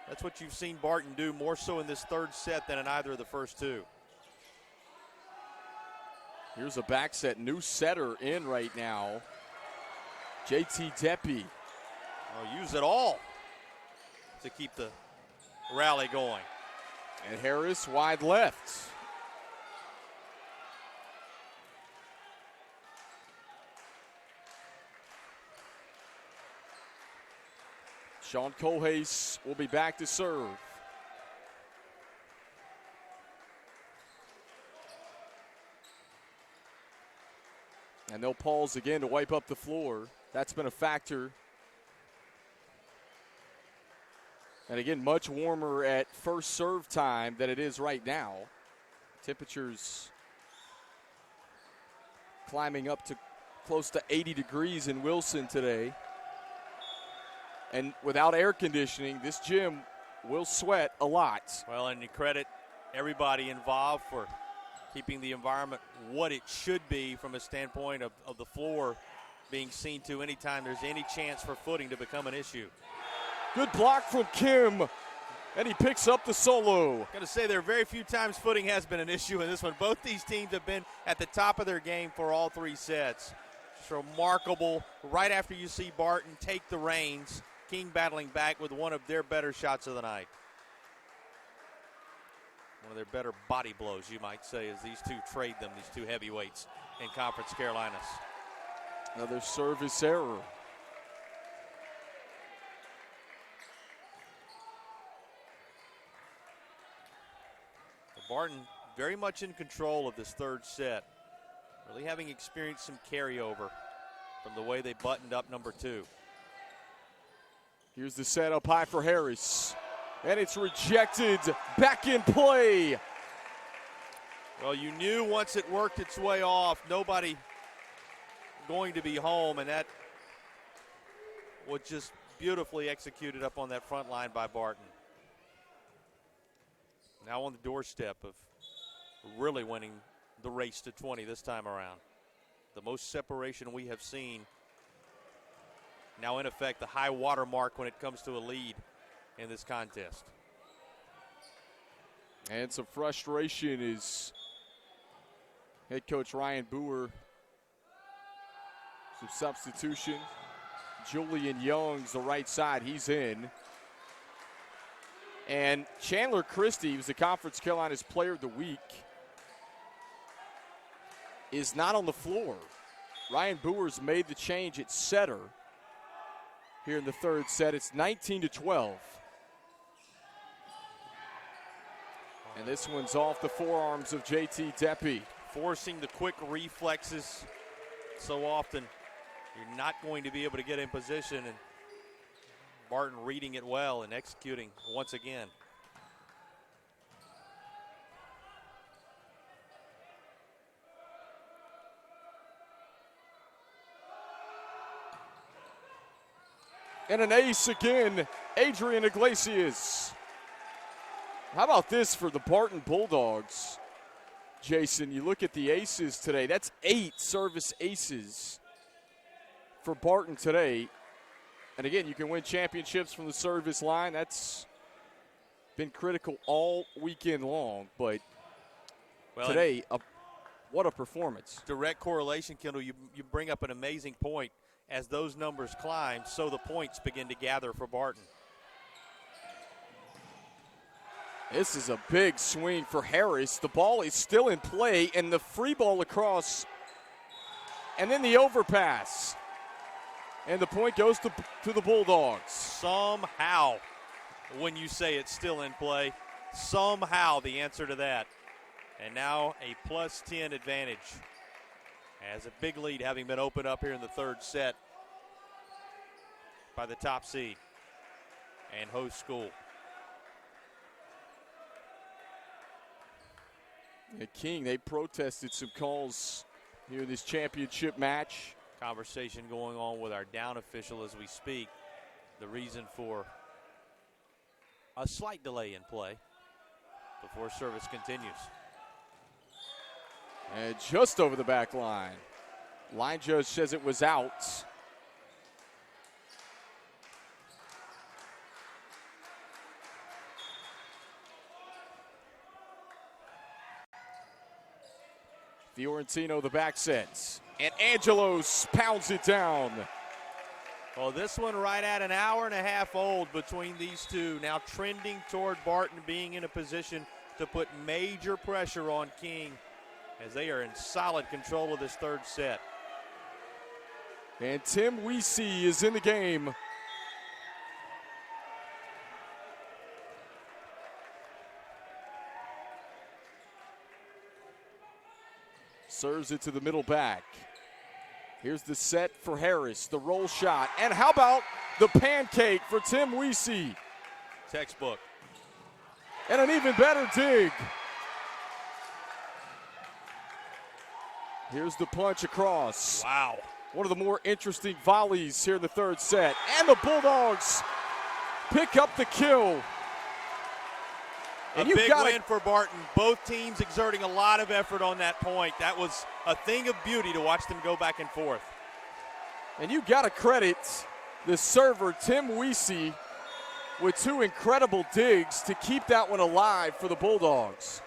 Speaker 3: that's what you've seen Barton do more so in this third set than in either of the first two.
Speaker 2: Here's a back set, new setter in right now. JT Deppe.
Speaker 3: I'll use it all to keep the rally going.
Speaker 2: And Harris wide left. Sean Kohlhaas will be back to serve. And they'll pause again to wipe up the floor. That's been a factor. And again, much warmer at first serve time than it is right now. Temperatures climbing up to close to 80 degrees in Wilson today. And without air conditioning, this gym will sweat a lot.
Speaker 3: Well, and you credit everybody involved for keeping the environment what it should be from a standpoint of the floor being seen to anytime there's any chance for footing to become an issue.
Speaker 2: Good block from Kim, and he picks up the solo.
Speaker 3: I'm going to say there are very few times footing has been an issue in this one. Both these teams have been at the top of their game for all three sets. It's remarkable. Right after you see Barton take the reins, King battling back with one of their better shots of the night. One of their better body blows, you might say, as these two trade them, these two heavyweights in Conference Carolinas.
Speaker 2: Another service error.
Speaker 3: Barton very much in control of this third set, really having experienced some carryover from the way they buttoned up number two.
Speaker 2: Here's the set up high for Harris, and it's rejected. Back in play.
Speaker 3: Well, you knew once it worked its way off, nobody going to be home, and that was just beautifully executed up on that front line by Barton. Now on the doorstep of really winning the race to 20 this time around. The most separation we have seen. Now in effect the high water mark when it comes to a lead in this contest.
Speaker 2: And some frustration is head coach Ryan Boer. Some substitution. Julian Young's the right side, he's in. And Chandler Christie, who's the Conference Carolinas Player of the Week, is not on the floor. Ryan Boer's made the change at setter here in the third set. It's 19-12. And this one's off the forearms of JT Deppe.
Speaker 3: Forcing the quick reflexes so often. You're not going to be able to get in position, and Barton reading it well and executing once again.
Speaker 2: And an ace again, Adrian Iglesias. How about this for the Barton Bulldogs? Jason, you look at the aces today. That's 8 service aces for Barton today. And again, you can win championships from the service line. That's been critical all weekend long. But today, what a performance.
Speaker 3: Direct correlation, Kendall. You bring up an amazing point. As those numbers climb, so the points begin to gather for Barton.
Speaker 2: This is a big swing for Harris. The ball is still in play, and the free ball across. and then the overpass. And the point goes to the Bulldogs.
Speaker 3: Somehow, when you say it's still in play, somehow the answer to that. And now a plus 10 advantage as a big lead having been opened up here in the third set by the top seed and host school.
Speaker 2: And King, they protested some calls here in this championship match.
Speaker 3: Conversation going on with our down official as we speak. The reason for a slight delay in play before service continues.
Speaker 2: And just over the back line. Line judge says it was out. Fiorentino the back sets. And Angelos pounds it down.
Speaker 3: Well, this one right at an hour and a half old between these two. Now trending toward Barton being in a position to put major pressure on King as they are in solid control of this third set.
Speaker 2: And Tim Weesey is in the game. Serves it to the middle back. Here's the set for Harris, the roll shot. And how about the pancake for Tim Weesey?
Speaker 3: Textbook.
Speaker 2: And an even better dig. Here's the punch across.
Speaker 3: Wow.
Speaker 2: One of the more interesting volleys here in the third set. And the Bulldogs pick up the kill.
Speaker 3: And a big win for Barton. Both teams exerting a lot of effort on that point. That was a thing of beauty to watch them go back and forth.
Speaker 2: And you got to credit the server, Tim Weesey, with two incredible digs to keep that one alive for the Bulldogs.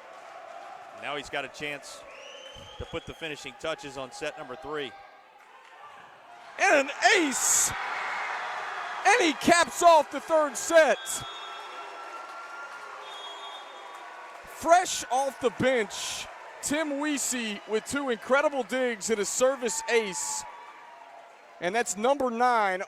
Speaker 3: Now he's got a chance to put the finishing touches on set number 3.
Speaker 2: And an ace! And he caps off the third set. Fresh off the bench, Tim Weesey with two incredible digs and a service ace. And that's number 9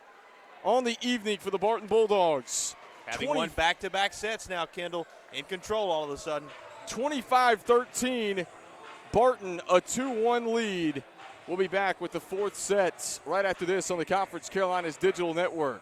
Speaker 2: on the evening for the Barton Bulldogs.
Speaker 3: Having won back-to-back sets now, Kendall, in control all of a sudden.
Speaker 2: 25-13, Barton a 2-1 lead. We'll be back with the fourth set right after this on the Conference Carolinas Digital Network.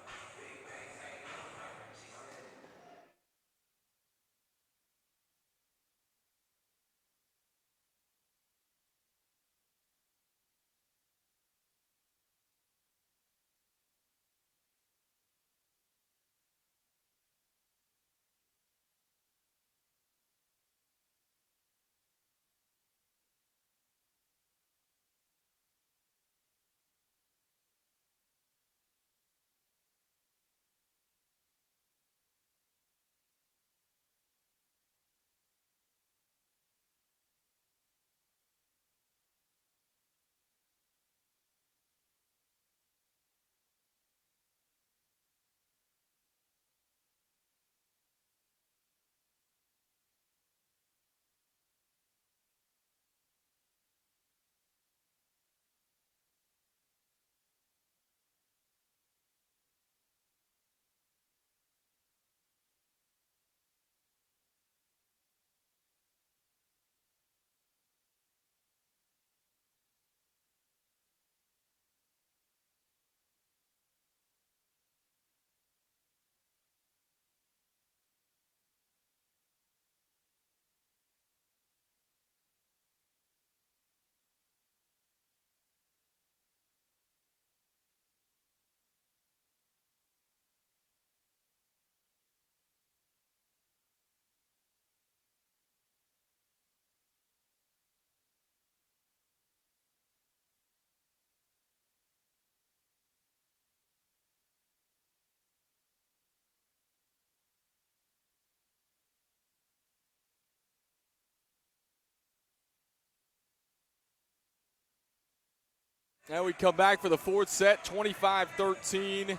Speaker 2: Now we come back for the fourth set, 25-13.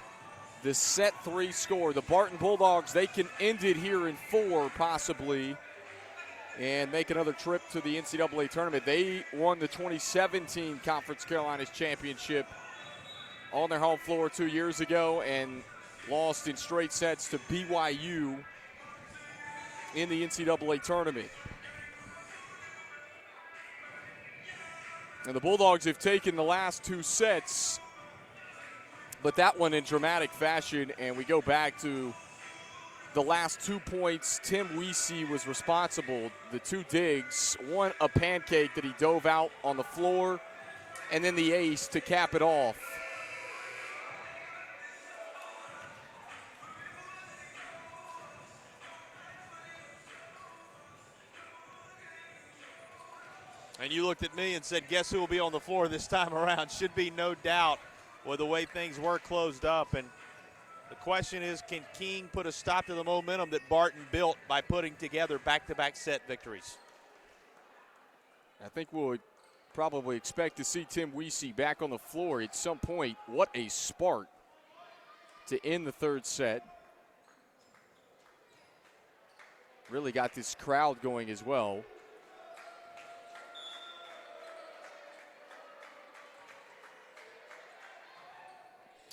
Speaker 2: The set 3 score. The Barton Bulldogs, they can end it here in 4 possibly. and make another trip to the NCAA tournament. They won the 2017 Conference Carolinas Championship on their home floor 2 years ago and lost in straight sets to BYU in the NCAA tournament. And the Bulldogs have taken the last 2 sets, but that one in dramatic fashion, and we go back to the last 2 points. Tim Weesey was responsible. The 2 digs, one a pancake that he dove out on the floor, and then the ace to cap it off.
Speaker 3: And you looked at me and said, guess who will be on the floor this time around? Should be no doubt with the way things were closed up. And the question is, can King put a stop to the momentum that Barton built by putting together back-to-back set victories?
Speaker 2: I think we'll probably expect to see Tim Weesey back on the floor at some point. What a spark to end the 3rd set. Really got this crowd going as well.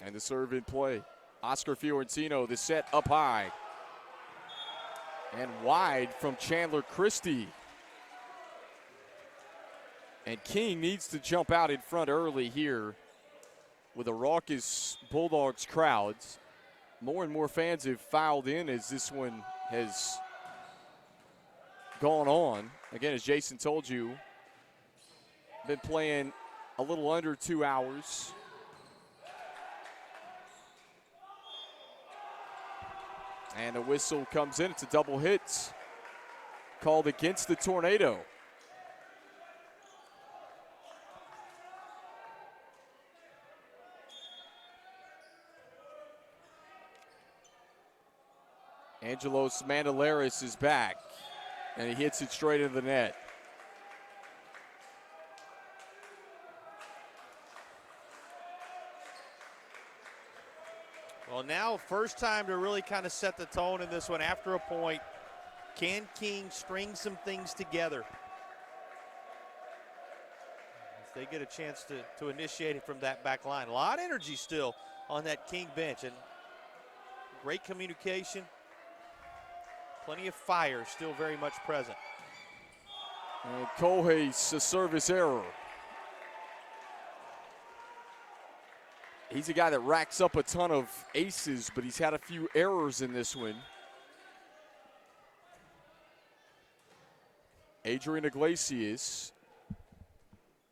Speaker 2: And the serve in play. Oscar Fiorentino, the set up high. And wide from Chandler Christie. And King needs to jump out in front early here with a raucous Bulldogs crowd. More and more fans have filed in as this one has gone on. Again, as Jason told you, been playing a little under 2 hours. And a whistle comes in. It's a double hit called against the Tornado. Angelos Mandalaris is back, and he hits it straight into the net.
Speaker 3: Well, now first time to really kind of set the tone in this one after a point. Can King string some things together? If they get a chance to initiate it from that back line. A lot of energy still on that King bench, and great communication. Plenty of fire still very much present.
Speaker 2: And Kohe's a service error. He's a guy that racks up a ton of aces, but he's had a few errors in this one. Adrian Iglesias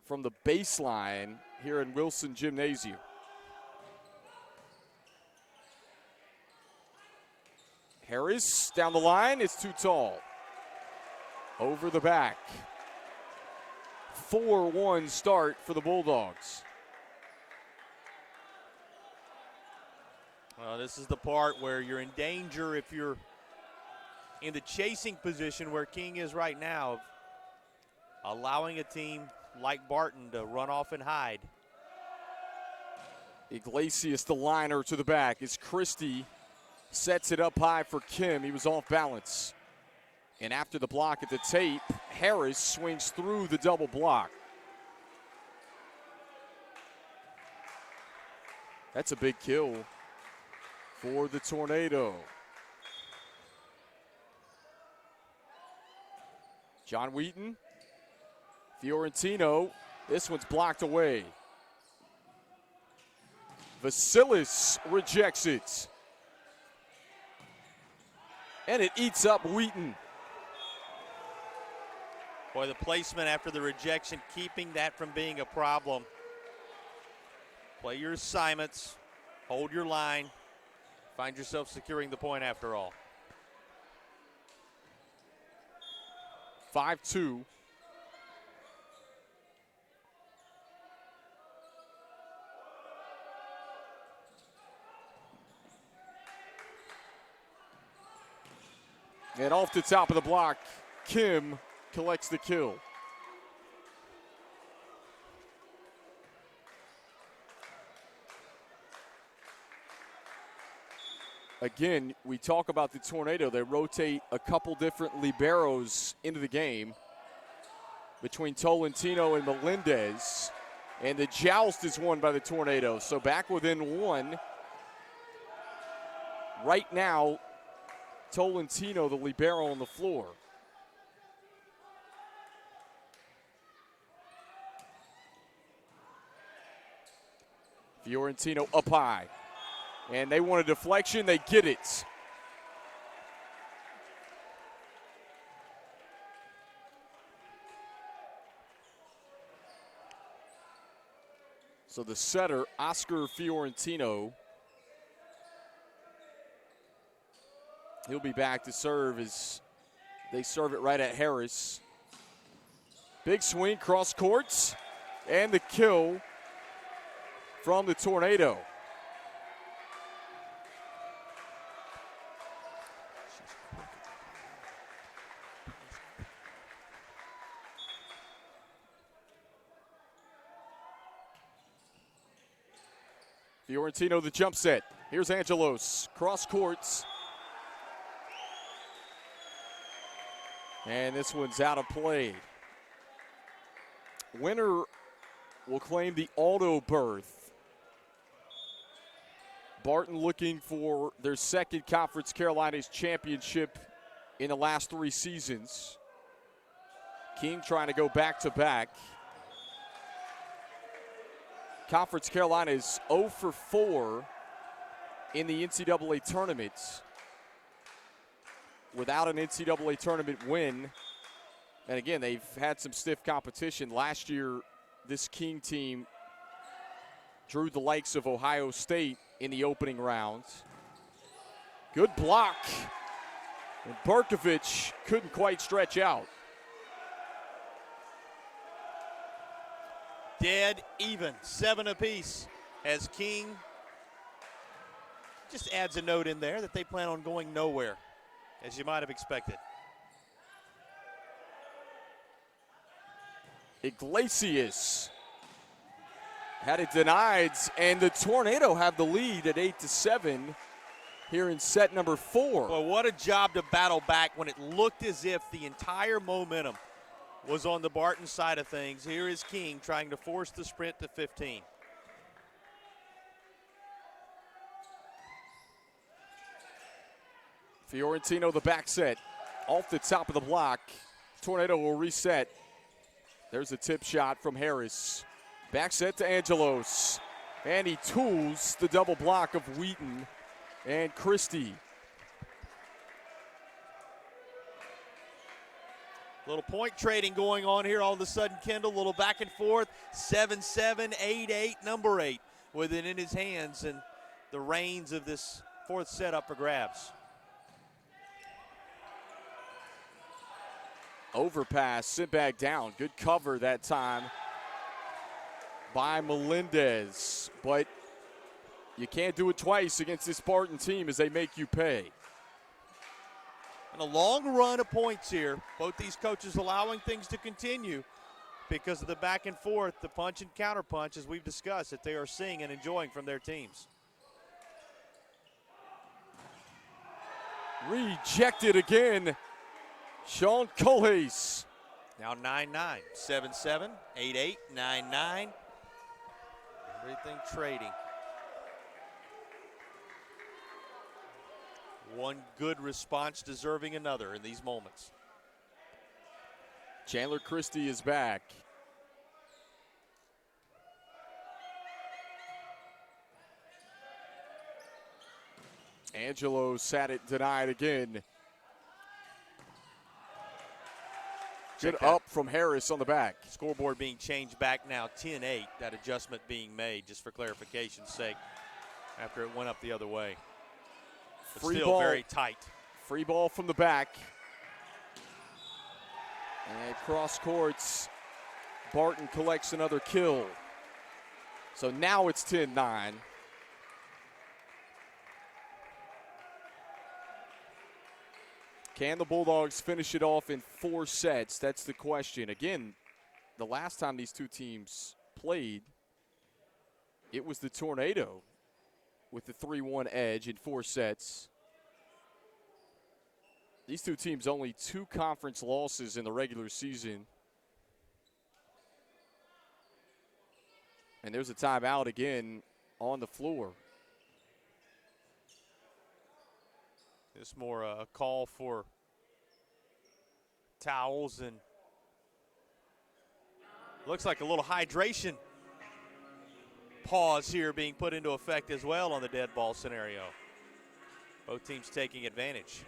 Speaker 2: from the baseline here in Wilson Gymnasium. Harris down the line, it's too tall. Over the back. 4-1 start for the Bulldogs.
Speaker 3: Well, this is the part where you're in danger if you're in the chasing position where King is right now, of allowing a team like Barton to run off and hide.
Speaker 2: Iglesias, the liner to the back, as Christie sets it up high for Kim. He was off balance. And after the block at the tape, Harris swings through the double block. That's a big kill for the Tornado. John Wheaton, Fiorentino, this one's blocked away. Vasilis rejects it. And it eats up Wheaton.
Speaker 3: Boy, the placement after the rejection, keeping that from being a problem. Play your assignments, hold your line, find yourself securing the point after all.
Speaker 2: 5-2. And off the top of the block, Kim collects the kill. again, we talk about the Tornado. They rotate a couple different liberos into the game between Tolentino and Melendez. And the joust is won by the Tornado. So back within one. Right now, Tolentino, the libero, on the floor. Fiorentino up high. And they want a deflection. They get it. So the setter, Oscar Fiorentino, he'll be back to serve as they serve it right at Harris. Big swing, cross courts, and the kill from the Tornado. Fiorentino, the jump set. Here's Angelos, cross courts. And this one's out of play. Winner will claim the auto berth. Barton looking for their second Conference Carolinas championship in the last 3 seasons. King trying to go back-to-back. Conference Carolina is 0 for 4 in the NCAA tournament without an NCAA tournament win. And again, they've had some stiff competition. Last year, this King team drew the likes of Ohio State in the opening rounds. Good block. And Berkovich couldn't quite stretch out.
Speaker 3: Dead even, 7 apiece, as King just adds a note in there that they plan on going nowhere, as you might have expected.
Speaker 2: Iglesias had it denied, and the Tornado have the lead at 8-7 here in set number 4.
Speaker 3: Well, what a job to battle back when it looked as if the entire momentum was on the Barton side of things. Here is King trying to force the sprint to 15.
Speaker 2: Fiorentino, the back set, off the top of the block. Tornado will reset. There's a tip shot from Harris. Back set to Angelos. And he tools the double block of Wheaton and Christie.
Speaker 3: Little point trading going on here. All of a sudden, Kendall, a little back and forth. 7-7, 8-8, number 8 with it in his hands, and the reins of this fourth set up for grabs.
Speaker 2: Overpass, sit back down. Good cover that time by Melendez. But you can't do it twice against this Barton team as they make you pay.
Speaker 3: And a long run of points here. Both these coaches allowing things to continue because of the back and forth, the punch and counter punch, as we've discussed, that they are seeing and enjoying from their teams.
Speaker 2: Rejected again. Sean Colhase.
Speaker 3: Now 9-9, 7-7, 8-8, 9-9. Everything trading. One good response deserving another in these moments.
Speaker 2: Chandler Christie is back. Angelo sat it denied again. Good up from Harris on the back.
Speaker 3: Scoreboard being changed back now, 10-8. That adjustment being made, just for clarification's sake, after it went up the other way. But
Speaker 2: Free
Speaker 3: still
Speaker 2: ball.
Speaker 3: very tight.
Speaker 2: Free ball from the back. And cross courts. Barton collects another kill. So now it's 10-9. Can the Bulldogs finish it off in 4 sets? That's the question. Again, the last time these two teams played, it was the Tornado with the 3-1 edge in 4 sets. These two teams only 2 conference losses in the regular season. And there's a timeout again on the floor.
Speaker 3: It's more a call for towels and looks like a little hydration pause here being put into effect as well on the dead ball scenario. Both teams taking advantage.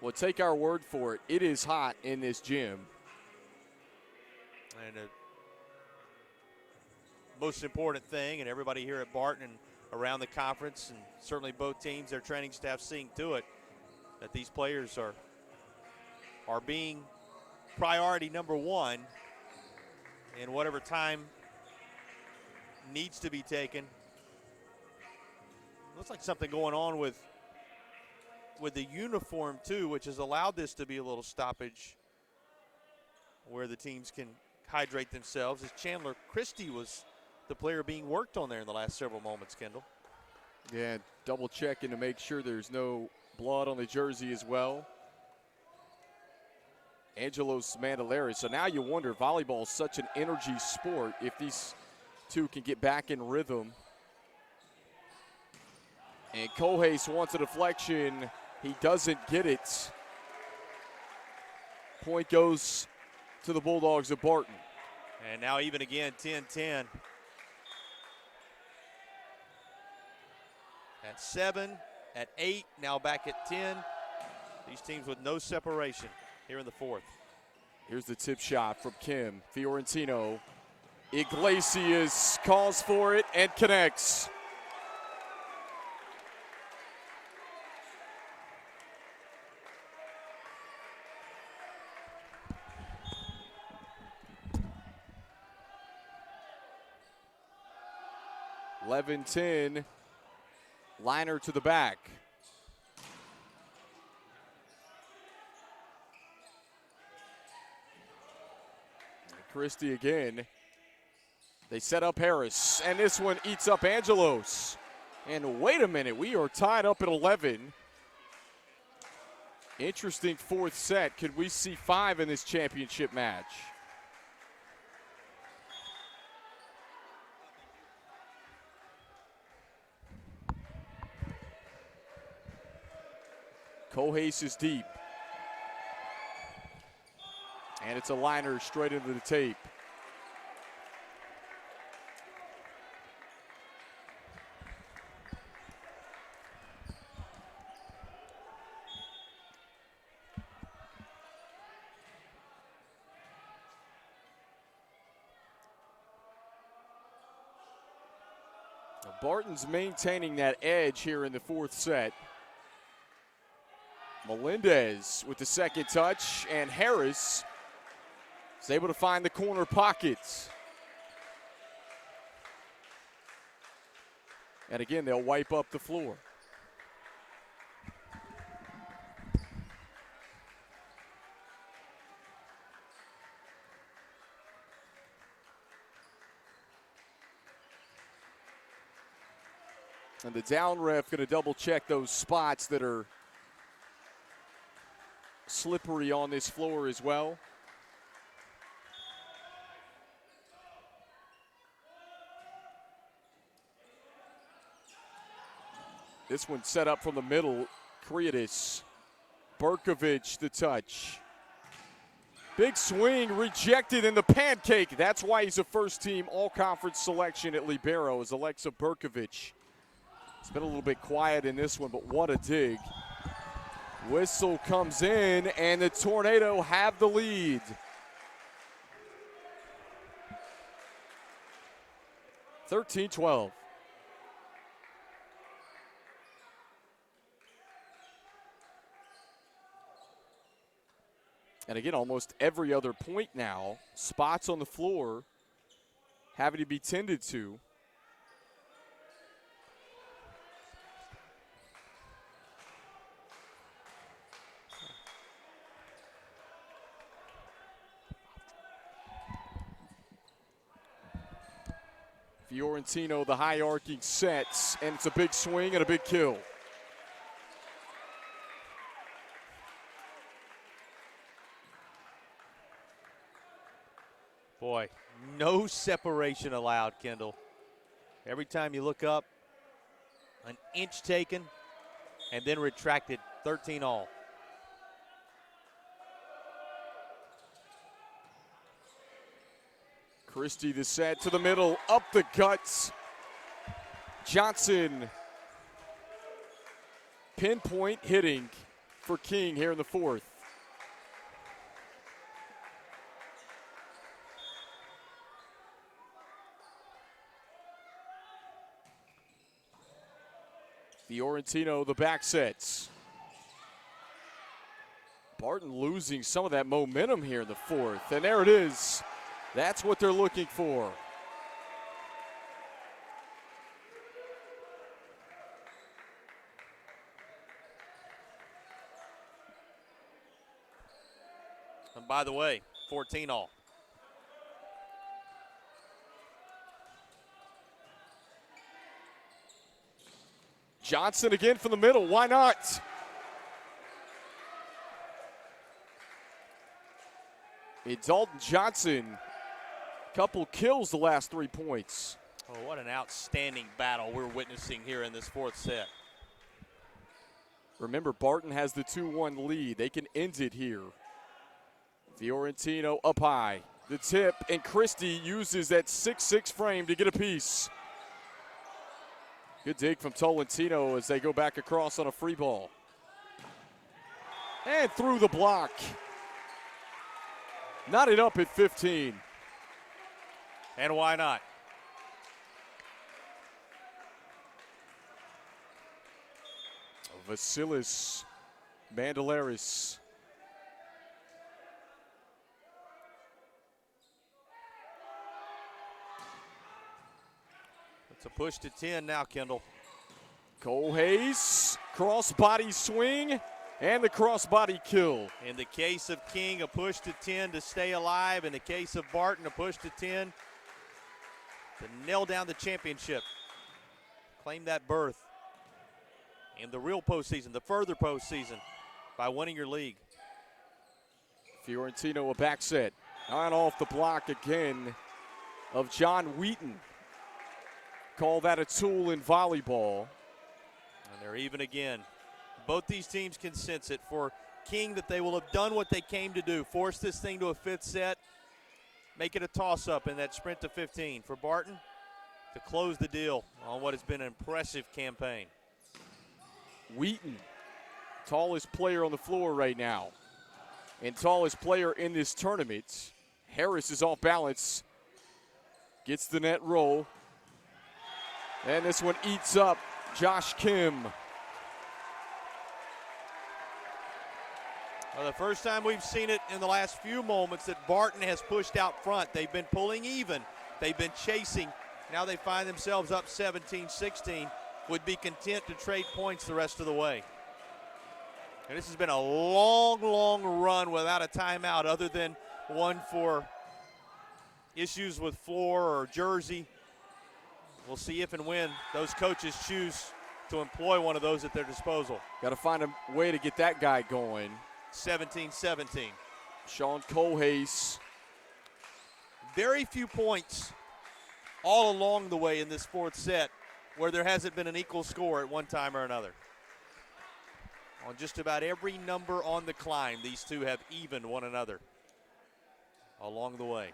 Speaker 2: Well, take our word for it. It is hot in this gym.
Speaker 3: And the most important thing, and everybody here at Barton and around the conference, and certainly both teams, their training staff seeing to it, that these players are being priority number one in whatever time needs to be taken. Looks like something going on with the uniform too, which has allowed this to be a little stoppage where the teams can hydrate themselves, as Chandler Christie was the player being worked on there in the last several moments, Kendall.
Speaker 2: Yeah, double checking to make sure there's no blood on the jersey as well. Angelos Mandalaris. So now you wonder, volleyball is such an energy sport, if these two can get back in rhythm. And Kohes wants a deflection. He doesn't get it. Point goes to the Bulldogs of Barton.
Speaker 3: And now even again, 10-10. At 7, at 8, now back at 10. These teams with no separation here in the 4th.
Speaker 2: Here's the tip shot from Kim Fiorentino. Iglesias calls for it and connects. (11-10). Liner to the back. Christie again. They set up Harris, and this one eats up Angelos. And wait a minute, we are tied up at 11. Interesting 4th set. Could we see 5 in this championship match? Kohes is deep. And it's a liner straight into the tape. Now Barton's maintaining that edge here in the 4th set. Melendez with the second touch, and Harris is able to find the corner pockets. And again, they'll wipe up the floor. And the down ref going to double check those spots that are slippery on this floor as well. This one set up from the middle. Kriadis. Berkovich the touch. Big swing rejected in the pancake. That's why he's a first-team all-conference selection at libero, is Alexa Berkovich. It's been a little bit quiet in this one, but what a dig. Whistle comes in, and the Tornado have the lead. (13-12). And again, almost every other point now, spots on the floor having to be tended to. Fiorentino, the high arcing sets, and it's a big swing and a big kill.
Speaker 3: Boy, no separation allowed, Kendall. Every time you look up, an inch taken and then retracted, 13 all.
Speaker 2: Christie the set to the middle, up the guts. Johnson, pinpoint hitting for King here in the fourth. Fiorentino, the back sets. Barton losing some of that momentum here in the fourth, and there it is. That's what they're looking for.
Speaker 3: And by the way, 14 all.
Speaker 2: Johnson again from the middle. Why not? It's Dalton Johnson. Couple kills the last 3 points.
Speaker 3: Oh, what an outstanding battle we're witnessing here in this fourth set.
Speaker 2: Remember, Barton has the 2-1 lead. They can end it here. Fiorentino up high. The tip, and Christie uses that 6-6 frame to get a piece. Good dig from Tolentino as they go back across on a free ball. And through the block. Knotted up at 15.
Speaker 3: And why not?
Speaker 2: Vasilis Mandelaris.
Speaker 3: It's a push to 10 now, Kendall.
Speaker 2: Cole Hayes, cross-body swing, and the cross-body kill.
Speaker 3: In the case of King, a push to 10 to stay alive. In the case of Barton, a push to 10 to nail down the championship. Claim that berth in the real postseason, the further postseason, by winning your league.
Speaker 2: Fiorentino a back set. On off the block again of John Wheaton. Call that a tool in volleyball.
Speaker 3: And they're even again. Both these teams can sense it. For King, that they will have done what they came to do, force this thing to a fifth set, make it a toss-up in that sprint to 15. For Barton to close the deal on what has been an impressive campaign.
Speaker 2: Wheaton, tallest player on the floor right now, and tallest player in this tournament. Harris is off balance, gets the net roll, and this one eats up Josh Kim.
Speaker 3: Well, the first time we've seen it in the last few moments that Barton has pushed out front. They've been pulling even. They've been chasing. Now they find themselves up 17-16. Would be content to trade points the rest of the way. And this has been a long, long run without a timeout other than one for issues with floor or jersey. We'll see if and when those coaches choose to employ one of those at their disposal.
Speaker 2: Got to find a way to get that guy going.
Speaker 3: 17-17.
Speaker 2: Sean Colhase.
Speaker 3: Very few points all along the way in this fourth set where there hasn't been an equal score at one time or another. On just about every number on the climb, these two have evened one another along the way.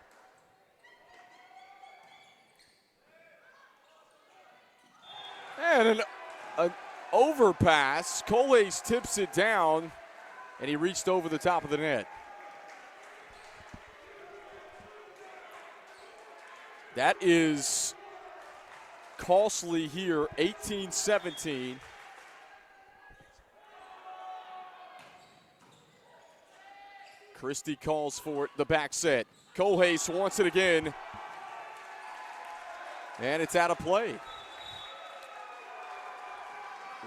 Speaker 2: And an overpass. Colhase tips it down, and he reached over the top of the net. That is costly here, 18-17. Christie calls for it, the back set. Colhase wants it again, and it's out of play.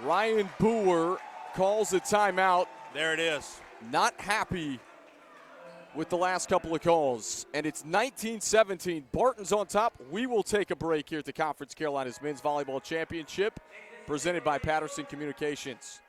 Speaker 2: Ryan Boer calls a timeout.
Speaker 3: There it is.
Speaker 2: Not happy with the last couple of calls. And it's 19-17. Barton's on top. We will take a break here at the Conference Carolinas Men's Volleyball Championship, presented by Patterson Communications.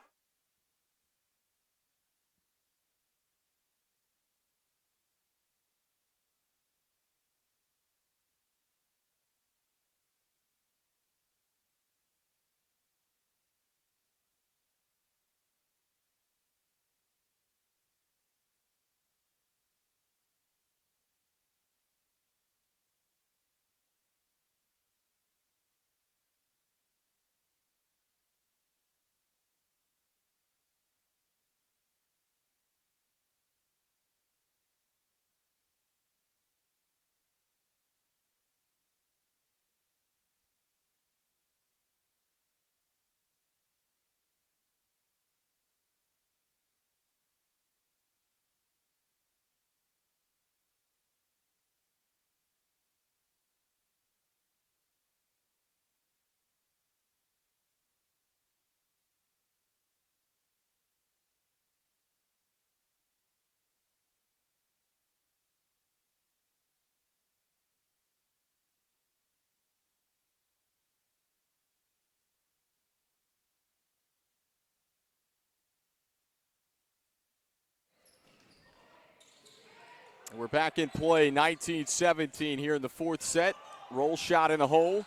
Speaker 2: We're back in play, 19-17 here in the fourth set. Roll shot in the hole.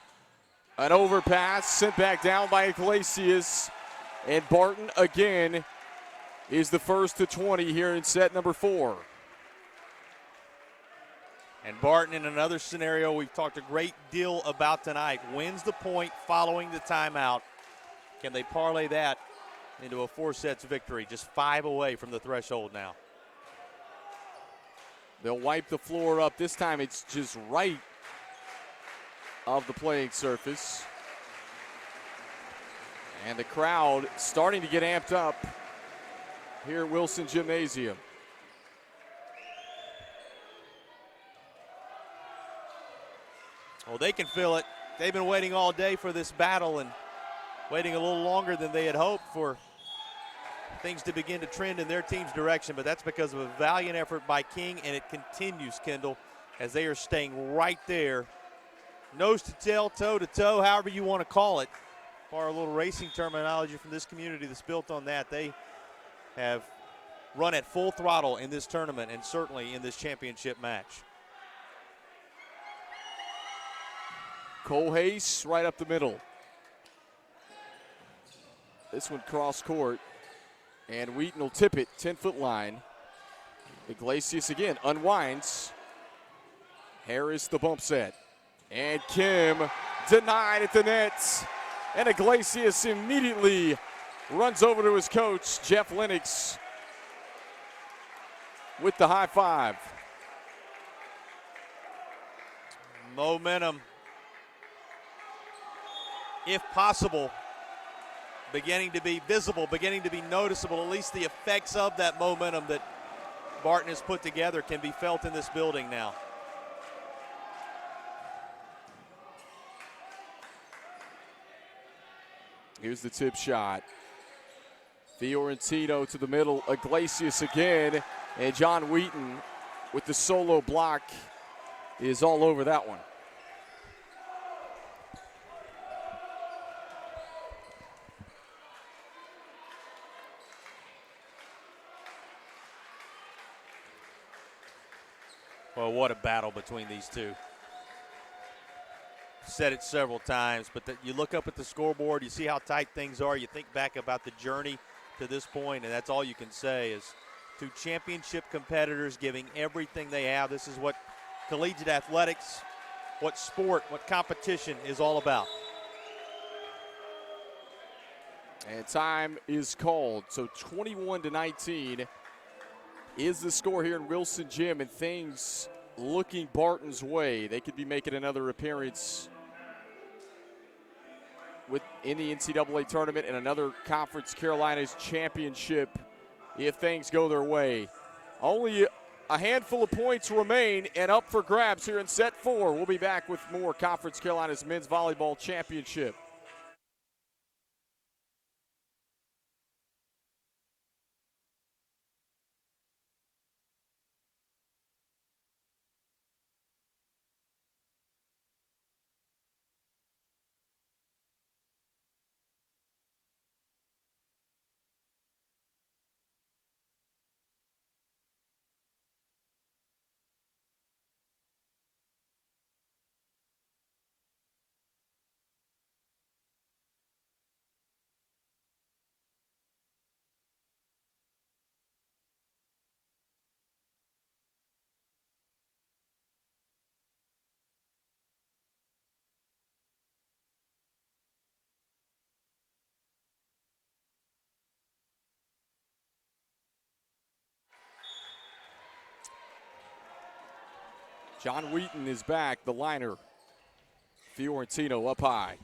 Speaker 2: An overpass sent back down by Iglesias. And Barton again is the first to 20 here in set number 4.
Speaker 3: And Barton, in another scenario we've talked a great deal about tonight, wins the point following the timeout. Can they parlay that into a 4-sets victory? Just 5 away from the threshold now.
Speaker 2: They'll wipe the floor up. This time it's just right of the playing surface. And the crowd starting to get amped up here at Wilson Gymnasium.
Speaker 3: Well, they can feel it. They've been waiting all day for this battle and waiting a little longer than they had hoped for things to begin to trend in their team's direction, but that's because of a valiant effort by King, and it continues, Kendall, as they are staying right there, nose to tail, toe to toe, however you want to call it. For a little racing terminology from this community that's built on that, they have run at full throttle in this tournament and certainly in this championship match.
Speaker 2: Cole Hayes right up the middle. This one cross court. And Wheaton will tip it, 10-foot line. Iglesias again unwinds. Harris the bump set. And Kim denied at the net. And Iglesias immediately runs over to his coach, Jeff Lennox, with the high five.
Speaker 3: Momentum, if possible, beginning to be visible, beginning to be noticeable. At least the effects of that momentum that Barton has put together can be felt in this building now.
Speaker 2: Here's the tip shot. Fiorentino to the middle. Iglesias again. And John Wheaton with the solo block is all over that one.
Speaker 3: Well, what a battle between these two. Said it several times, but you look up at the scoreboard, you see how tight things are, you think back about the journey to this point, and that's all you can say is two championship competitors giving everything they have. This is what collegiate athletics, what sport, what competition is all about.
Speaker 2: And time is called. So 21-19 is the score here in Wilson Gym, and things looking Barton's way. They could be making another appearance in the NCAA tournament and another Conference Carolinas championship if things go their way. Only a handful of points remain and up for grabs here in set 4. We'll be back with more Conference Carolinas Men's Volleyball Championship. John Wheaton is back, the liner. Fiorentino up high.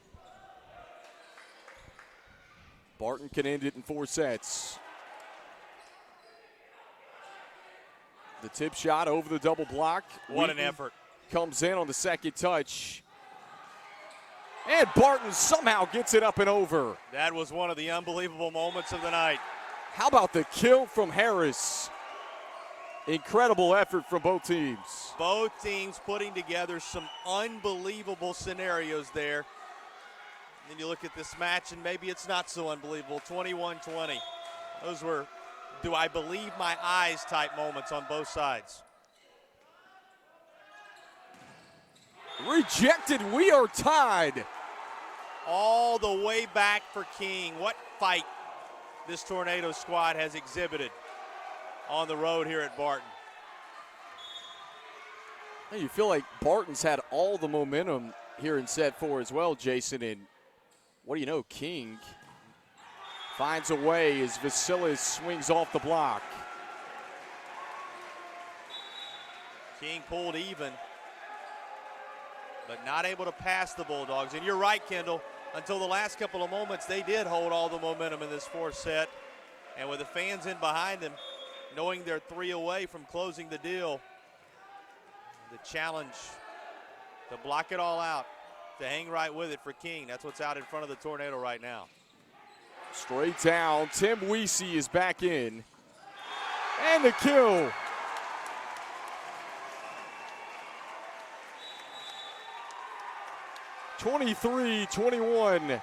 Speaker 2: Barton can end it in 4 sets. The tip shot over the double block.
Speaker 3: What
Speaker 2: Wheaton
Speaker 3: an effort.
Speaker 2: comes in on the second touch. And Barton somehow gets it up and over.
Speaker 3: That was one of the unbelievable moments of the night.
Speaker 2: How about the kill from Harris? Incredible effort from both teams.
Speaker 3: Both teams putting together some unbelievable scenarios there. And then you look at this match, and maybe it's not so unbelievable. 21-20. Those were, do I believe my eyes type moments on both sides.
Speaker 2: Rejected. We are tied.
Speaker 3: All the way back for King. What fight this Tornado squad has exhibited on the road here at Barton.
Speaker 2: Hey, you feel like Barton's had all the momentum here in set 4 as well, Jason. And what do you know, King finds a way as Vasilis swings off the block.
Speaker 3: King pulled even, but not able to pass the Bulldogs. And you're right, Kendall. Until the last couple of moments, they did hold all the momentum in this 4th set. And with the fans in behind them, knowing they're 3 away from closing the deal, the challenge to block it all out, to hang right with it for King. That's what's out in front of the Tornado right now.
Speaker 2: Straight down. Tim Weesey is back in. And the kill. (23-21).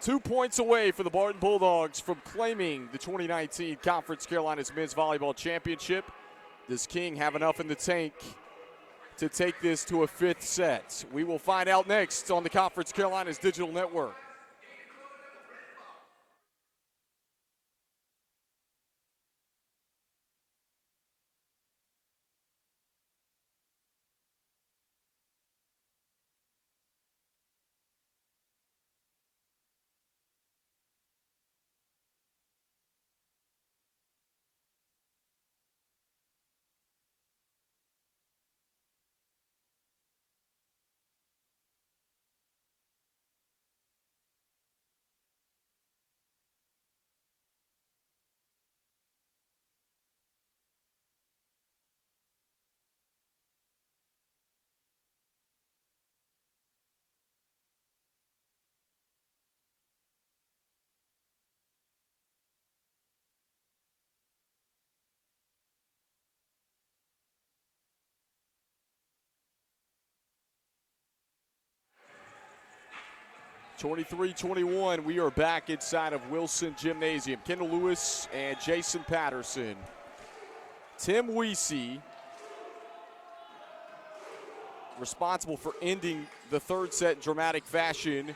Speaker 2: 2 points away for the Barton Bulldogs from claiming the 2019 Conference Carolinas Men's Volleyball Championship. Does King have enough in the tank to take this to a 5th set? We will find out next on the Conference Carolinas Digital Network. (23-21). We are back inside of Wilson Gymnasium. Kendall Lewis and Jason Patterson. Tim Weesey responsible for ending the 3rd set in dramatic fashion.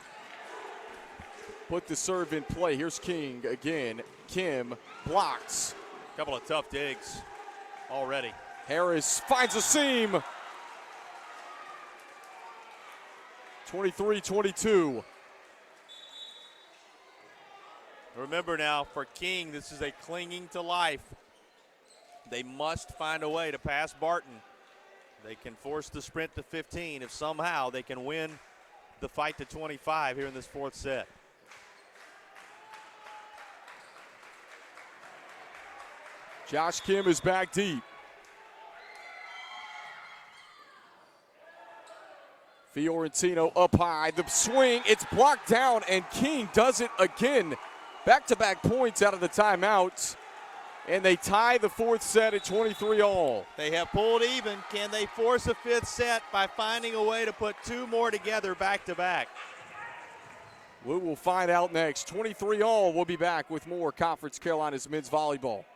Speaker 2: Put the serve in play. Here's King again. Kim blocks.
Speaker 3: A couple of tough digs already.
Speaker 2: Harris finds a seam. 23-22.
Speaker 3: Remember now, for King, this is a clinging to life. They must find a way to pass Barton. They can force the sprint to 15 if somehow they can win the fight to 25 here in this 4th set.
Speaker 2: Josh Kim is back deep. Fiorentino up high. The swing, it's blocked down, and King does it again. Back-to-back points out of the timeout, and they tie the 4th set at 23-all.
Speaker 3: They have pulled even. Can they force a 5th set by finding a way to put 2 more together back-to-back?
Speaker 2: We will find out next. 23-all. We'll be back with more Conference Carolinas men's volleyball.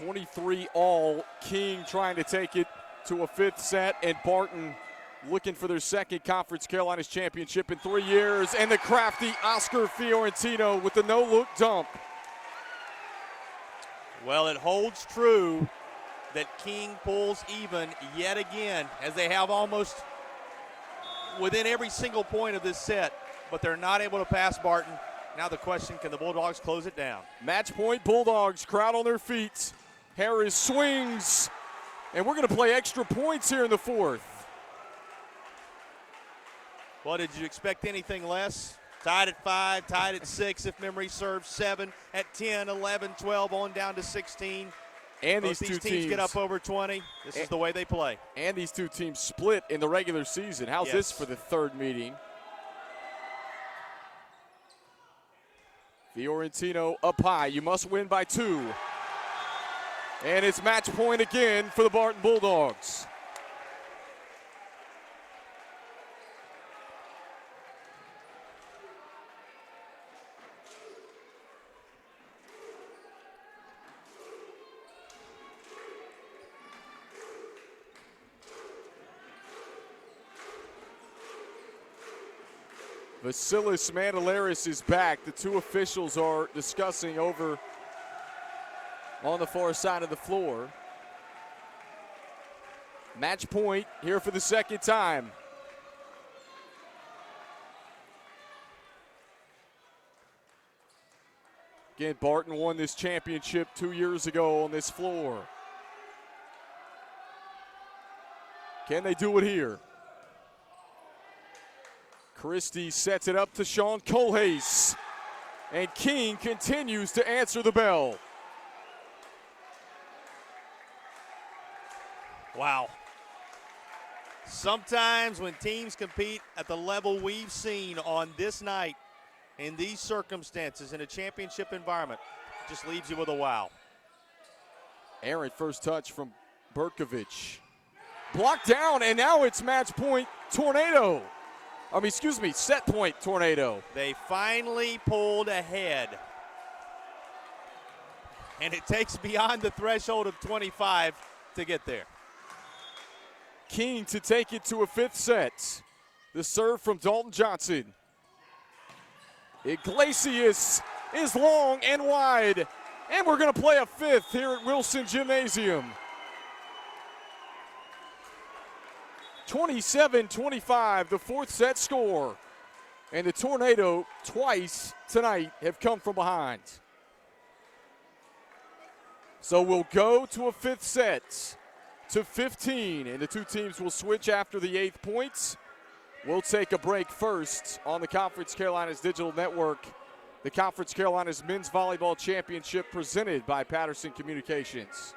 Speaker 2: 23 all. King trying to take it to a fifth set, and Barton looking for their second Conference Carolinas championship in 3 years, and the crafty Oscar Fiorentino with the no-look dump.
Speaker 3: Well, it holds true that King pulls even yet again, as they have almost within every single point of this set, but they're not able to pass Barton. Now the question, can the Bulldogs close it down?
Speaker 2: Match point Bulldogs, crowd on their feet. Harris swings, and we're going to play extra points here in the fourth.
Speaker 3: Well, did you expect anything less? Tied at 5, tied at 6 if memory serves, 7 at 10, 11, 12, on down to 16.
Speaker 2: And
Speaker 3: Both
Speaker 2: these
Speaker 3: two teams get up over 20. This is the way they play.
Speaker 2: And these two teams split in the regular season. How's
Speaker 3: Yes.
Speaker 2: this for the third meeting? Fiorentino up high. You must win by 2. And it's match point again for the Barton Bulldogs. Vasilis Mandalaris is back. The two officials are discussing over on the far side of the floor. Match point here for the second time. Again, Barton won this championship 2 years ago on this floor. Can they do it here? Christie sets it up to Sean Colhase. And King continues to answer the bell.
Speaker 3: Wow. Sometimes when teams compete at the level we've seen on this night, in these circumstances, in a championship environment, it just leaves you with a wow.
Speaker 2: Aaron, first touch from Berkovich. Blocked down, and now it's match point Tornado. Set point Tornado.
Speaker 3: They finally pulled ahead. And it takes beyond the threshold of 25 to get there.
Speaker 2: King to take it to a fifth set. The serve from Dalton Johnson. Iglesias is long and wide. And we're going to play a fifth here at Wilson Gymnasium. 27-25, the fourth set score. And the Tornado twice tonight have come from behind. So we'll go to a fifth set to 15, and the two teams will switch after the 8th points. We'll take a break first on the Conference Carolinas Digital Network. The Conference Carolinas Men's Volleyball Championship presented by Patterson Communications.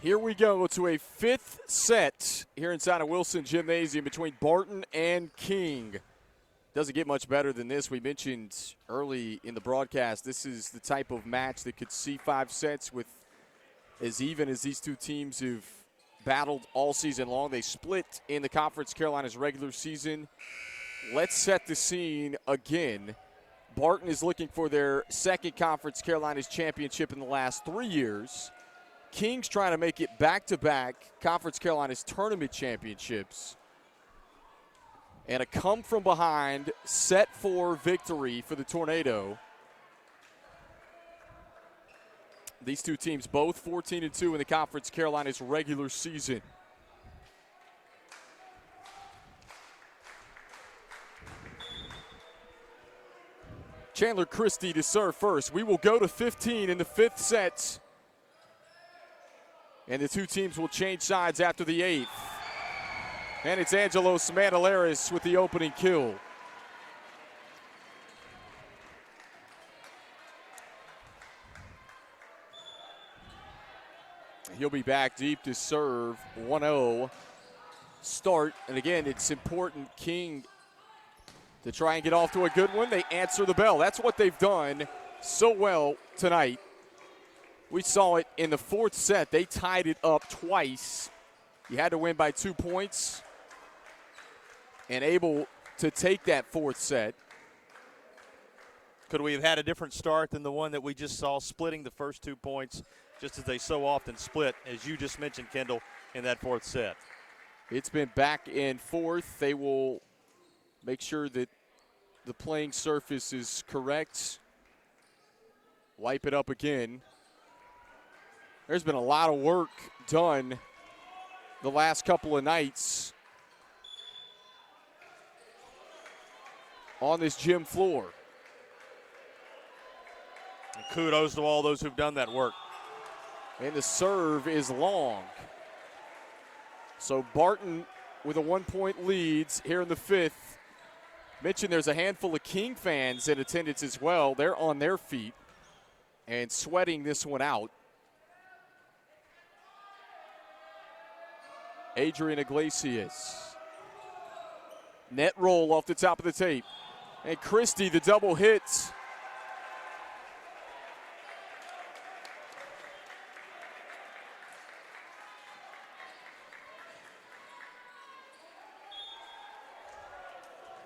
Speaker 2: Here we go to a fifth set here inside of Wilson Gymnasium between Barton and King. Doesn't get much better than this. We mentioned early in the broadcast, this is the type of match that could see 5 sets with as even as these two teams have battled all season long. They split in the Conference Carolinas regular season. Let's set the scene again. Barton is looking for their second Conference Carolinas championship in the last 3 years. King's trying to make it back-to-back Conference Carolinas tournament championships. And a come-from-behind set 4 victory for the Tornado. These two teams both 14-2 in the Conference Carolinas regular season. Chandler Christie to serve first. We will go to 15 in the fifth set. And the two teams will change sides after the 8th. And it's Angelos Mandalaris with the opening kill. He'll be back deep to serve. 1-0 start. And again, it's important, King, to try and get off to a good one. They answer the bell. That's what they've done so well tonight. We saw it in the 4th set. They tied it up twice. You had to win by 2 points and able to take that 4th set.
Speaker 3: Could we have had a different start than the one that we just saw, splitting the first 2 points, just as they so often split, as you just mentioned, Kendall, in that 4th set?
Speaker 2: It's been back and forth. They will make sure that the playing surface is correct. Wipe it up again. There's been a lot of work done the last couple of nights on this gym floor.
Speaker 3: And kudos to all those who've done that work.
Speaker 2: And the serve is long. So Barton with a 1-point lead here in the 5th. Mentioned there's a handful of King fans in attendance as well. They're on their feet and sweating this one out. Adrian Iglesias. Net roll off the top of the tape. And Christie, the double hits.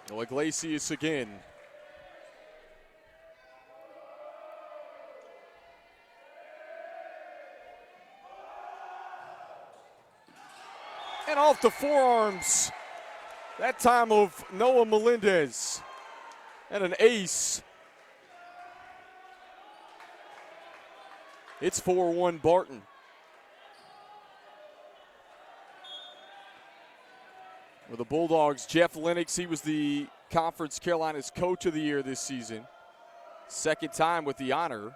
Speaker 2: No, Iglesias again. And off the forearms, that time of Noah Melendez. And an ace. It's 4-1 Barton. With the Bulldogs, Jeff Lennox, he was the Conference Carolinas Coach of the Year this season. Second time with the honor.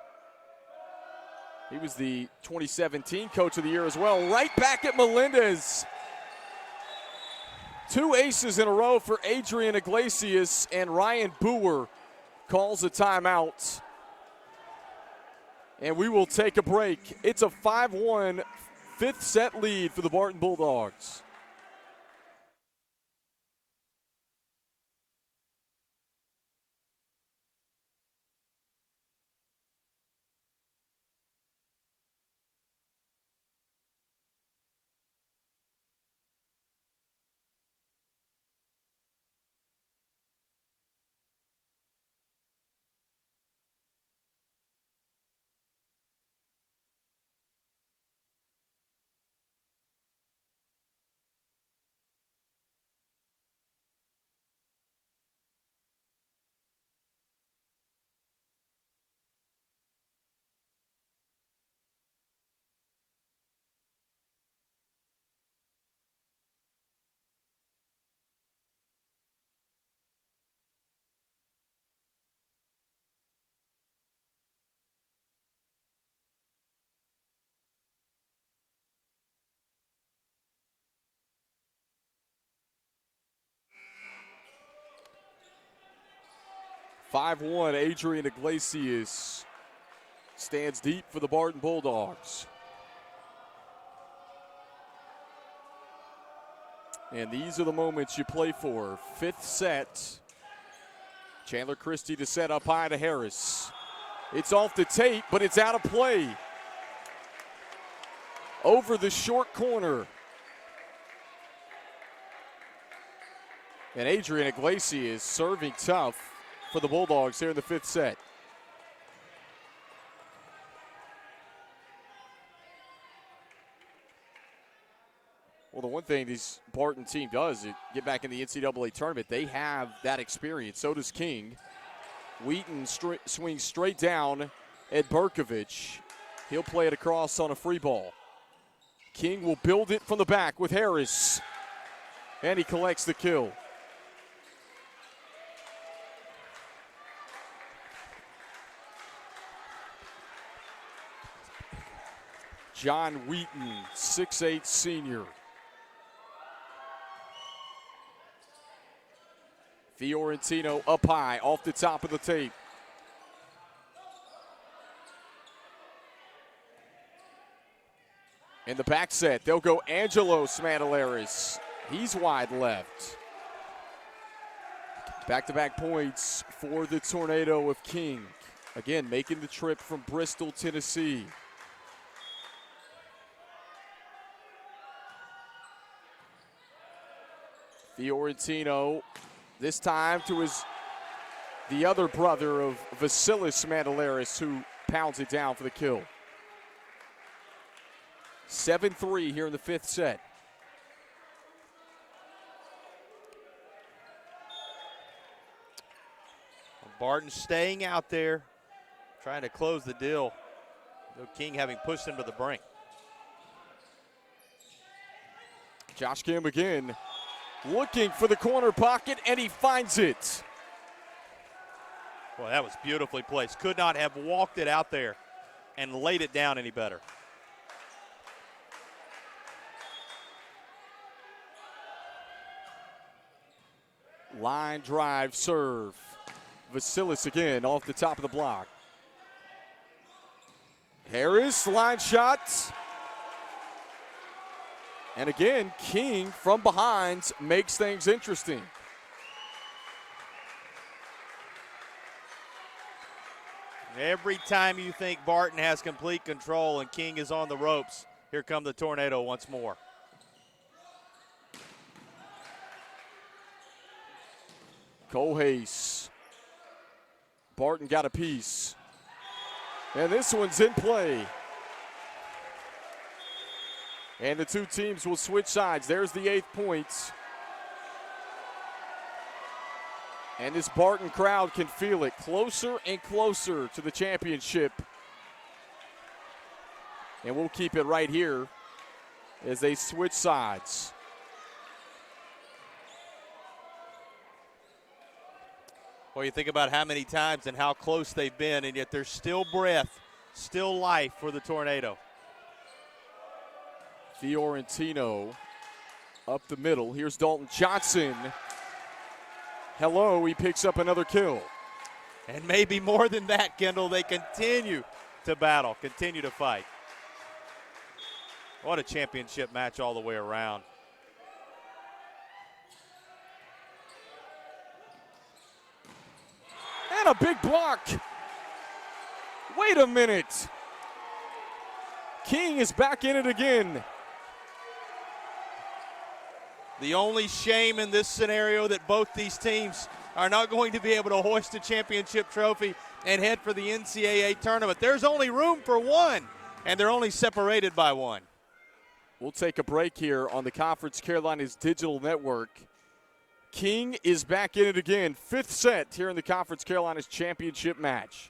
Speaker 2: He was the 2017 Coach of the Year as well. Right back at Melendez. 2 aces in a row for Adrian Iglesias, and Ryan Boer calls a timeout. And we will take a break. It's a 5-1 fifth set lead for the Barton Bulldogs. (5-1) Adrian Iglesias stands deep for the Barton Bulldogs. And these are the moments you play for. Fifth set. Chandler Christie to set up high to Harris. It's off the tape, but it's out of play. Over the short corner. And Adrian Iglesias serving tough for the Bulldogs here in the fifth set. Well, the one thing this Barton team does is get back in the NCAA tournament. They have that experience. So does King. Wheaton swings straight down at Berkovich. He'll play it across on a free ball. King will build it from the back with Harris. And he collects the kill. John Wheaton, 6'8" senior. Fiorentino up high, off the top of the tape. In the back set, they'll go Angelos Mandalaris. He's wide left. Back-to-back points for the Tornado of King. Again, making the trip from Bristol, Tennessee. Fiorentino, this time to the other brother of Vasilis Mandalaris, who pounds it down for the kill. 7-3 here in the fifth set.
Speaker 3: Barton staying out there, trying to close the deal. Though King having pushed him to the brink.
Speaker 2: Josh Kim again, looking for the corner pocket, and he finds it.
Speaker 3: Well, that was beautifully placed. Could not have walked it out there and laid it down any better.
Speaker 2: Line drive serve. Vasilis again off the top of the block. Harris, line shot. And again, King from behind makes things interesting.
Speaker 3: Every time you think Barton has complete control and King is on the ropes, here come the Tornado once more.
Speaker 2: Kohase. Barton got a piece. And this one's in play. And the two teams will switch sides. There's the 8th point. And this Barton crowd can feel it closer and closer to the championship. And we'll keep it right here as they switch sides.
Speaker 3: Well, you think about how many times and how close they've been, and yet there's still breath, still life for the Tornado.
Speaker 2: Fiorentino up the middle. Here's Dalton Johnson. Hello, he picks up another kill.
Speaker 3: And maybe more than that, Kendall. They continue to battle, continue to fight. What a championship match all the way around.
Speaker 2: And a big block. Wait a minute. King is back in it again.
Speaker 3: The only shame in this scenario that both these teams are not going to be able to hoist a championship trophy and head for the NCAA tournament. There's only room for one, and they're only separated by one.
Speaker 2: We'll take a break here on the ConfCarolinas digital network. King is back in it again. 5th set here in the ConfCarolinas championship match.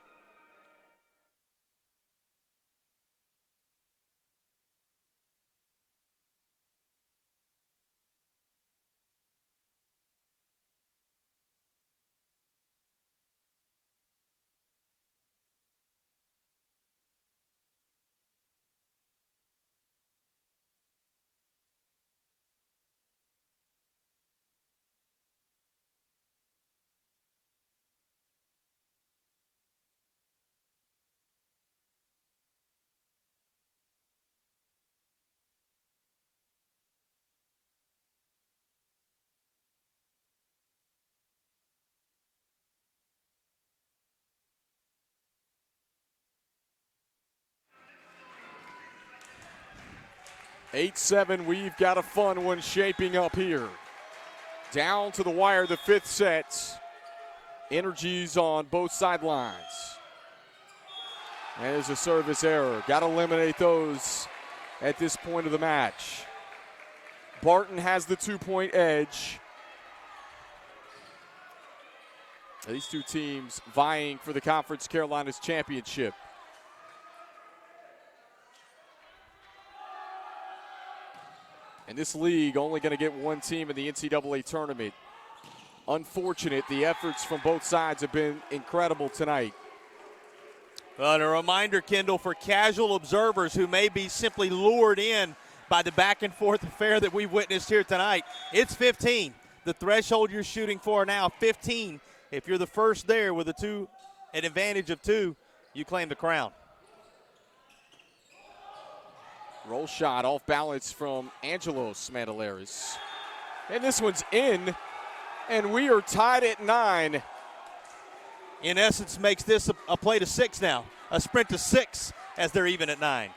Speaker 2: 8-7, we've got a fun one shaping up here. Down to the wire, the fifth set. Energies on both sidelines. And there's a service error. Got to eliminate those at this point of the match. Barton has the 2-point edge. These two teams vying for the ConferCarolinas championship. And this league only going to get one team in the NCAA tournament. Unfortunate, the efforts from both sides have been incredible tonight.
Speaker 3: And a reminder, Kendall, for casual observers who may be simply lured in by the back-and-forth affair that we've witnessed here tonight, it's 15. The threshold you're shooting for now, 15. If you're the first there with an advantage of 2, you claim the crown.
Speaker 2: Roll shot off balance from Angelos Mandelaris. And this one's in, and we are tied at 9.
Speaker 3: In essence, makes this a play to 6 now, a sprint to 6 as they're even at 9.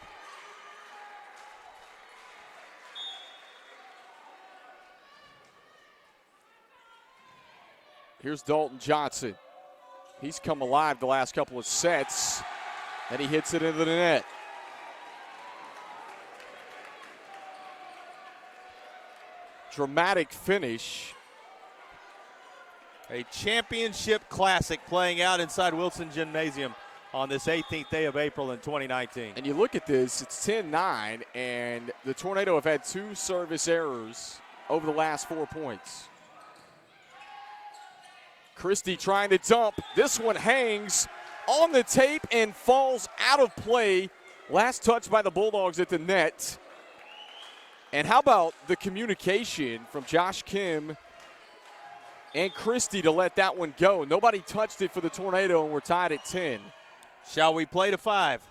Speaker 2: Here's Dalton Johnson. He's come alive the last couple of sets, and he hits it into the net. Dramatic finish.
Speaker 3: A championship classic playing out inside Wilson Gymnasium on this 18th day of April in 2019.
Speaker 2: And you look at this, it's 10-9, and the Tornado have had 2 service errors over the last 4 points. Christie trying to dump. This one hangs on the tape and falls out of play. Last touch by the Bulldogs at the net. And how about the communication from Josh Kim and Christie to let that one go? Nobody touched it for the Tornado, and we're tied at 10.
Speaker 3: Shall we play to 5?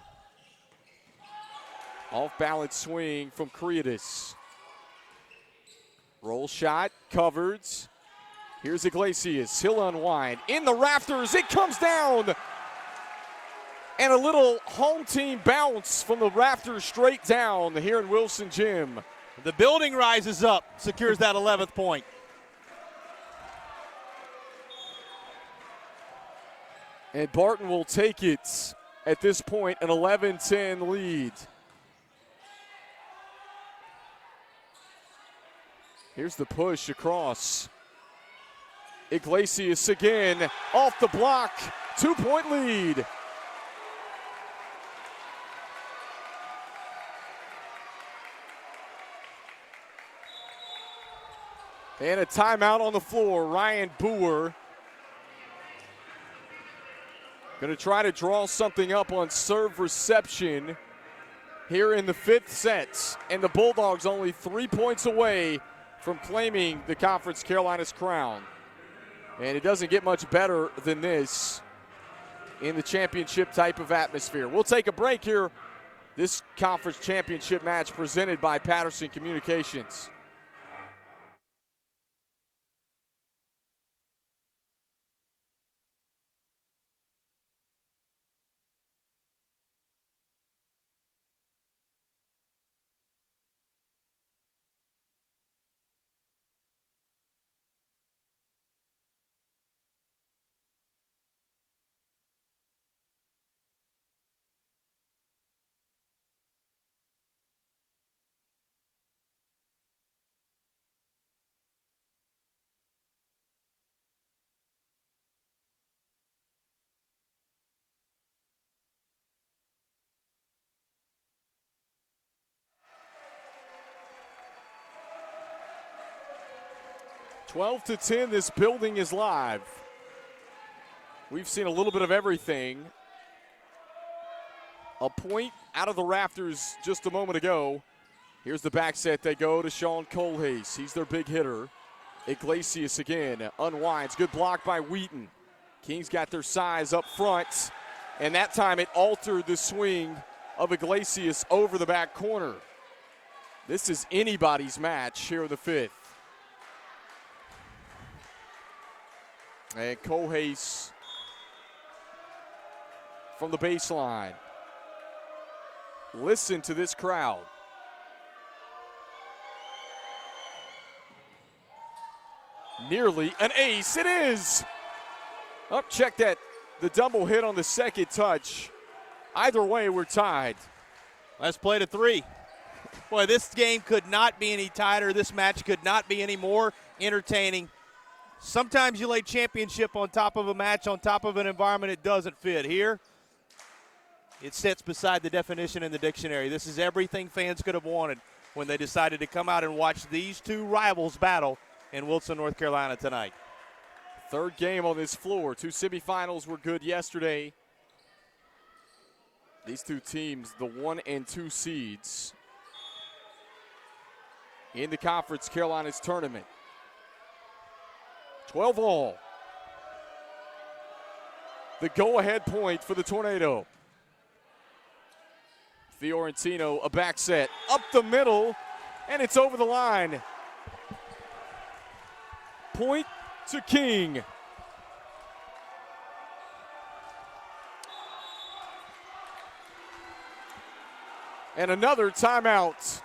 Speaker 2: Off-balance swing from Creatus. Roll shot, covered. Here's Iglesias. He'll unwind. In the rafters, it comes down. And a little home team bounce from the rafters straight down here in Wilson Gym.
Speaker 3: The building rises up, secures that 11th point.
Speaker 2: And Barton will take it at this point, an 11-10 lead. Here's the push across. Iglesias again, off the block, 2-point lead. And a timeout on the floor. Ryan Boer going to try to draw something up on serve reception here in the 5th set. And the Bulldogs only 3 points away from claiming the ConferCarolinas crown. And it doesn't get much better than this in the championship type of atmosphere. We'll take a break here. This conference championship match presented by Patterson Communications. Twelve to 10, this building is live. We've seen a little bit of everything. A point out of the rafters just a moment ago. Here's the back set. They go to Sean Colhase. He's their big hitter. Iglesias again unwinds. Good block by Wheaton. Kings got their size up front, and that time it altered the swing of Iglesias over the back corner. This is anybody's match here in the 5th. And Colhase from the baseline. Listen to this crowd. Nearly an ace. It is. Up, check that. The double hit on the second touch. Either way, we're tied.
Speaker 3: Let's play to 3. Boy, this game could not be any tighter. This match could not be any more entertaining. Sometimes you lay championship on top of a match, on top of an environment it doesn't fit. Here, it sits beside the definition in the dictionary. This is everything fans could have wanted when they decided to come out and watch these two rivals battle in Wilson, North Carolina tonight.
Speaker 2: Third game on this floor. 2 semifinals were good yesterday. These two teams, the 1 and 2 seeds in the Conference Carolinas tournament. 12 all. The go-ahead point for the Tornado. Fiorentino, a back set, up the middle, and it's over the line. Point to King. And another timeout.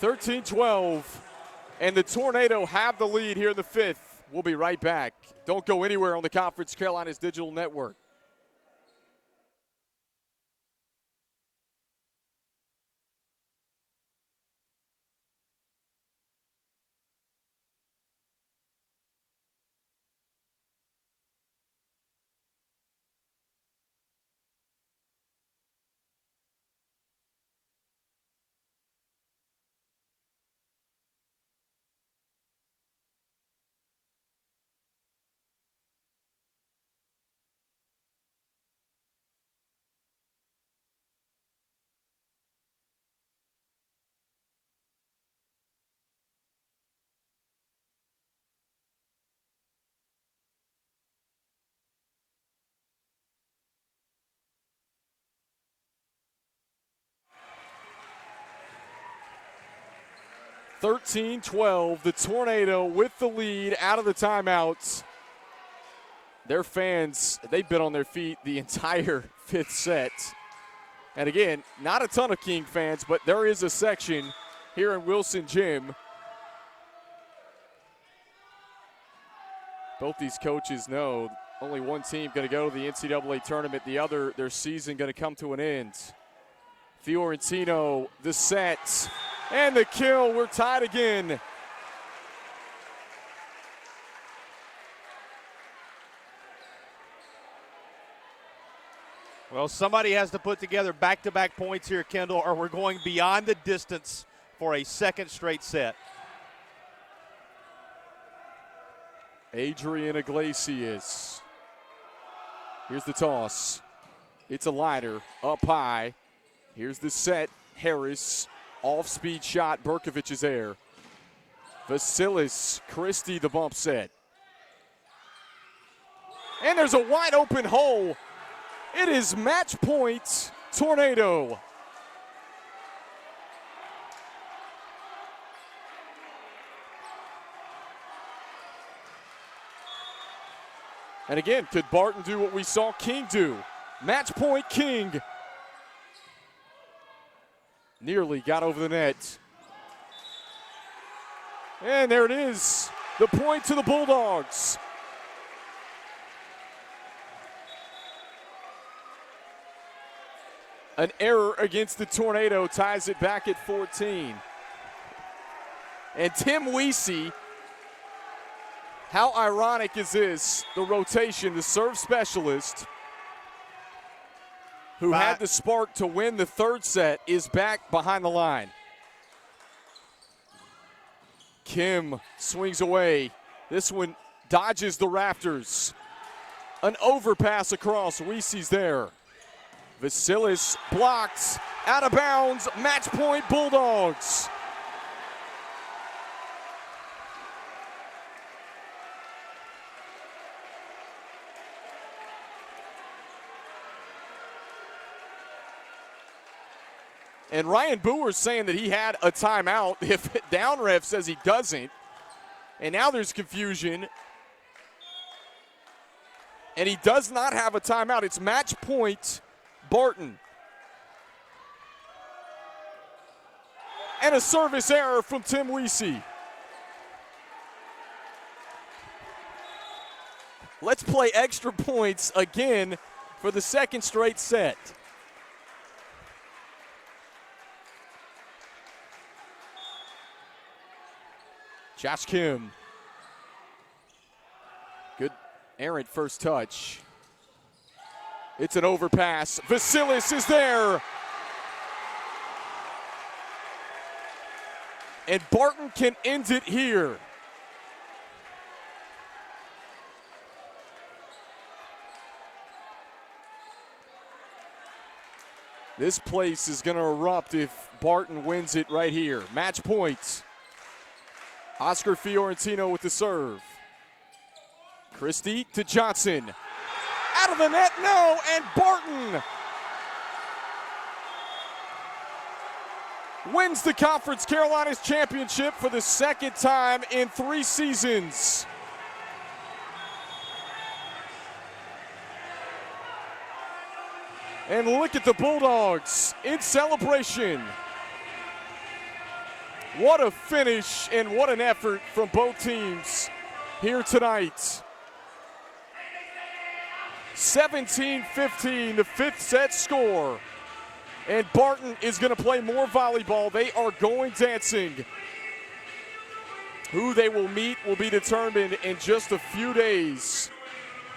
Speaker 2: 13-12. And the Tornado have the lead here in the 5th. We'll be right back. Don't go anywhere on the Conference Carolinas Digital Network. (13-12), the Tornado with the lead out of the timeouts. Their fans, they've been on their feet the entire 5th set. And again, not a ton of King fans, but there is a section here in Wilson Gym. Both these coaches know only one team going to go to the NCAA tournament, the other, their season going to come to an end. Fiorentino, the set, and the kill. We're tied again.
Speaker 3: Well, somebody has to put together back-to-back points here, Kendall, or we're going beyond the distance for a second straight set.
Speaker 2: Adrian Iglesias. Here's the toss. It's a liner up high. Here's the set. Harris, off-speed shot. Berkovich is there. Vasilis Christie, the bump set. And there's a wide open hole. It is match point, Tornado. And again, could Barton do what we saw King do? Match point, King. Nearly got over the net. And there it is, the point to the Bulldogs. An error against the Tornado ties it back at 14. And Tim Weesey, how ironic is this? The rotation, the serve specialist, who had the spark to win the third set, is back behind the line. Kim swings away. This one dodges the rafters. An overpass across. Weesey's there. Vasilis blocked, out of bounds, match point Bulldogs. And Ryan Boer's saying that he had a timeout if down ref says he doesn't. And now there's confusion. And he does not have a timeout. It's match point Barton. And a service error from Tim Weesey. Let's play extra points again for the second straight set. Josh Kim. Good errant first touch. It's an overpass. Vasilis is there. And Barton can end it here. This place is going to erupt if Barton wins it right here. Match points. Oscar Fiorentino with the serve. Christie to Johnson. Out of the net, no, and Barton wins the ConfCarolinas championship for the second time in 3 seasons. And look at the Bulldogs in celebration. What a finish and what an effort from both teams here tonight. 17-15, the 5th set score. And Barton is going to play more volleyball. They are going dancing. Who they will meet will be determined in just a few days.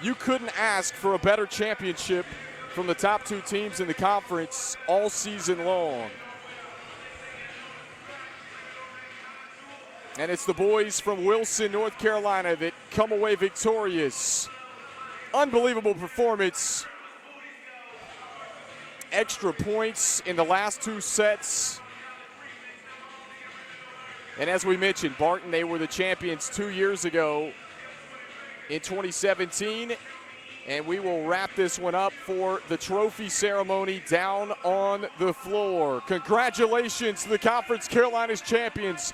Speaker 2: You couldn't ask for a better championship from the top 2 teams in the conference all season long. And it's the boys from Wilson, North Carolina that come away victorious. Unbelievable performance. Extra points in the last 2 sets. And as we mentioned, Barton, they were the champions 2 years ago in 2017. And we will wrap this one up for the trophy ceremony down on the floor. Congratulations to the ConfCarolinas champions,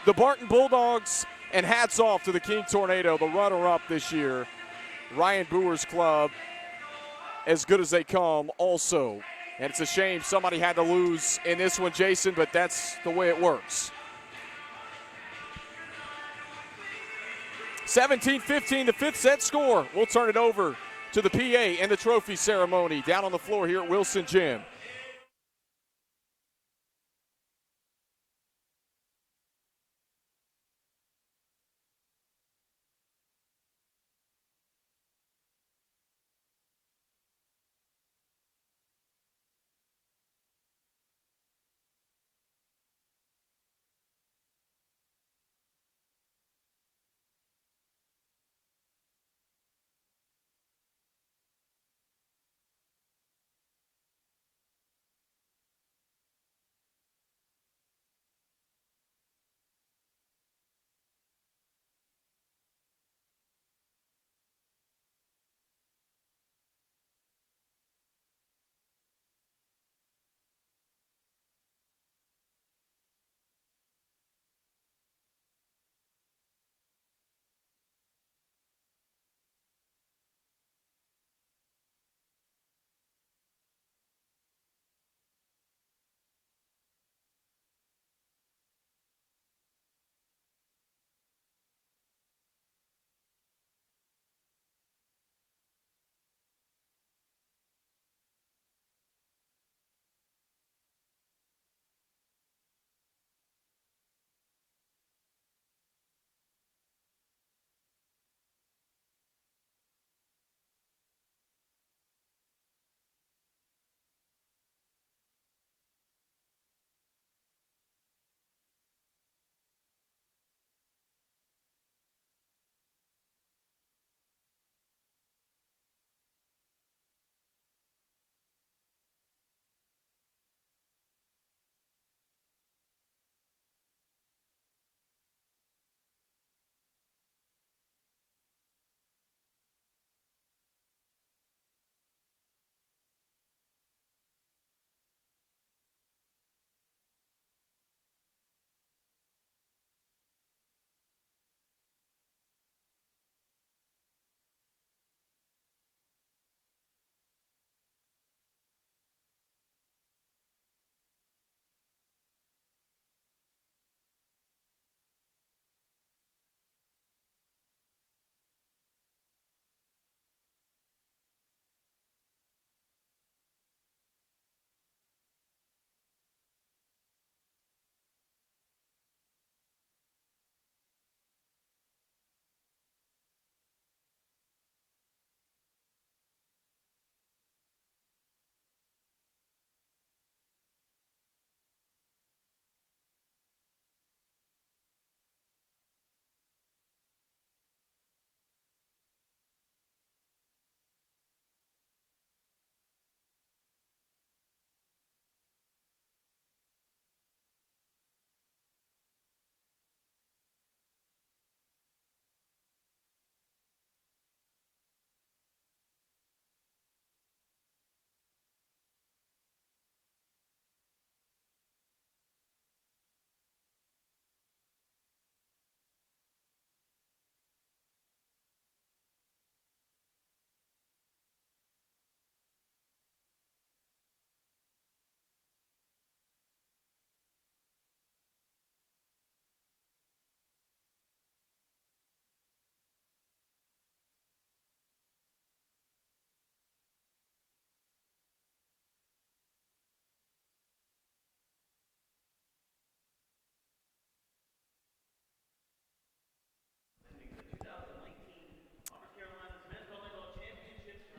Speaker 2: the Barton Bulldogs, and hats off to the King Tornado, the runner-up this year. Ryan Boer's club, as good as they come also. And it's a shame somebody had to lose in this one, Jason, but that's the way it works. 17-15, the 5th set score. We'll turn it over to the PA and the trophy ceremony down on the floor here at Wilson Gym.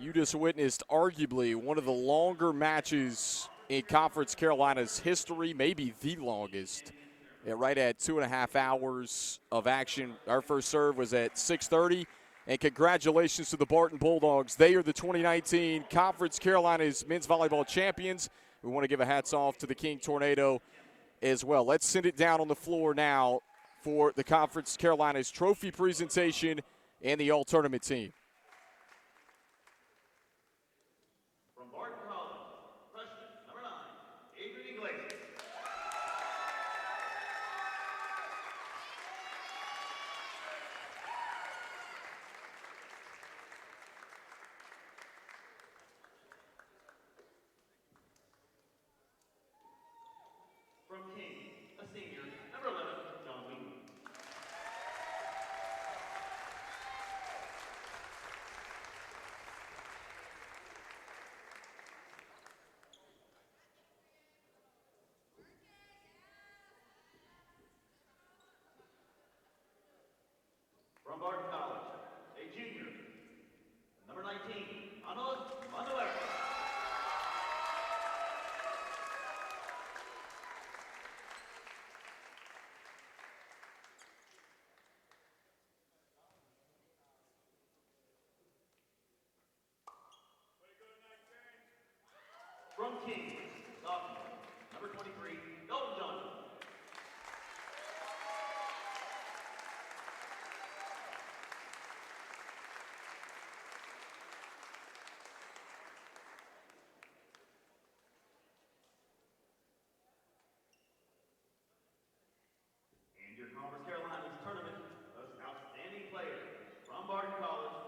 Speaker 2: you just witnessed arguably one of the longer matches in Conference Carolinas history, maybe the longest. Yeah, right at 2.5 hours of action. Our first serve was at 6:30. And congratulations to the Barton Bulldogs. They are the 2019 Conference Carolinas men's volleyball champions. We want to give a hats off to the King Tornado as well. Let's send it down on the floor now for the Conference Carolinas trophy presentation and the all-tournament team.
Speaker 1: From Barton College, freshman number 9, Adrian Iglesias. From King, a senior, number 11, John Wheaton. From Barton College, a junior, number 19, Manuel Manuel. From King, sophomore, number 23, Dalton Johnson. And your Conference Carolinas Tournament most outstanding player from Barton College,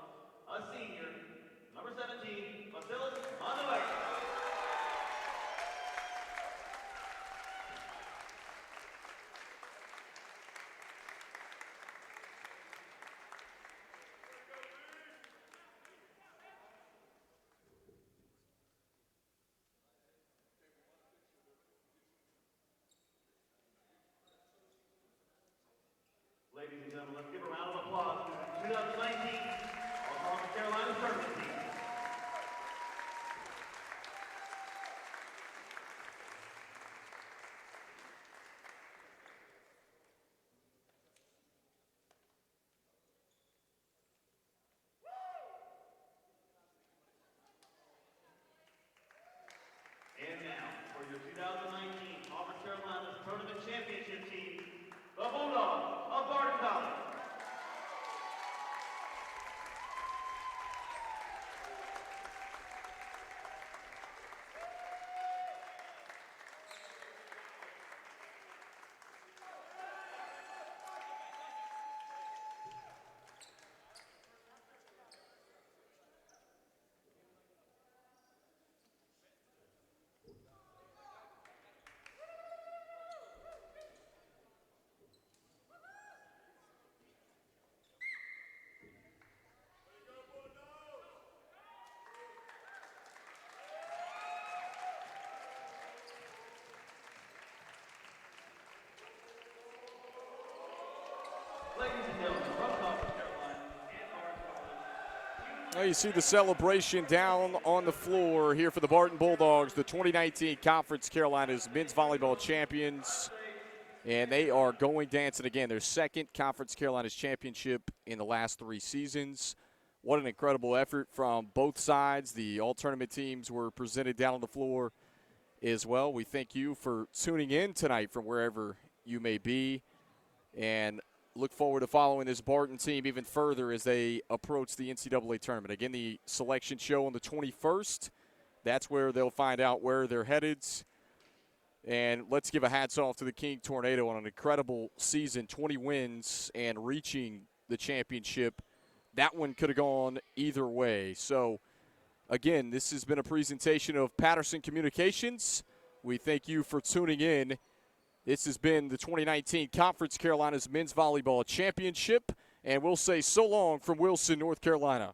Speaker 1: a senior, number 17, Basilis Manuel. Ladies and gentlemen, let's give a round of applause to the 2019 All-Conference Carolinas Tournament team. And now, for your 2019 Conference Carolinas Tournament Championship team, the Bulldogs of Barton College. Ladies and gentlemen, from Conference Carolina and Barton College.
Speaker 2: Well, you see the celebration down on the floor here for the Barton Bulldogs, the 2019 Conference Carolinas men's volleyball champions. And they are going dancing again. Their second Conference Carolinas championship in the last 3 seasons. What an incredible effort from both sides. The all-tournament teams were presented down on the floor as well. We thank you for tuning in tonight from wherever you may be. And look forward to following this Barton team even further as they approach the NCAA tournament. Again, the selection show on the 21st. That's where they'll find out where they're headed. And let's give a hats off to the King Tornado on an incredible season, 20 wins and reaching the championship. That one could have gone either way. So, again, this has been a presentation of Patterson Communications. We thank you for tuning in. This has been the 2019 Conference Carolinas Men's Volleyball Championship, and we'll say so long from Wilson, North Carolina.